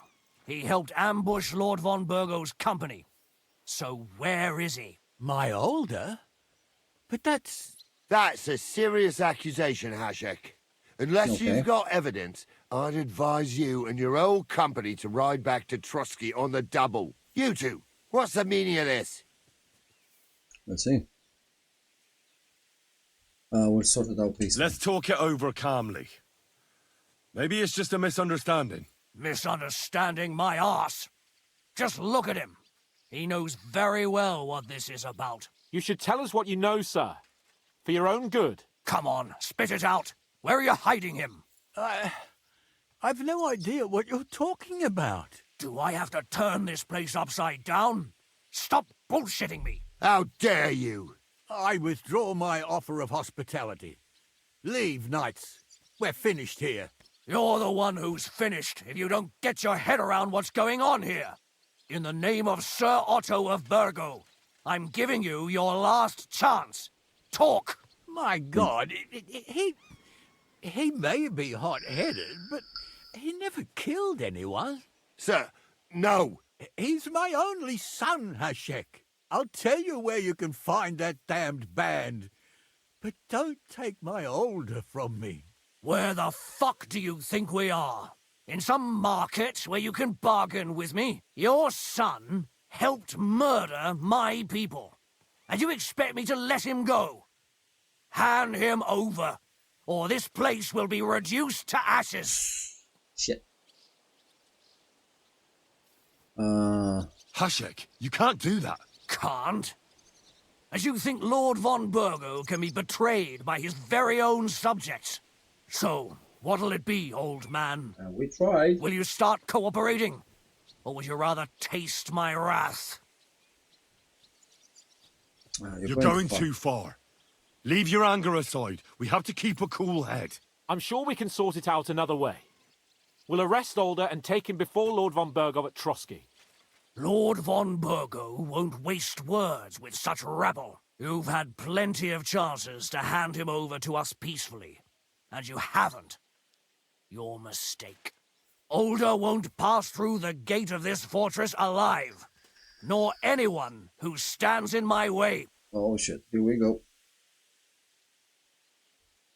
He helped ambush Lord von Burgo's company. So where is he? My Older? But that's... That's a serious accusation, Hashek. Unless you've got evidence, I'd advise you and your whole company to ride back to Trotsky on the double. You two, what's the meaning of this? Let's see. We'll sort it out peacefully. Let's talk it over calmly. Maybe it's just a misunderstanding. Misunderstanding my arse. Just look at him. He knows very well what this is about. You should tell us what you know, sir. For your own good. Come on, spit it out. Where are you hiding him? I've no idea what you're talking about. Do I have to turn this place upside down? Stop bullshitting me. How dare you? I withdraw my offer of hospitality. Leave, knights. We're finished here. You're the one who's finished if you don't get your head around what's going on here. In the name of Sir Otto of Burgo, I'm giving you your last chance. Talk. My God, he may be hot-headed, but he never killed anyone. Sir, no. He's my only son, Hashek. I'll tell you where you can find that damned band. But don't take my older from me. Where the fuck do you think we are? In some market where you can bargain with me? Your son helped murder my people. And you expect me to let him go? Hand him over, or this place will be reduced to ashes. Shit. Hashek, you can't do that. Can't? As you think Lord von Burgo can be betrayed by his very own subjects? So, what'll it be, old man? We tried. Will you start cooperating? Or would you rather taste my wrath? You're going too far. Leave your anger aside. We have to keep a cool head. I'm sure we can sort it out another way. We'll arrest Alder and take him before Lord von Burgo at Trotsky. Lord von Burgo won't waste words with such rabble. You've had plenty of chances to hand him over to us peacefully, and you haven't. Your mistake. Alder won't pass through the gate of this fortress alive, nor anyone who stands in my way. Oh shit, here we go.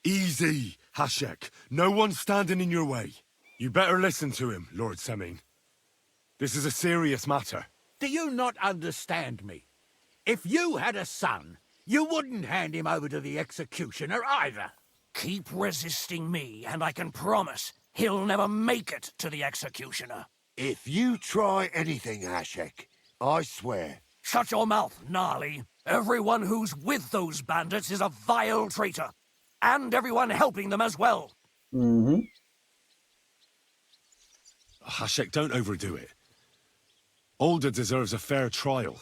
Easy, Hashek. No one's standing in your way. You better listen to him, Lord Semin. This is a serious matter. Do you not understand me? If you had a son, you wouldn't hand him over to the executioner either. Keep resisting me, and I can promise he'll never make it to the executioner. If you try anything, Hashek, I swear. Shut your mouth, Gnarly. Everyone who's with those bandits is a vile traitor. And everyone helping them as well. Mm-hmm. Hashek, don't overdo it. Alder deserves a fair trial,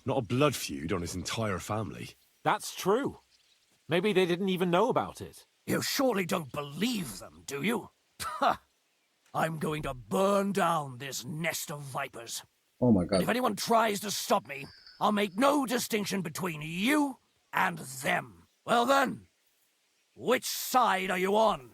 not a blood feud on his entire family. That's true. Maybe they didn't even know about it. You surely don't believe them, do you? Ha! I'm going to burn down this nest of vipers. Oh my God. And if anyone tries to stop me, I'll make no distinction between you and them. Well then, which side are you on?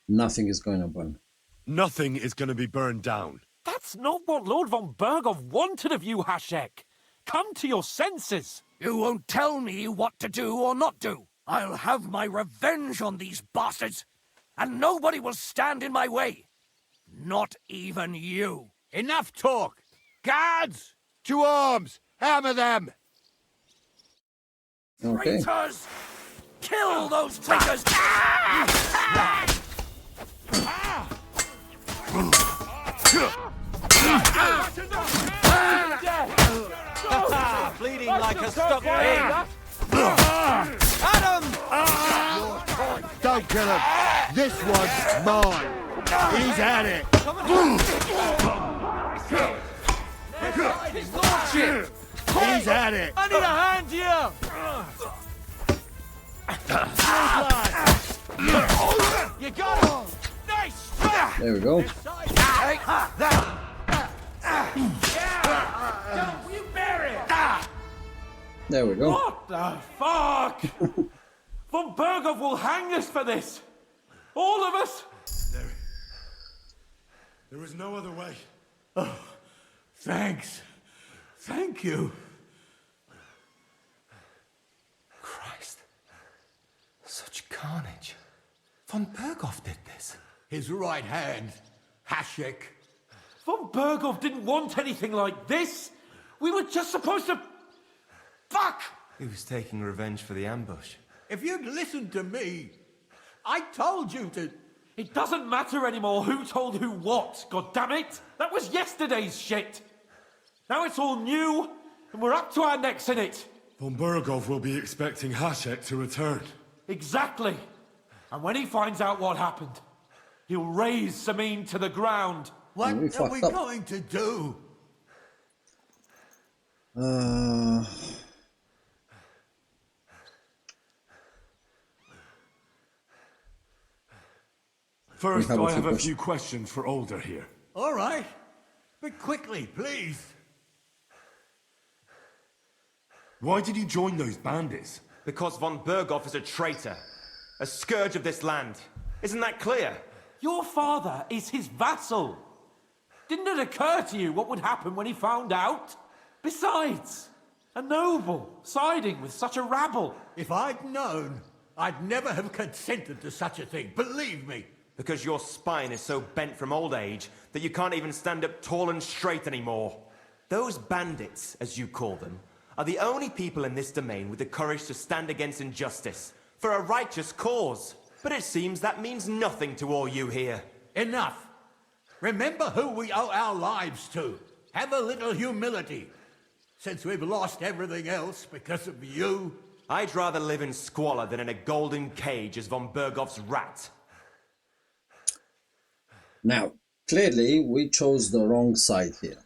Nothing is going to burn. Nothing is going to be burned down. That's not what Lord von Burgo wanted of you, Hashek. Come to your senses. You won't tell me what to do or not do. I'll have my revenge on these bastards, and nobody will stand in my way. Not even you. Enough talk. Guards! To arms! Hammer them! Okay. Traitors! Kill those traitors! Bleeding like a stuck pig. Adam! Don't kill him! This one's mine! He's at it! His lordship! He's at it! I need a hand here! You got him! Nice! There we go. You bury it! There we go. What the fuck? Von Burgo will hang us for this. All of us. There is no other way. Oh, thanks. Thank you. Such carnage. Von Berghoff did this. His right hand, Hashek. Von Berghoff didn't want anything like this. We were just supposed to... Fuck! He was taking revenge for the ambush. If you'd listened to me, I told you to... It doesn't matter anymore who told who what, goddammit! That was yesterday's shit! Now it's all new, and we're up to our necks in it! Von Berghoff will be expecting Hashek to return. Exactly! And when he finds out what happened, he'll raise Samin to the ground. What are we going to do? First, I have a few questions for Older here. All right. But quickly, please. Why did you join those bandits? Because von Berghoff is a traitor. A scourge of this land. Isn't that clear? Your father is his vassal. Didn't it occur to you what would happen when he found out? Besides, a noble siding with such a rabble. If I'd known, I'd never have consented to such a thing, believe me. Because your spine is so bent from old age that you can't even stand up tall and straight anymore. Those bandits, as you call them, are the only people in this domain with the courage to stand against injustice, for a righteous cause. But it seems that means nothing to all you here. Enough. Remember who we owe our lives to. Have a little humility. Since we've lost everything else because of you. I'd rather live in squalor than in a golden cage as von Berghoff's rat. Now, clearly, we chose the wrong side here.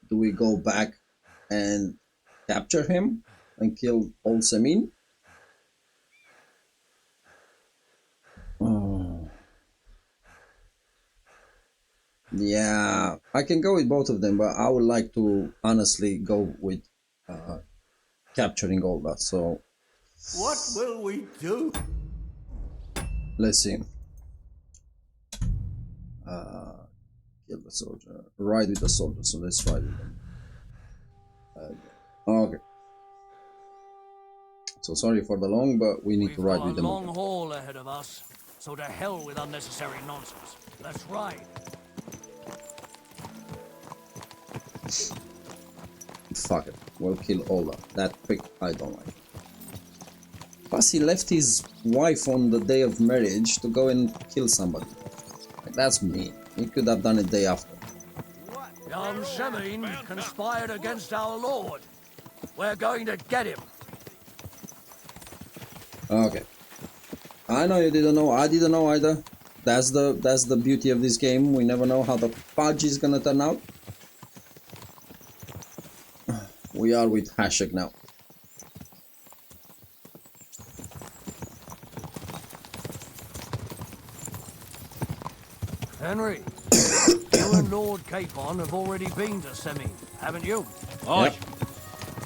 Do we go back and capture him and kill old Samin? Oh. Yeah, I can go with both of them, but I would like to honestly go with capturing all that. So, what will we do? Let's see. Kill the soldier. Ride with the soldier. So let's ride with them. Okay. So sorry for the long, but we need to ride with them. We've got a long haul ahead of us, so to hell with unnecessary nonsense. Let's ride. Fuck it. We'll kill Ola. That quick, I don't like. Plus he left his wife on the day of marriage to go and kill somebody. Like, that's mean. He could have done it day after. Young Samin conspired against our lord. We're going to get him. Okay. I know you didn't know. I didn't know either. That's the beauty of this game. We never know how the fudge is gonna turn out. We are with Hashek now. Henry, you and Lord Capon have already been to Samin, haven't you? Aye. Yep.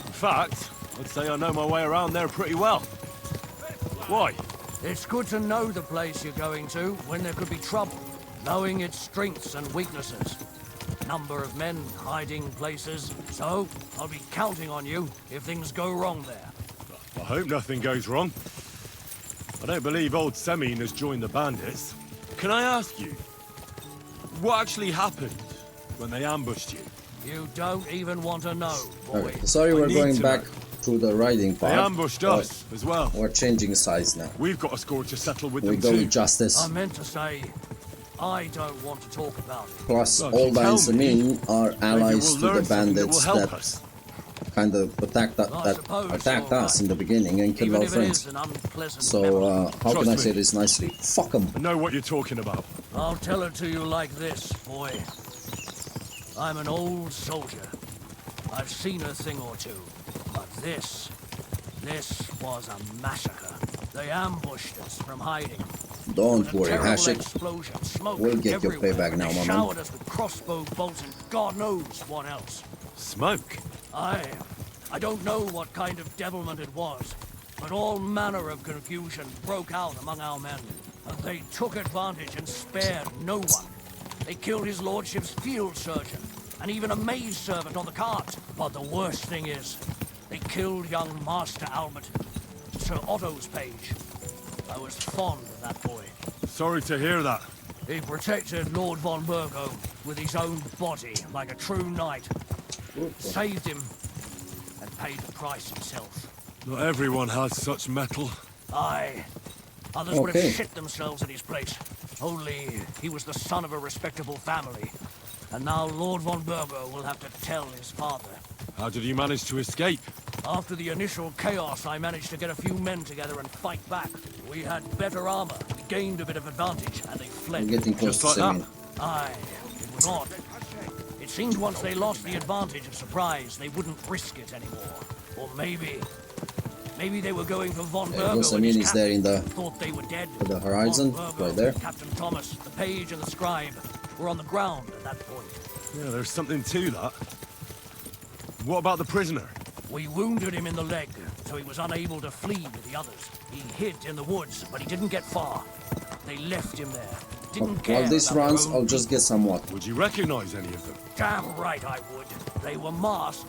In fact, I'd say I know my way around there pretty well. Why? It's good to know the place you're going to when there could be trouble, knowing its strengths and weaknesses. Number of men, hiding places, so I'll be counting on you if things go wrong there. I hope nothing goes wrong. I don't believe old Samin has joined the bandits. Can I ask you, what actually happened when they ambushed you? You don't even want to know, boy. Okay, sorry we're going back to the riding part. They ambushed us as well. We're changing sides now. We've got a score to settle with them too. We go with justice. I meant to say, I don't want to talk about it. Plus, Olda and Samin are allies to the bandits that kind of attacked us in the beginning and killed our friends. So, how can I say this nicely? Fuck them. I know what you're talking about. I'll tell it to you like this, boy. I'm an old soldier. I've seen a thing or two. But this was a massacre. They ambushed us from hiding. Don't worry, Hashek. We'll get your everywhere. payback now, They my man. showered us with crossbow bolts and God knows what else. Smoke? I don't know what kind of devilment it was, but all manner of confusion broke out among our men, and they took advantage and spared no one. They killed his lordship's field surgeon, and even a maid servant on the cart. But the worst thing is, they killed young Master Albert, Sir Otto's page. I was fond of that boy. Sorry to hear that. He protected Lord von Burgo with his own body like a true knight. Saved him and paid the price himself. Not everyone has such mettle. Aye. Others would have shit themselves in his place. Only he was the son of a respectable family. And now Lord von Burgo will have to tell his father. How did you manage to escape? After the initial chaos, I managed to get a few men together and fight back. We had better armor, we gained a bit of advantage, and they fled. I'm getting close Just to like that. Aye, it was odd. It seemed once they lost the advantage of surprise, they wouldn't risk it anymore. Or maybe they were going for von Burgo and his is there in the thought they were dead. the horizon, Von Burgo, right there. Captain Thomas, the page, and the scribe were on the ground at that point. Yeah, there's something to that. What about the prisoner? We wounded him in the leg, so he was unable to flee with the others. He hid in the woods, but he didn't get far. They left him there. Didn't care. While this about their runs, own I'll just get some water. Would you recognize any of them? Damn right I would. They were masked.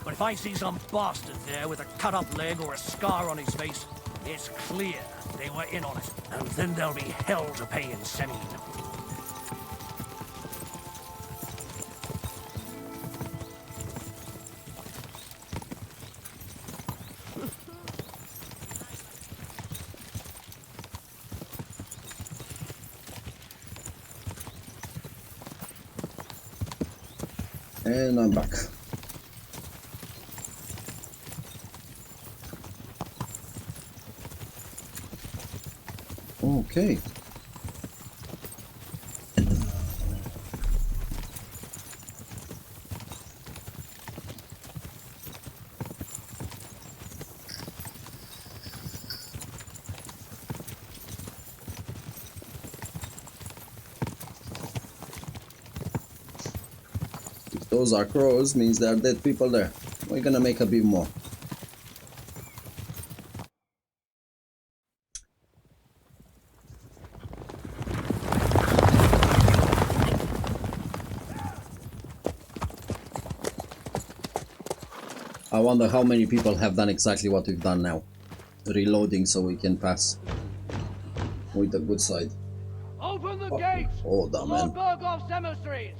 But if I see some bastard there with a cut-up leg or a scar on his face, it's clear they were in on it. And then there'll be hell to pay in Semine. And I'm back. Okay. If those are crows, means there are dead people there. We're gonna make a bit more. I wonder how many people have done exactly what we've done now. Reloading so we can pass with the good side. Open the gates! Hold on, man. Lord Burgoff's emissaries!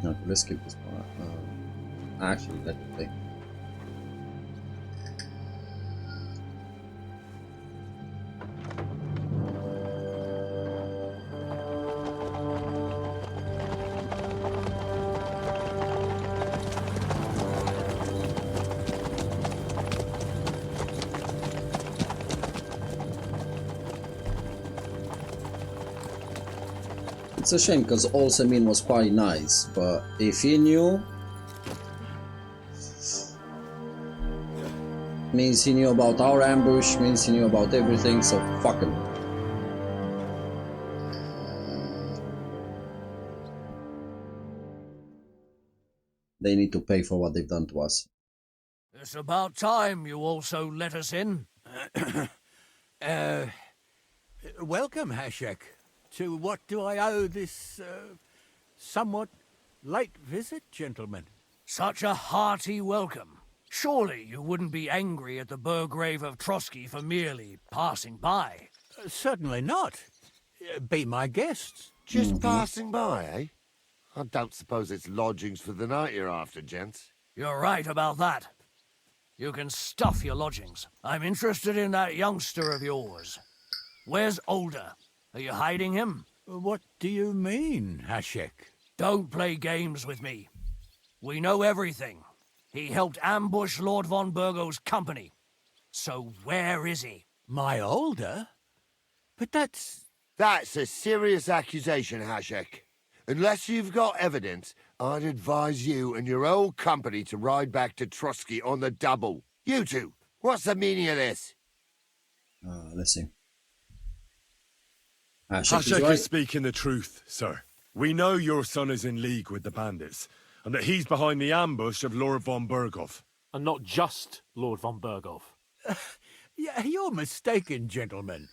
Okay, let's skip this part. Actually, let it play. It's a shame because Olsemin was quite nice, but if he knew, means he knew about our ambush, means he knew about everything, so fuck him. They need to pay for what they've done to us. It's about time you also let us in. Welcome, Hashek. To what do I owe this, somewhat late visit, gentlemen? Such a hearty welcome. Surely you wouldn't be angry at the Burgrave of Trotsky for merely passing by? Certainly not. Be my guests. Just passing by, eh? I don't suppose it's lodgings for the night you're after, gents. You're right about that. You can stuff your lodgings. I'm interested in that youngster of yours. Where's Older? Are you hiding him? What do you mean, Hashek? Don't play games with me. We know everything. He helped ambush Lord von Burgo's company. So where is he? My Older? But that's a serious accusation, Hashek. Unless you've got evidence, I'd advise you and your old company to ride back to Trotsky on the double. You two, what's the meaning of this? Let's see. Hashek is speaking the truth, sir. We know your son is in league with the bandits, and that he's behind the ambush of Lord von Burgov. And not just Lord von Burgov. Yeah, you're mistaken, gentlemen.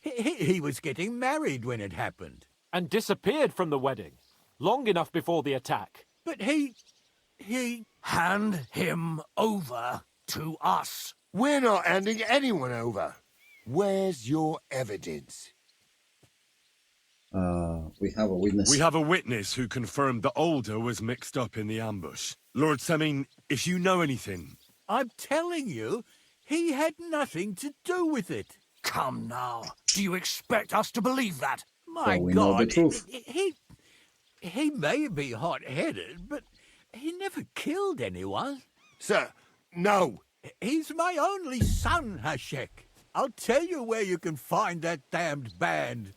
He was getting married when it happened. and disappeared from the wedding, long enough before the attack. But he... Hand him over to us. We're not handing anyone over. Where's your evidence? We have a witness. We have a witness who confirmed that Alder was mixed up in the ambush. Lord Semin, if you know anything... I'm telling you, he had nothing to do with it. Come now. Do you expect us to believe that? My we know the God, truth. he may be hot-headed, but he never killed anyone. Sir, no. He's my only son, Hashek. I'll tell you where you can find that damned band.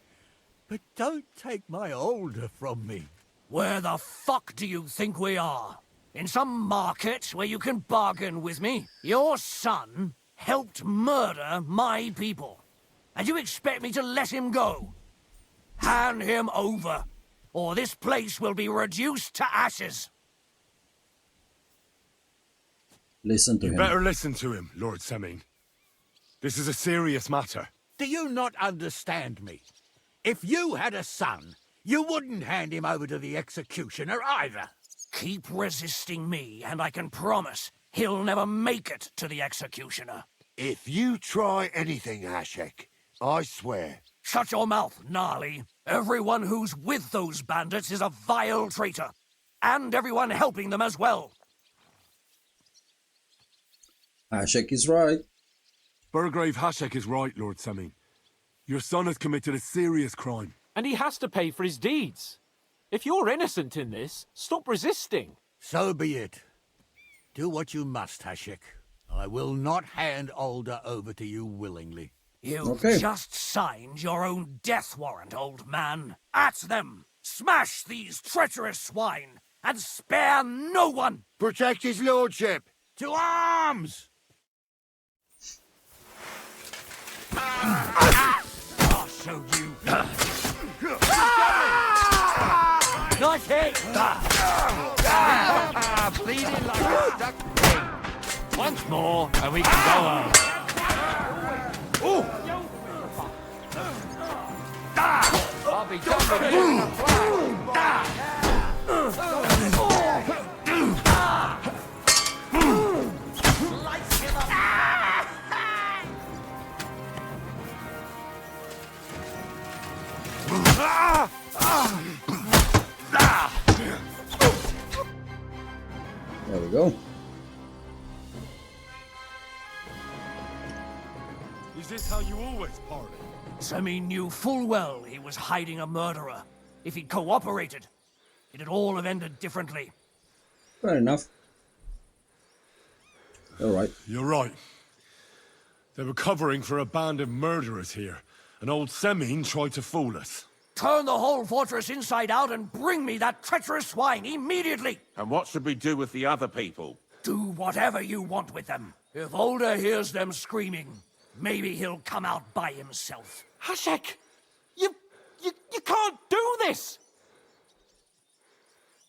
But don't take my Alder from me. Where the fuck do you think we are? In some market where you can bargain with me? Your son helped murder my people. And you expect me to let him go? Hand him over, or this place will be reduced to ashes. Listen to him. You better listen to him, Lord Semin. This is a serious matter. Do you not understand me? If you had a son, you wouldn't hand him over to the executioner either. Keep resisting me, and I can promise he'll never make it to the executioner. If you try anything, Hashek, I swear. Shut your mouth, Gnarly. Everyone who's with those bandits is a vile traitor. And everyone helping them as well. Hashek is right. Burgrave Hashek is right, Lord Semin. Your son has committed a serious crime. And he has to pay for his deeds. If you're innocent in this, stop resisting. So be it. Do what you must, Hashek. I will not hand Alder over to you willingly. You've just signed your own death warrant, old man. At them! Smash these treacherous swine, and spare no one! Protect his lordship! To arms! I'll show you. Nice hit! Bleeding like a stuck pig. Once more, and we can go home. I'll be done with you in a flash. Slice him up. There we go. Is this how you always parley? Semi knew full well he was hiding a murderer. If he'd cooperated, it'd all have ended differently. Fair enough. All right. You're right. They were covering for a band of murderers here, and old Semin tried to fool us. Turn the whole fortress inside out and bring me that treacherous swine immediately! And what should we do with the other people? Do whatever you want with them. If Alder hears them screaming, maybe he'll come out by himself. Hashek! You can't do this!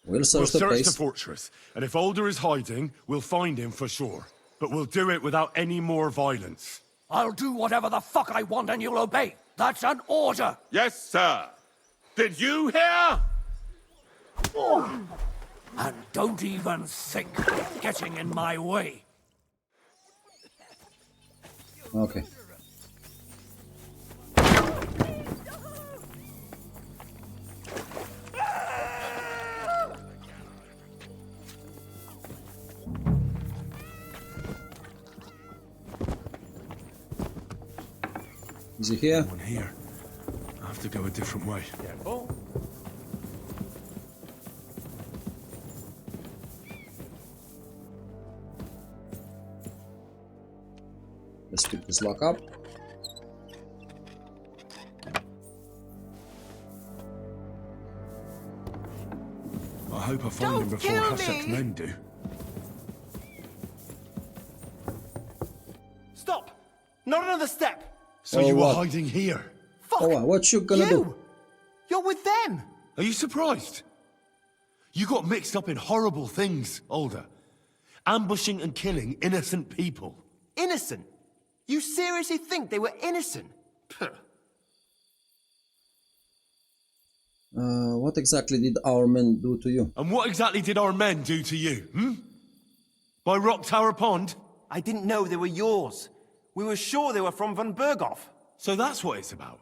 We'll search the fortress, and if Alder is hiding, we'll find him for sure. But we'll do it without any more violence. I'll do whatever the fuck I want and you'll obey. That's an order! Yes, sir. Did you hear? And don't even think of getting in my way. Okay. Is he here? One here. I have to go a different way. Careful. Let's pick this lock up. I hope I find him before Hashek's men do. Stop! Not another step! So you were hiding here? Oh, what you gonna do? You're with them! Are you surprised? You got mixed up in horrible things, Alder. Ambushing and killing innocent people. Innocent? You seriously think they were innocent? Puh. What exactly did our men do to you? And what exactly did our men do to you, By Rock Tower Pond? I didn't know they were yours. We were sure they were from von Berghoff. So that's what it's about?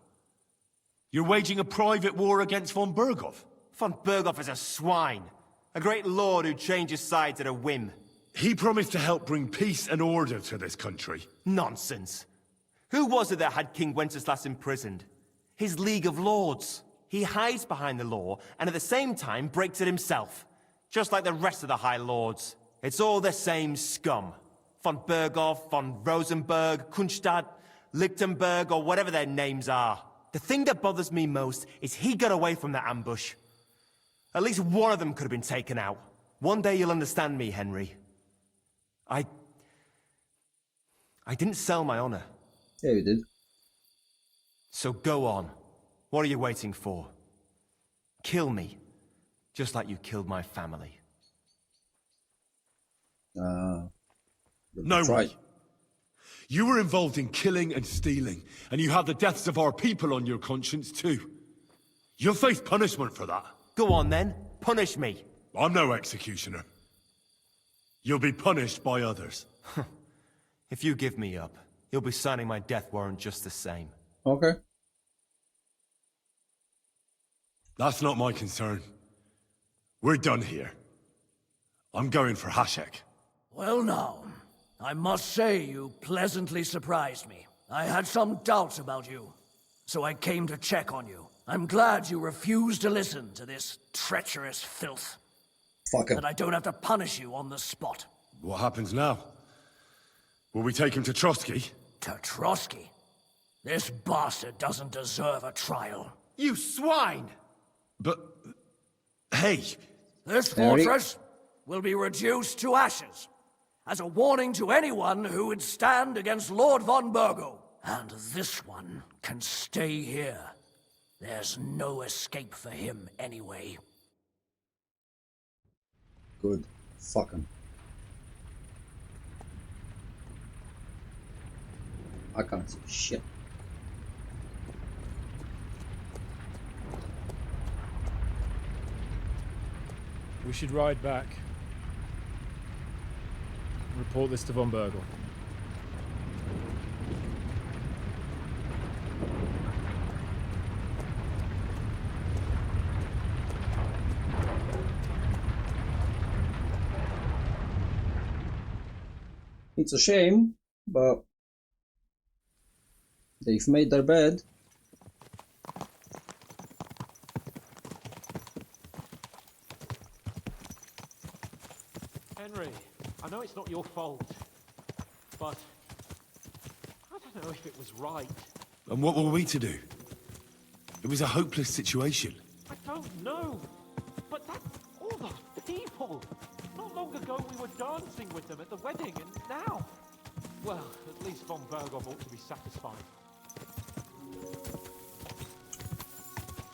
You're waging a private war against von Berghoff? Von Berghoff is a swine. A great lord who changes sides at a whim. He promised to help bring peace and order to this country. Nonsense. Who was it that had King Wenceslas imprisoned? His League of Lords. He hides behind the law, and at the same time breaks it himself. Just like the rest of the High Lords. It's all the same scum. Von Berghoff, von Rosenberg, Kunstadt, Lichtenberg, or whatever their names are. The thing that bothers me most is he got away from that ambush. At least one of them could have been taken out. One day you'll understand me, Henry. I didn't sell my honor. Yeah, you did. So go on. What are you waiting for? Kill me, just like you killed my family. No way. You were involved in killing and stealing, and you have the deaths of our people on your conscience too. You'll face punishment for that. Go on then, punish me. I'm no executioner. You'll be punished by others. If you give me up, you'll be signing my death warrant just the same. Okay. That's not my concern. We're done here. I'm going for Hashek. Well now, I must say you pleasantly surprised me. I had some doubts about you, so I came to check on you. I'm glad you refused to listen to this treacherous filth. Fuck him. That I don't have to punish you on the spot. What happens now? Will we take him to Trotsky? To Trotsky? This bastard doesn't deserve a trial. You swine! But... hey! This fortress will be reduced to ashes, as a warning to anyone who would stand against Lord von Bergo. And this one can stay here. There's no escape for him anyway. Good. Fuck him. I can't see shit. We should ride back. Report this to von Bergel. It's a shame, but they've made their bed. Henry, I know it's not your fault, but I don't know if it was right. And what were we to do? It was a hopeless situation. I don't know, but that's all those people. Not long ago we were dancing with them at the wedding, and now... Well, at least von Berghoff ought to be satisfied.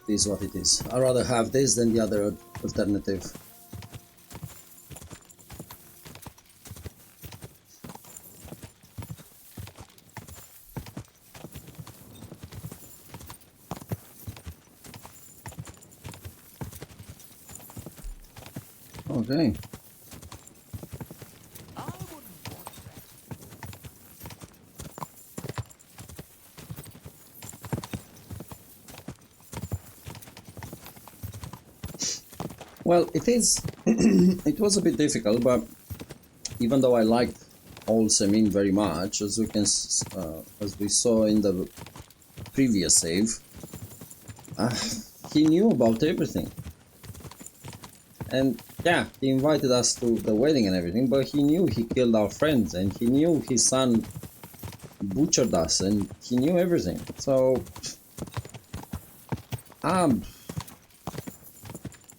It is what it is. I'd rather have this than the other alternative. Okay. Well, it is. It was a bit difficult, but even though I liked old Semin very much, as we saw in the previous save, he knew about everything. And yeah, he invited us to the wedding and everything, but he knew he killed our friends, and he knew his son butchered us, and he knew everything. So,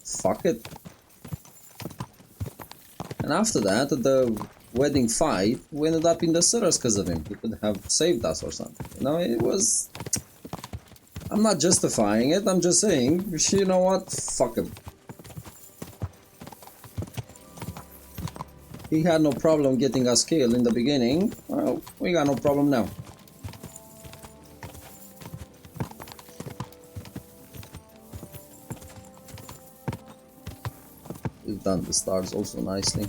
fuck it. And after that, the wedding fight, we ended up in the cellars because of him. He could have saved us or something. You know, it was... I'm not justifying it, I'm just saying, you know what? Fuck him. He had no problem getting us killed in the beginning. Well, we got no problem now. done the stars also nicely.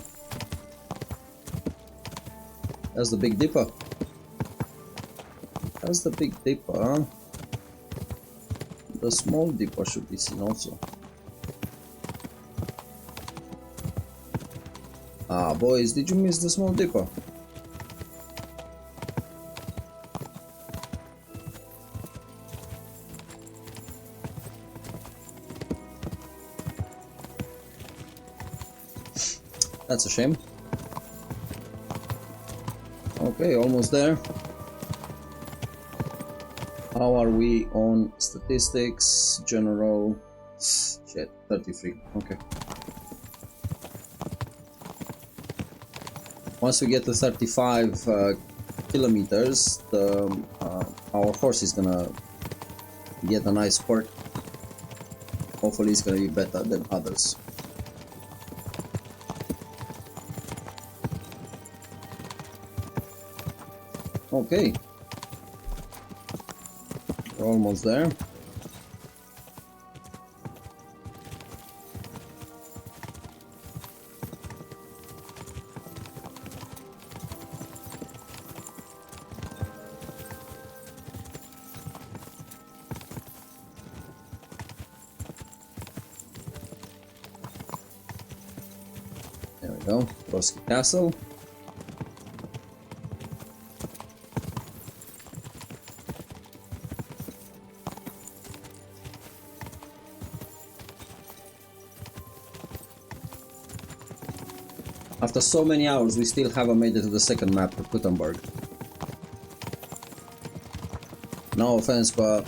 That's the Big Dipper. That's the Big Dipper, huh? The Small Dipper should be seen also. Ah, boys, did you miss the Small Dipper? That's a shame. Okay, almost there. How are we on statistics? General. Shit, 33. Okay. Once we get to 35 kilometers, our horse is gonna get a nice perk. Hopefully, it's gonna be better than others. Okay, we're almost there. There we go, Trotsky Castle. After so many hours, we still haven't made it to the second map of Gutenberg. No offense, but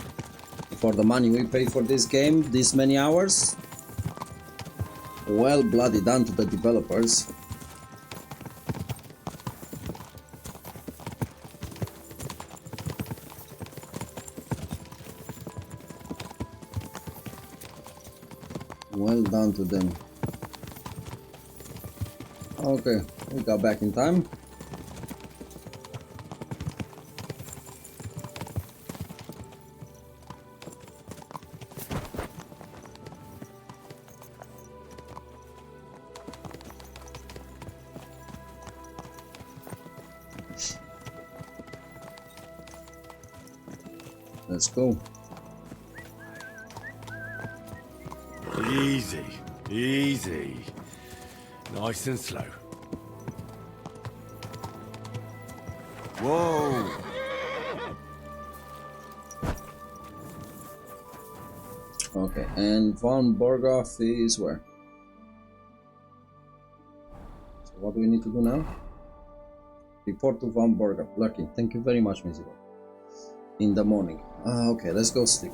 for the money we paid for this game, these many hours, well bloody done to the developers. Well done to them. Okay, we got back in time. Let's go. Easy, easy. Nice and slow. Whoa! Okay, and Von Borgoff is where? So what do we need to do now? Report to Von Borgoff. Lucky. Thank you very much, Mizigo. In the morning. Okay, let's go sleep.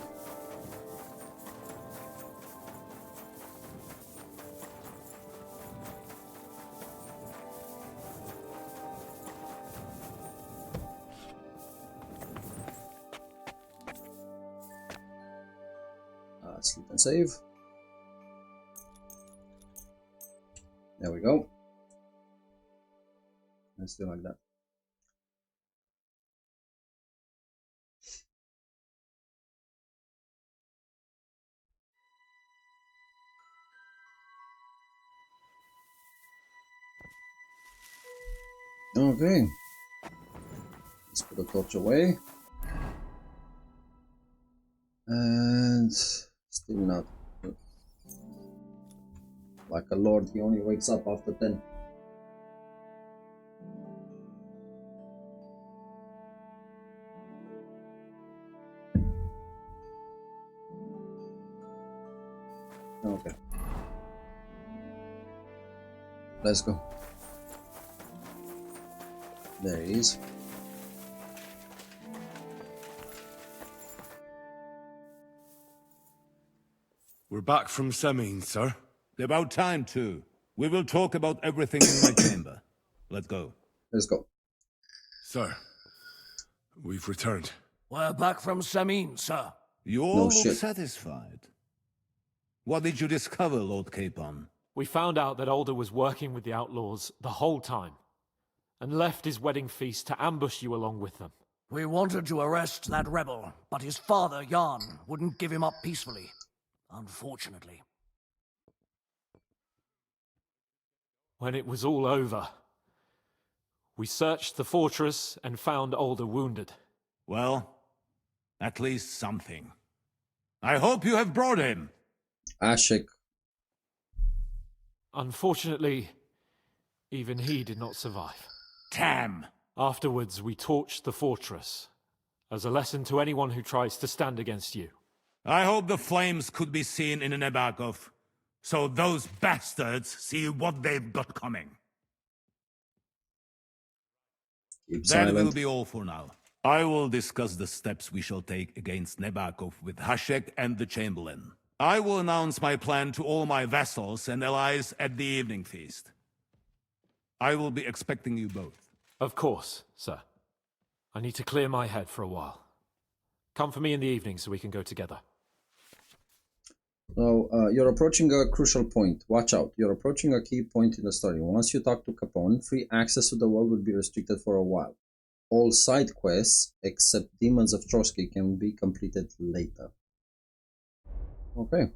Sleep and save. There we go. Let's do like that. Okay. Let's put the torch away. And still not. Like a lord, he only wakes up after 10. Okay. Let's go. There he is. We're back from Semin, sir. About time, too. We will talk about everything in my chamber. Let's go. Let's go. Sir, we've returned. We're back from Semin, sir. You all look satisfied. What did you discover, Lord Capon? We found out that Alder was working with the outlaws the whole time, and left his wedding feast to ambush you along with them. We wanted to arrest that rebel, but his father, Jan, wouldn't give him up peacefully. Unfortunately. When it was all over, we searched the fortress and found Alder wounded. Well, at least something. I hope you have brought him. Ashik. Unfortunately, even he did not survive. Damn! Afterwards, we torched the fortress, as a lesson to anyone who tries to stand against you. I hope the flames could be seen in Nebakov, so those bastards see what they've got coming. Keep That silent. will be all for now. I will discuss the steps we shall take against Nebakov with Hashek and the Chamberlain. I will announce my plan to all my vassals and allies at the evening feast. I will be expecting you both. Of course, sir. I need to clear my head for a while. Come for me in the evening so we can go together. So, you're approaching a crucial point. Watch out. You're approaching a key point in the story. Once you talk to Capone, free access to the world will be restricted for a while. All side quests, except Demons of Trotsky, can be completed later. Okay.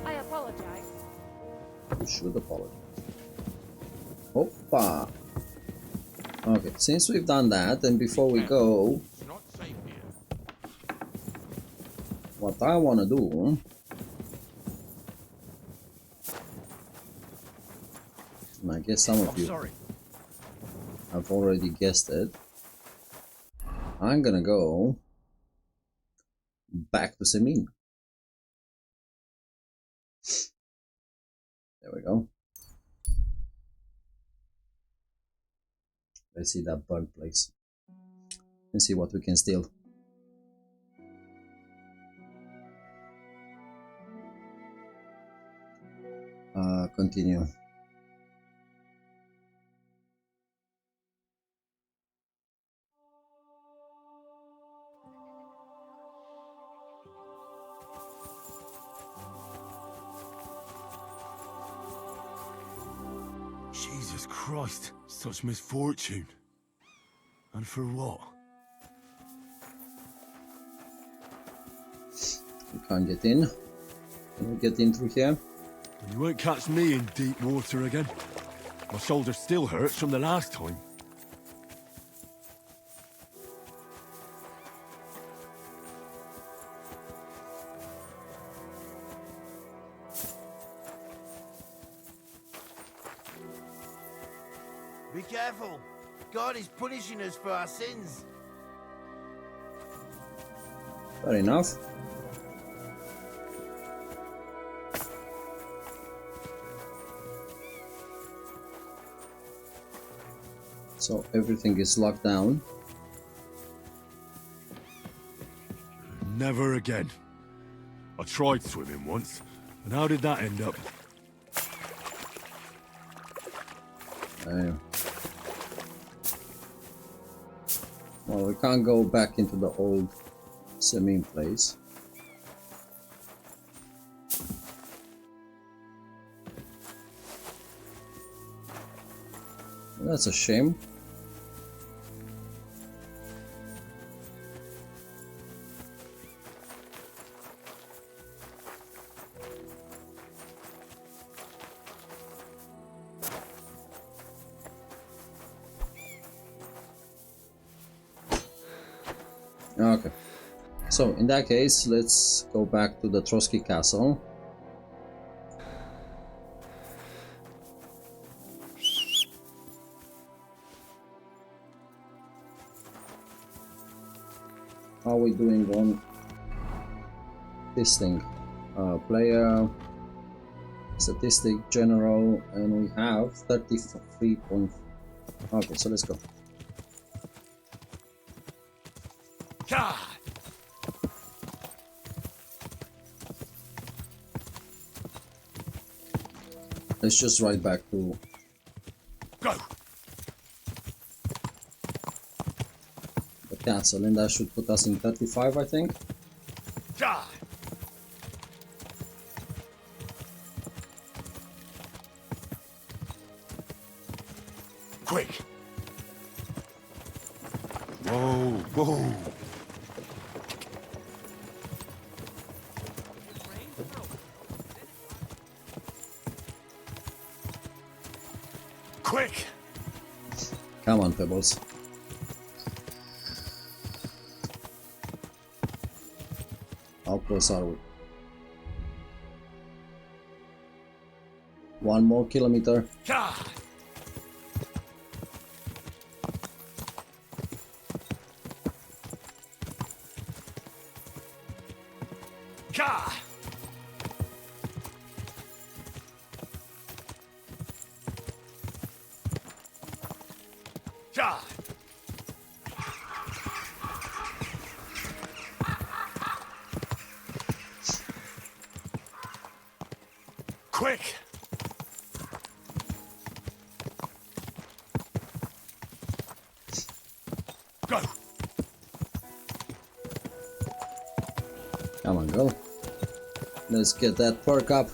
I apologize. You should apologize. Hoppa. Okay, since we've done that, and before we go, what I want to do, and I guess some of you have already guessed it, I'm gonna go back to Semin. There we go. Let's see that bug place and see what we can steal. Continue. Jesus Christ, such misfortune. And for what? We can't get in. Can we get in through here? You won't catch me in deep water again. My shoulder still hurts from the last time. Be careful. God is punishing us for our sins. Fair enough. So everything is locked down. Never again. I tried swimming once, and how did that end up? Well, we can't go back into the old Semin place. That's a shame. Okay, so in that case, let's go back to the Trotsky Castle. How are we doing on this thing? Player, statistic, general, and we have 33 points. Okay, so let's go. God. Let's just ride back to go. The castle, and that should put us in 35, I think. God. Quick! Whoa, whoa! Quick! Come on, Pebbles. How close are we? 1 more kilometer. Yeah. Yeah. Yeah. Quick! Go! Come on, go. Let's get that perk up.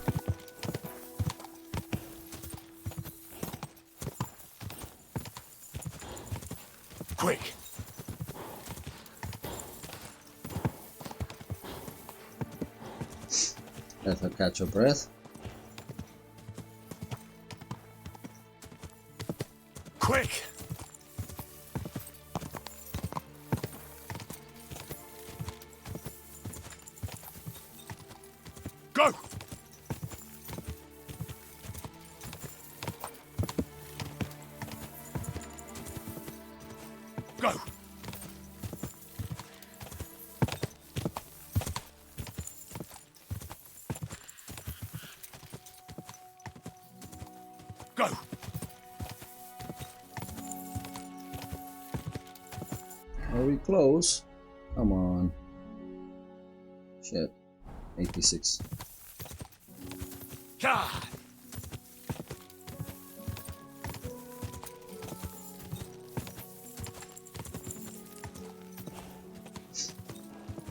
Quick! Let her catch her breath. Quick! Go! Go! Go! Are we close? Come on. Shit. 86. Yeah.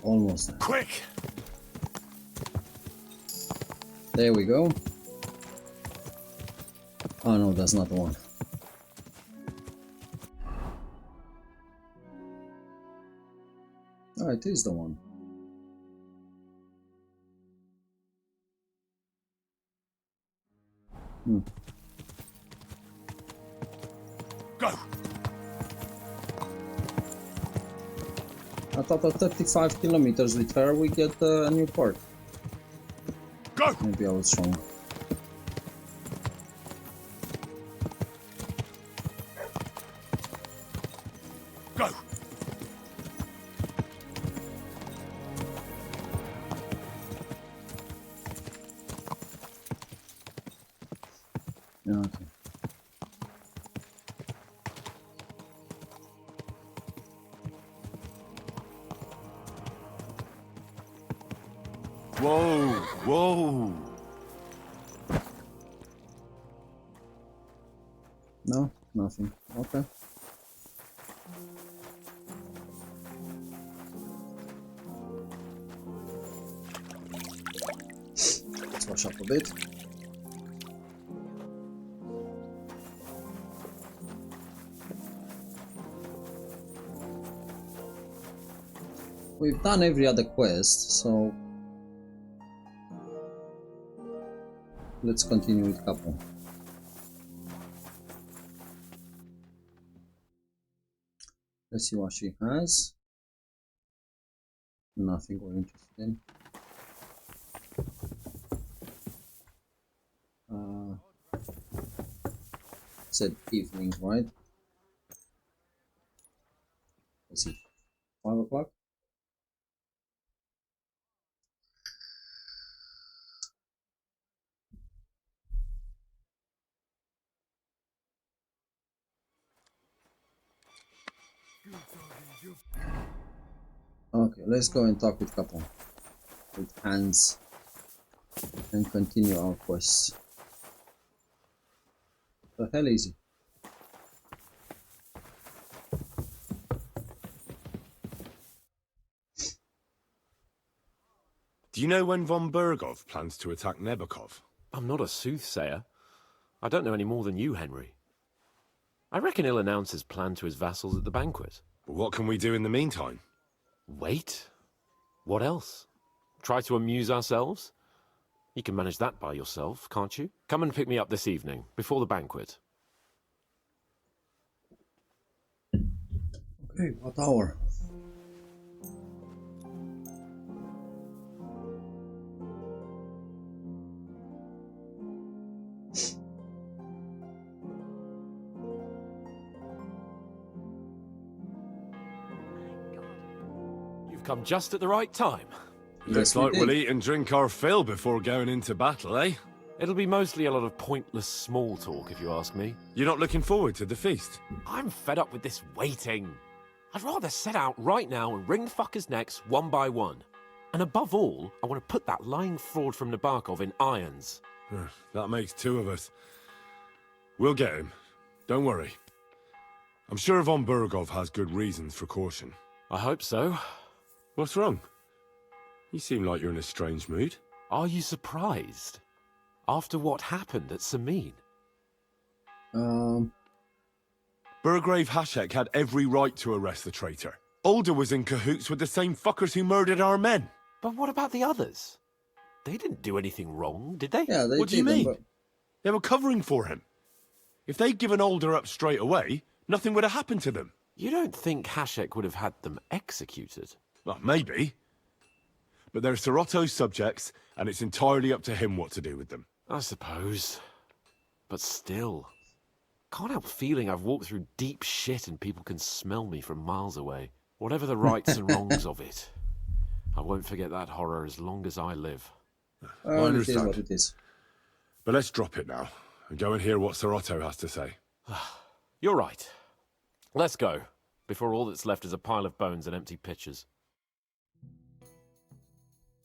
Almost there. Quick! There we go. Oh no, that's not the one. Oh, it is the one. Go! I thought at 35 kilometers with her we get a new port. Go! Maybe I was wrong. Go! Okay. Whoa! Whoa! No, nothing. Okay. Let's wash up a bit. We've done every other quest, so let's continue with couple. Let's see what she has. Nothing we're interested in. Said evening, right? Let's see. 5 o'clock? Okay, let's go and talk with couple. With Hans. And continue our quest. The hell is he? Do you know when von Bergov plans to attack Nebokov? I'm not a soothsayer. I don't know any more than you, Henry. I reckon he'll announce his plan to his vassals at the banquet. What can we do in the meantime? Wait. What else? Try to amuse ourselves? You can manage that by yourself, can't you? Come and pick me up this evening, before the banquet. Okay, what hour? You've come just at the right time. Looks like we'll eat and drink our fill before going into battle, eh? It'll be mostly a lot of pointless small talk, if you ask me. You're not looking forward to the feast? I'm fed up with this waiting. I'd rather set out right now and wring fuckers' necks one by one. And above all, I want to put that lying fraud from Nabokov in irons. That makes two of us. We'll get him. Don't worry. I'm sure Von Burgov has good reasons for caution. I hope so. What's wrong? You seem like you're in a strange mood. Are you surprised? After what happened at Samin? Burgrave Hashek had every right to arrest the traitor. Older was in cahoots with the same fuckers who murdered our men. But what about the others? They didn't do anything wrong, did they? Yeah, they What do you did, mean? but- They were covering for him. If they'd given Older up straight away, nothing would have happened to them. You don't think Hashek would have had them executed? Well, maybe. But they're Sorotto's subjects, and it's entirely up to him what to do with them. I suppose. But still. Can't help feeling I've walked through deep shit and people can smell me from miles away. Whatever the rights and wrongs of it. I won't forget that horror as long as I live. I understand. It is what it is. But let's drop it now, and go and hear what Sorotto has to say. You're right. Let's go, before all that's left is a pile of bones and empty pitchers.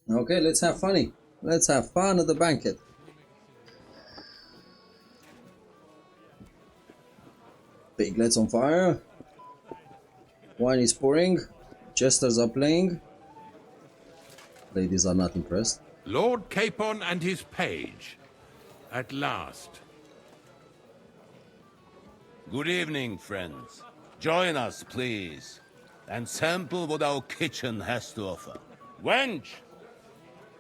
Okay, let's have funny. Let's have fun at the banquet. Piglets on fire. Wine is pouring. Jesters are playing. Ladies are not impressed. Lord Capon and his page. At last. Good evening, friends. Join us, please, and sample what our kitchen has to offer. Wench,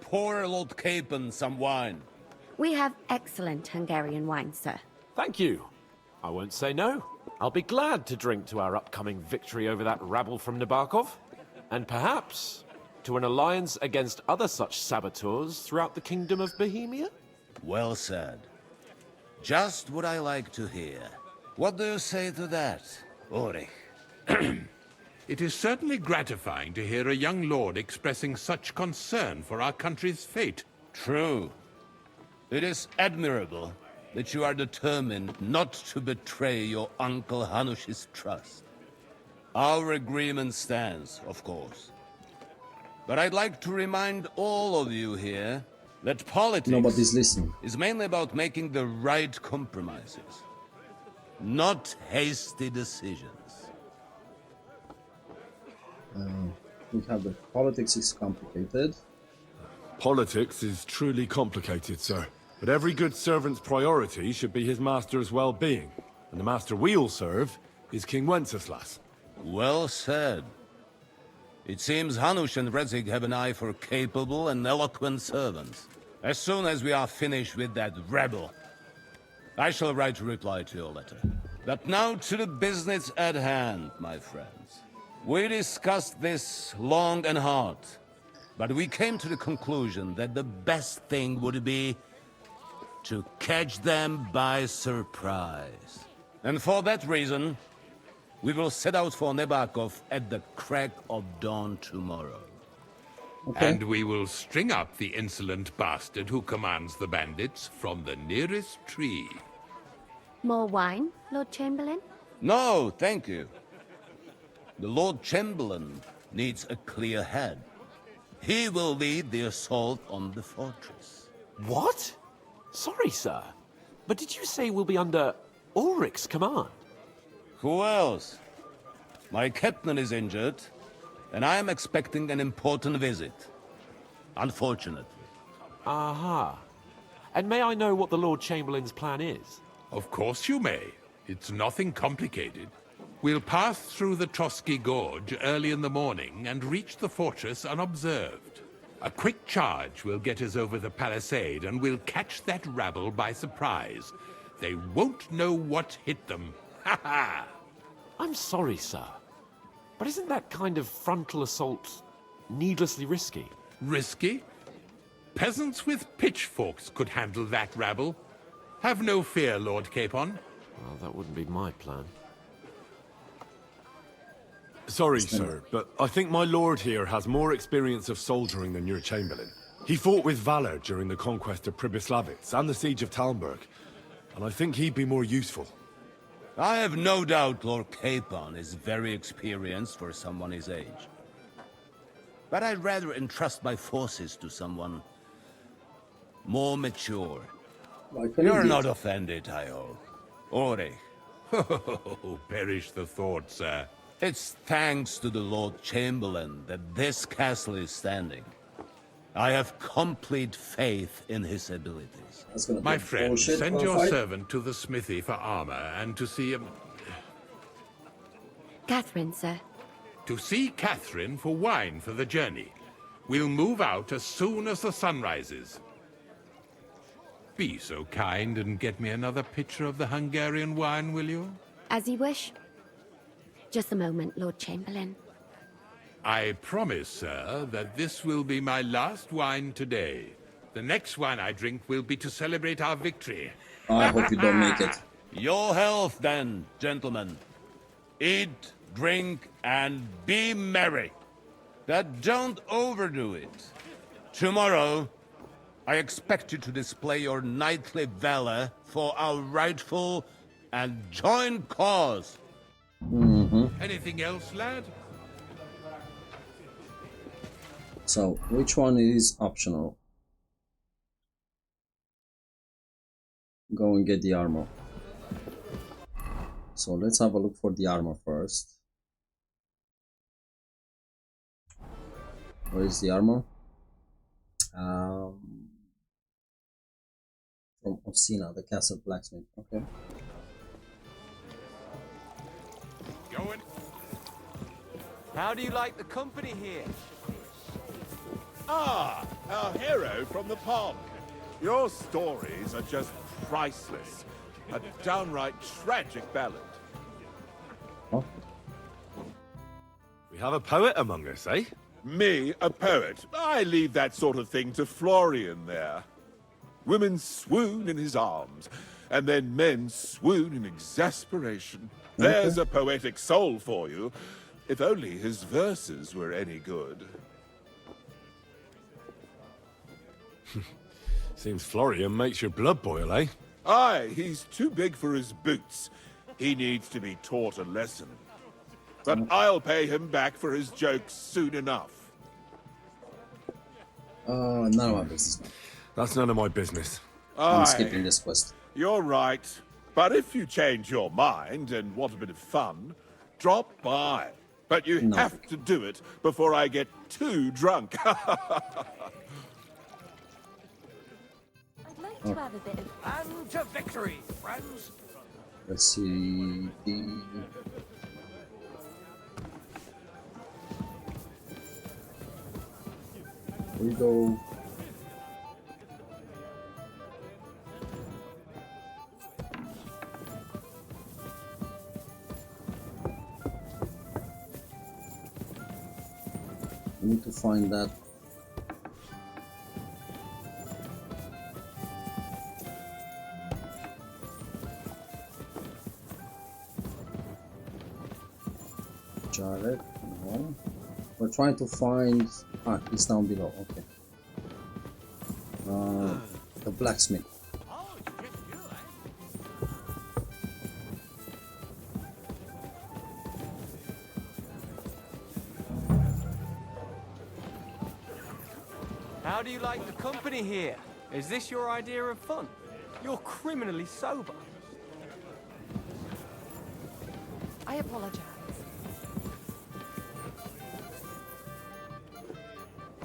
pour Lord Capon some wine. We have excellent Hungarian wine, sir. Thank you. I won't say no. I'll be glad to drink to our upcoming victory over that rabble from Nabokov. And perhaps to an alliance against other such saboteurs throughout the Kingdom of Bohemia? Well said. Just what I like to hear. What do you say to that, Ulrich? It is certainly gratifying to hear a young lord expressing such concern for our country's fate. True. It is admirable that you are determined not to betray your Uncle Hanush's trust. Our agreement stands, of course. But I'd like to remind all of you here that politics Nobody's listening. is mainly about making the right compromises, not hasty decisions. We have the politics is complicated. Politics is truly complicated, sir. But every good servant's priority should be his master's well-being. And the master we'll serve is King Wenceslas. Well said. It seems Hanush and Rezig have an eye for capable and eloquent servants. As soon as we are finished with that rebel, I shall write a reply to your letter. But now to the business at hand, my friends. We discussed this long and hard, but we came to the conclusion that the best thing would be to catch them by surprise. And for that reason, we will set out for Nabokov at the crack of dawn tomorrow. Okay. And we will string up the insolent bastard who commands the bandits from the nearest tree. More wine, Lord Chamberlain? No, thank you. The Lord Chamberlain needs a clear head. He will lead the assault on the fortress. What? Sorry, sir. But did you say we'll be under Ulrich's command? Who else? My captain is injured, and I am expecting an important visit. Unfortunately. Aha. And may I know what the Lord Chamberlain's plan is? Of course you may. It's nothing complicated. We'll pass through the Trotsky Gorge early in the morning and reach the fortress unobserved. A quick charge will get us over the palisade, and we'll catch that rabble by surprise. They won't know what hit them. Ha ha! I'm sorry, sir, but isn't that kind of frontal assault needlessly risky? Risky? Peasants with pitchforks could handle that rabble. Have no fear, Lord Capon. Well, that wouldn't be my plan. Sorry, sir, but I think my lord here has more experience of soldiering than your chamberlain. He fought with valor during the conquest of Pribyslavitz and the siege of Talmberg, and I think he'd be more useful. I have no doubt Lord Capon is very experienced for someone his age. But I'd rather entrust my forces to someone more mature. You're not offended, I hope. Ore. Oh, perish the thought, sir. It's thanks to the Lord Chamberlain that this castle is standing. I have complete faith in his abilities. My friend, send your servant to the smithy for armor and to see Catherine, sir. To see Catherine for wine for the journey. We'll move out as soon as the sun rises. Be so kind and get me another pitcher of the Hungarian wine, will you? As you wish. Just a moment, Lord Chamberlain. I promise, sir, that this will be my last wine today. The next wine I drink will be to celebrate our victory. I hope you don't make it. Your health, then, gentlemen. Eat, drink, and be merry. But don't overdo it. Tomorrow, I expect you to display your knightly valor for our rightful and joint cause. Anything else, lad? So, which one is optional? Go and get the armor. So let's have a look for the armor first. Where is the armor? From Osina, the castle blacksmith. Okay. Going. How do you like the company here? Ah, our hero from the pond. Your stories are just priceless. A downright tragic ballad. Oh. We have a poet among us, eh? Me, a poet. I leave that sort of thing to Florian there. Women swoon in his arms, and then men swoon in exasperation. There's a poetic soul for you. If only his verses were any good. Seems Florian makes your blood boil, eh? Aye, he's too big for his boots. He needs to be taught a lesson. But I'll pay him back for his jokes soon enough. None of my business. That's none of my business. I'm skipping this quest. You're right. But if you change your mind and want a bit of fun, drop by. But you have to do it before I get too drunk. To have a bit of... And to victory, friends! Let's see the... Here we go. We need to find that. Jared, no. We're trying to find. Ah, he's down below. Okay. The blacksmith. How do you like the company here? Is this your idea of fun? You're criminally sober. I apologize.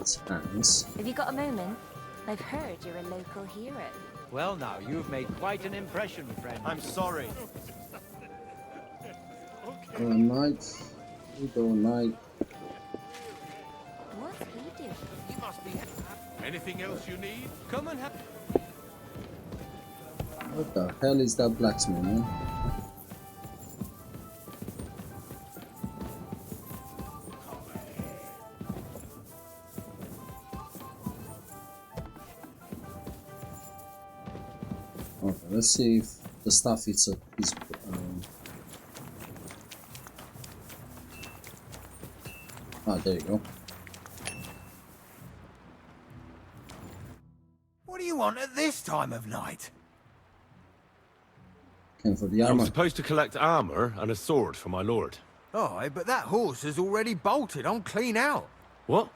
Spans. Have you got a moment? I've heard you're a local hero. Well now, you've made quite an impression, friend. I'm sorry. Go night. We go night. What's he doing? You must be. Anything else you need? Come and have. What the hell is that blacksmith, man? Okay, let's see if the stuff is there you go. What do you want at this time of night? Came for the I'm armor. supposed to collect armor and a sword for my lord. Aye, but that horse has already bolted. I'm clean out. What?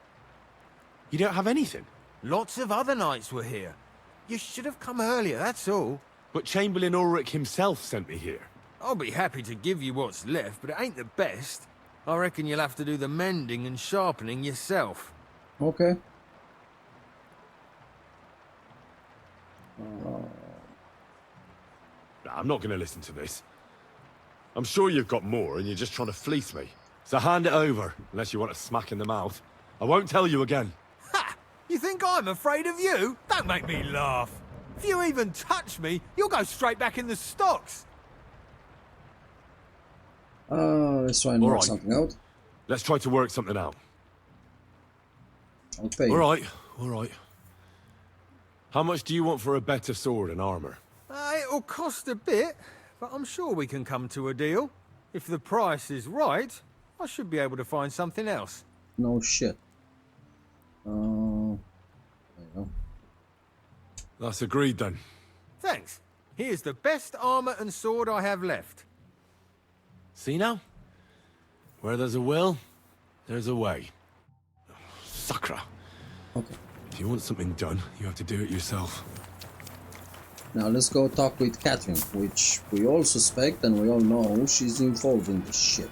You don't have anything? Lots of other knights were here. You should have come earlier, that's all. But Chamberlain Ulrich himself sent me here. I'll be happy to give you what's left, but it ain't the best. I reckon you'll have to do the mending and sharpening yourself. Okay. Nah, I'm not going to listen to this. I'm sure you've got more and you're just trying to fleece me. So hand it over, unless you want a smack in the mouth. I won't tell you again. Ha! You think I'm afraid of you? Don't make me laugh. If you even touch me, you'll go straight back in the stocks. Let's try and work something out. Let's try to work something out. I'll pay. All right. How much do you want for a better sword and armor? It'll cost a bit, but I'm sure we can come to a deal. If the price is right, I should be able to find something else. No shit. There you go. That's agreed then. Thanks. Here's the best armor and sword I have left. See now? Where there's a will, there's a way. Sakra. Okay. If you want something done, you have to do it yourself. Now let's go talk with Catherine, which we all suspect and we all know she's involved in this shit.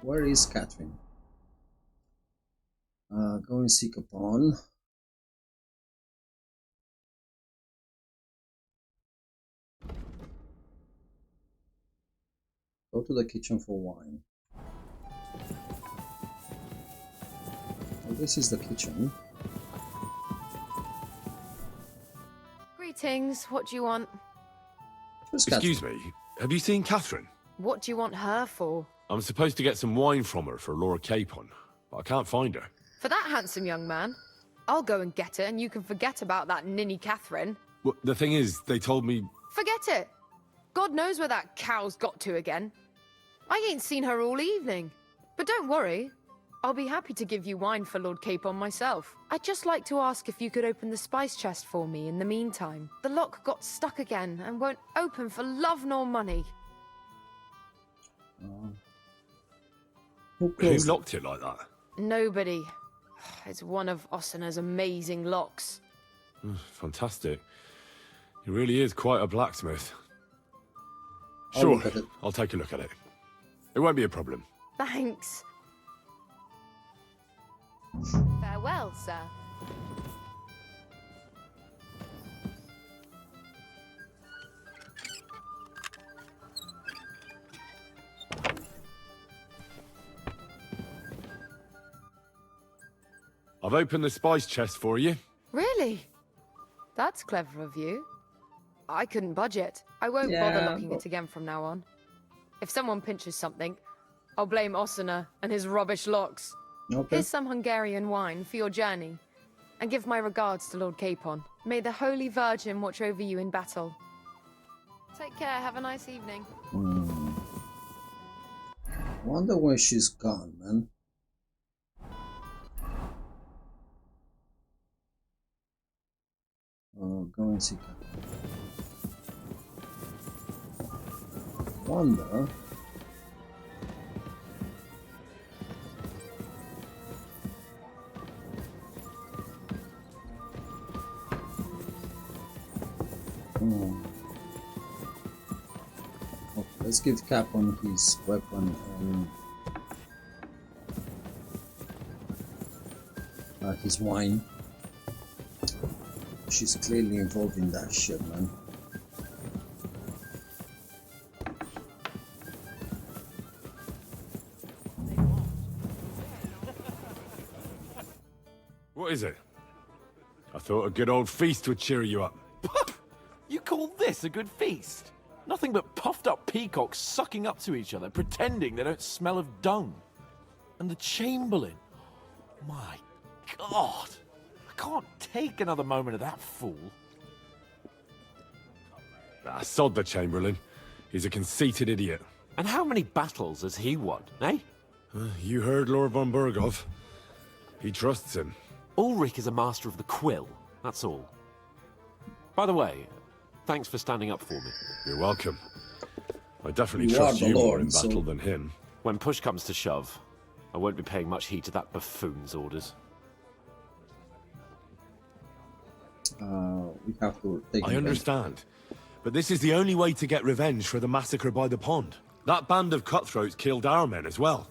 Where is Catherine? Go and seek upon. Go to the kitchen for wine. Well, this is the kitchen. Greetings. What do you want? Excuse me, have you seen Catherine? What do you want her for? I'm supposed to get some wine from her for Lord Capon, but I can't find her. For that handsome young man? I'll go and get it, and you can forget about that ninny Catherine. Well, the thing is, they told me... Forget it! God knows where that cow's got to again. I ain't seen her all evening. But don't worry. I'll be happy to give you wine for Lord Capon myself. I'd just like to ask if you could open the spice chest for me in the meantime. The lock got stuck again and won't open for love nor money. Who locked it like that? Nobody. It's one of Ossina's amazing locks. Fantastic. He really is quite a blacksmith. Sure, I'll take a look at it. It won't be a problem. Thanks. Farewell, sir. I've opened the spice chest for you. Really? That's clever of you. I couldn't budget. I won't bother locking it again from now on. If someone pinches something, I'll blame Ossina and his rubbish locks. Okay. Here's some Hungarian wine for your journey. And give my regards to Lord Capon. May the Holy Virgin watch over you in battle. Take care, have a nice evening. Wonder where she's gone, man. Go and seek her. Wonder. Okay, let's give Capon his weapon and his wine. She's clearly involved in that shit, man. What is it? I thought a good old feast would cheer you up. You call this a good feast? Nothing but puffed up peacocks sucking up to each other, pretending they don't smell of dung. And the Chamberlain. My God. I can't take another moment of that fool. Ah, sod the Chamberlain. He's a conceited idiot. And how many battles has he won, eh? You heard Lord von Berghoff. He trusts him. Ulrich is a master of the quill, that's all. By the way, thanks for standing up for me. You're welcome. I definitely trust you more in battle than him. When push comes to shove, I won't be paying much heed to that buffoon's orders. We have to take I understand. But this is the only way to get revenge for the massacre by the pond. That band of cutthroats killed our men as well.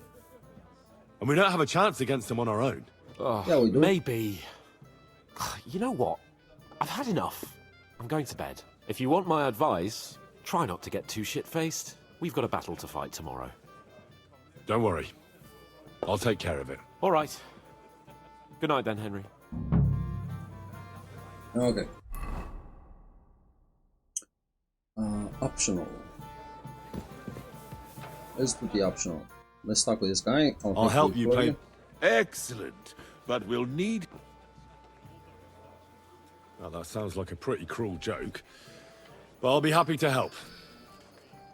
And we don't have a chance against them on our own. Oh, yeah, we do. Maybe. You know what? I've had enough. I'm going to bed. If you want my advice, try not to get too shit-faced. We've got a battle to fight tomorrow. Don't worry. I'll take care of it. All right. Good night then, Henry. Okay. Optional. Let's do the optional. Let's start with this guy. I'll help you play. Excellent. But we'll need... Well, that sounds like a pretty cruel joke. But I'll be happy to help.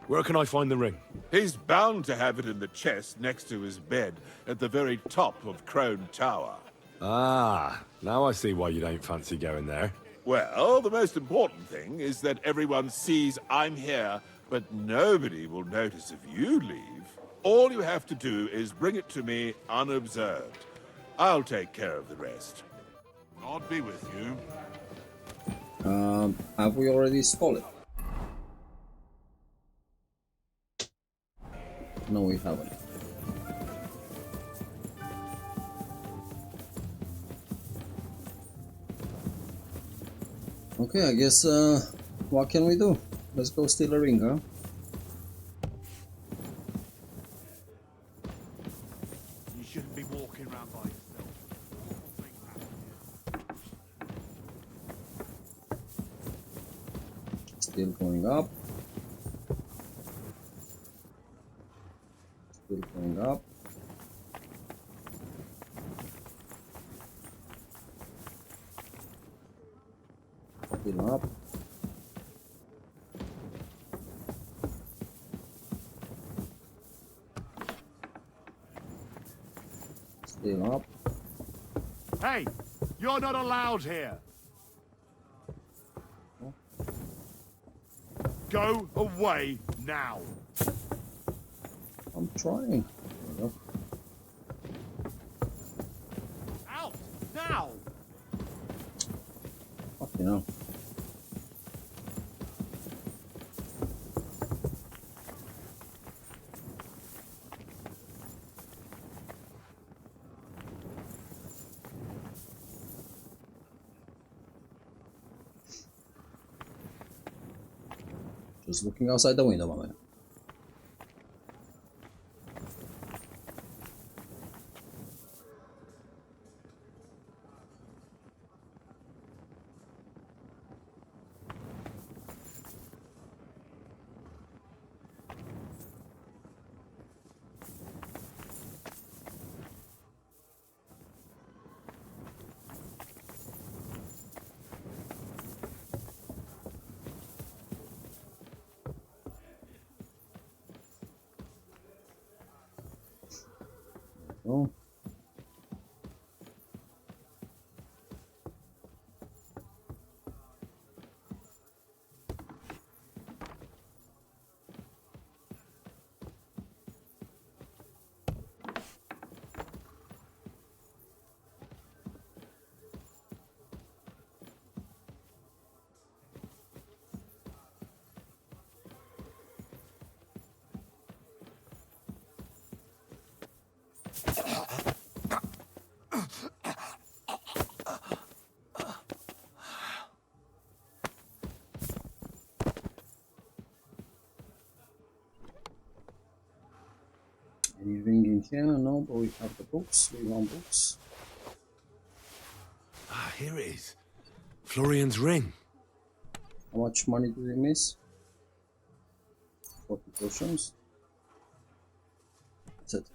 Where can I find the ring? He's bound to have it in the chest next to his bed at the very top of Crone Tower. Ah, now I see why you don't fancy going there. Well, the most important thing is that everyone sees I'm here, but nobody will notice if you leave. All you have to do is bring it to me unobserved. I'll take care of the rest. God be with you. Have we already stole it? No, we haven't. Okay, I guess, what can we do? Let's go steal a ring, huh? You shouldn't be walking around by yourself. Still going up. Still going up. Still up. Still up. Hey, you're not allowed here. Go away now. I'm trying. There we go. Out now. Fucking hell. Just looking outside the window, my man. Oh. Any ring in here? No, but we have the books. We want books. Ah, here it is. Florian's ring. How much money do we miss? 40 potions. That's it.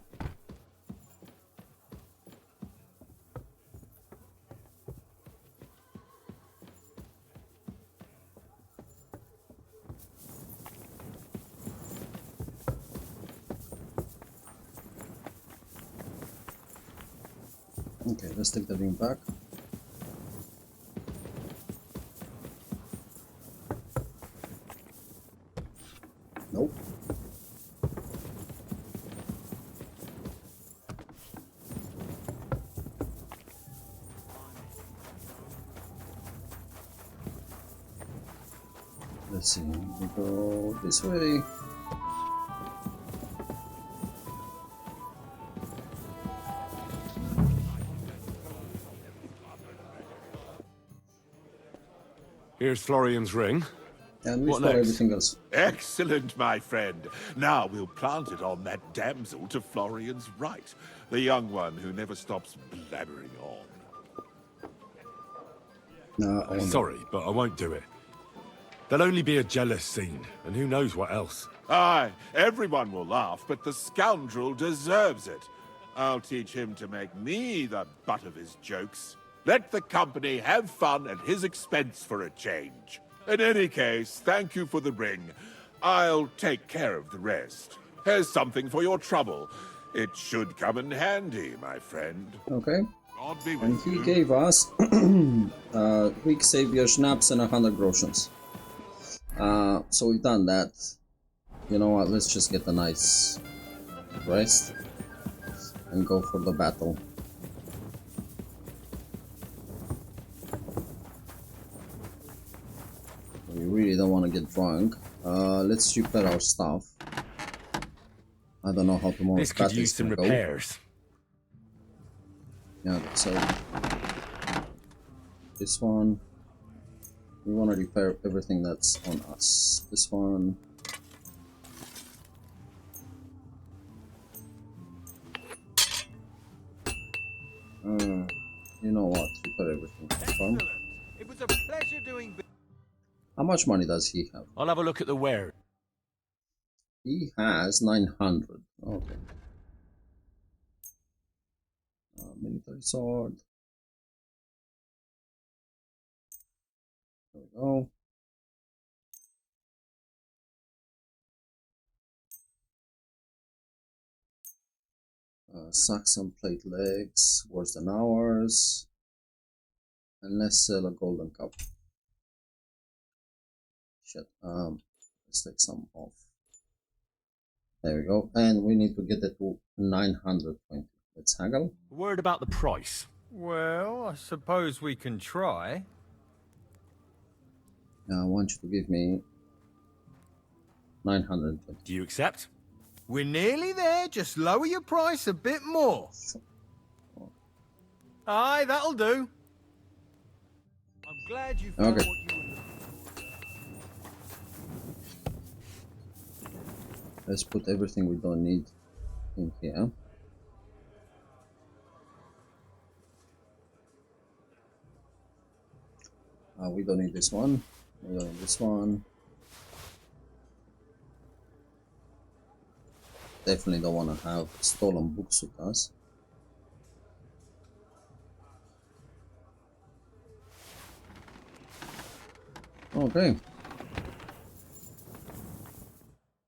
Okay, let's take the ring back. Nope. Let's see, we go this way. Here's Florian's ring. And we What store next? everything else. Excellent, my friend. Now we'll plant it on that damsel to Florian's right, the young one who never stops blabbering on. No, Sorry, but I won't do it. There'll only be a jealous scene, and who knows what else. Aye, everyone will laugh, but the scoundrel deserves it. I'll teach him to make me the butt of his jokes. Let the company have fun at his expense for a change. In any case, thank you for the ring. I'll take care of the rest. Here's something for your trouble. It should come in handy, my friend. Okay. God be And with he you. gave us weak savior schnapps and 100 groschens. So we've done that. You know what? Let's just get a nice rest and go for the battle. We really don't want to get drunk. Let's repair our stuff. I don't know how tomorrow's This could battle use is some gonna go. repairs. Yeah, so this one, we want to repair everything that's on us. This one, you know what? Repair everything. Fun. It was a pleasure doing business. How much money does he have? I'll have a look at the ware. He has 900. Okay. Military sword. There we go. Saxon plate legs, worse than ours. And let's sell a golden cup. Shit. Let's take some off. There we go. And we need to get it to 920. Let's haggle. A word about the price. Well, I suppose we can try. Now I want you to give me 920. Do you accept? We're nearly there. Just lower your price a bit more. Aye, that'll do. I'm glad you found Okay. what you were looking for. Let's put everything we don't need in here. We don't need this one. We don't need this one. Definitely don't want to have stolen books with us. Okay.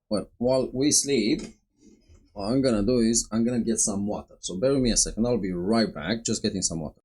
Well, while we sleep, what I'm gonna do is I'm gonna get some water. So bear with me a second. I'll be right back. Just getting some water.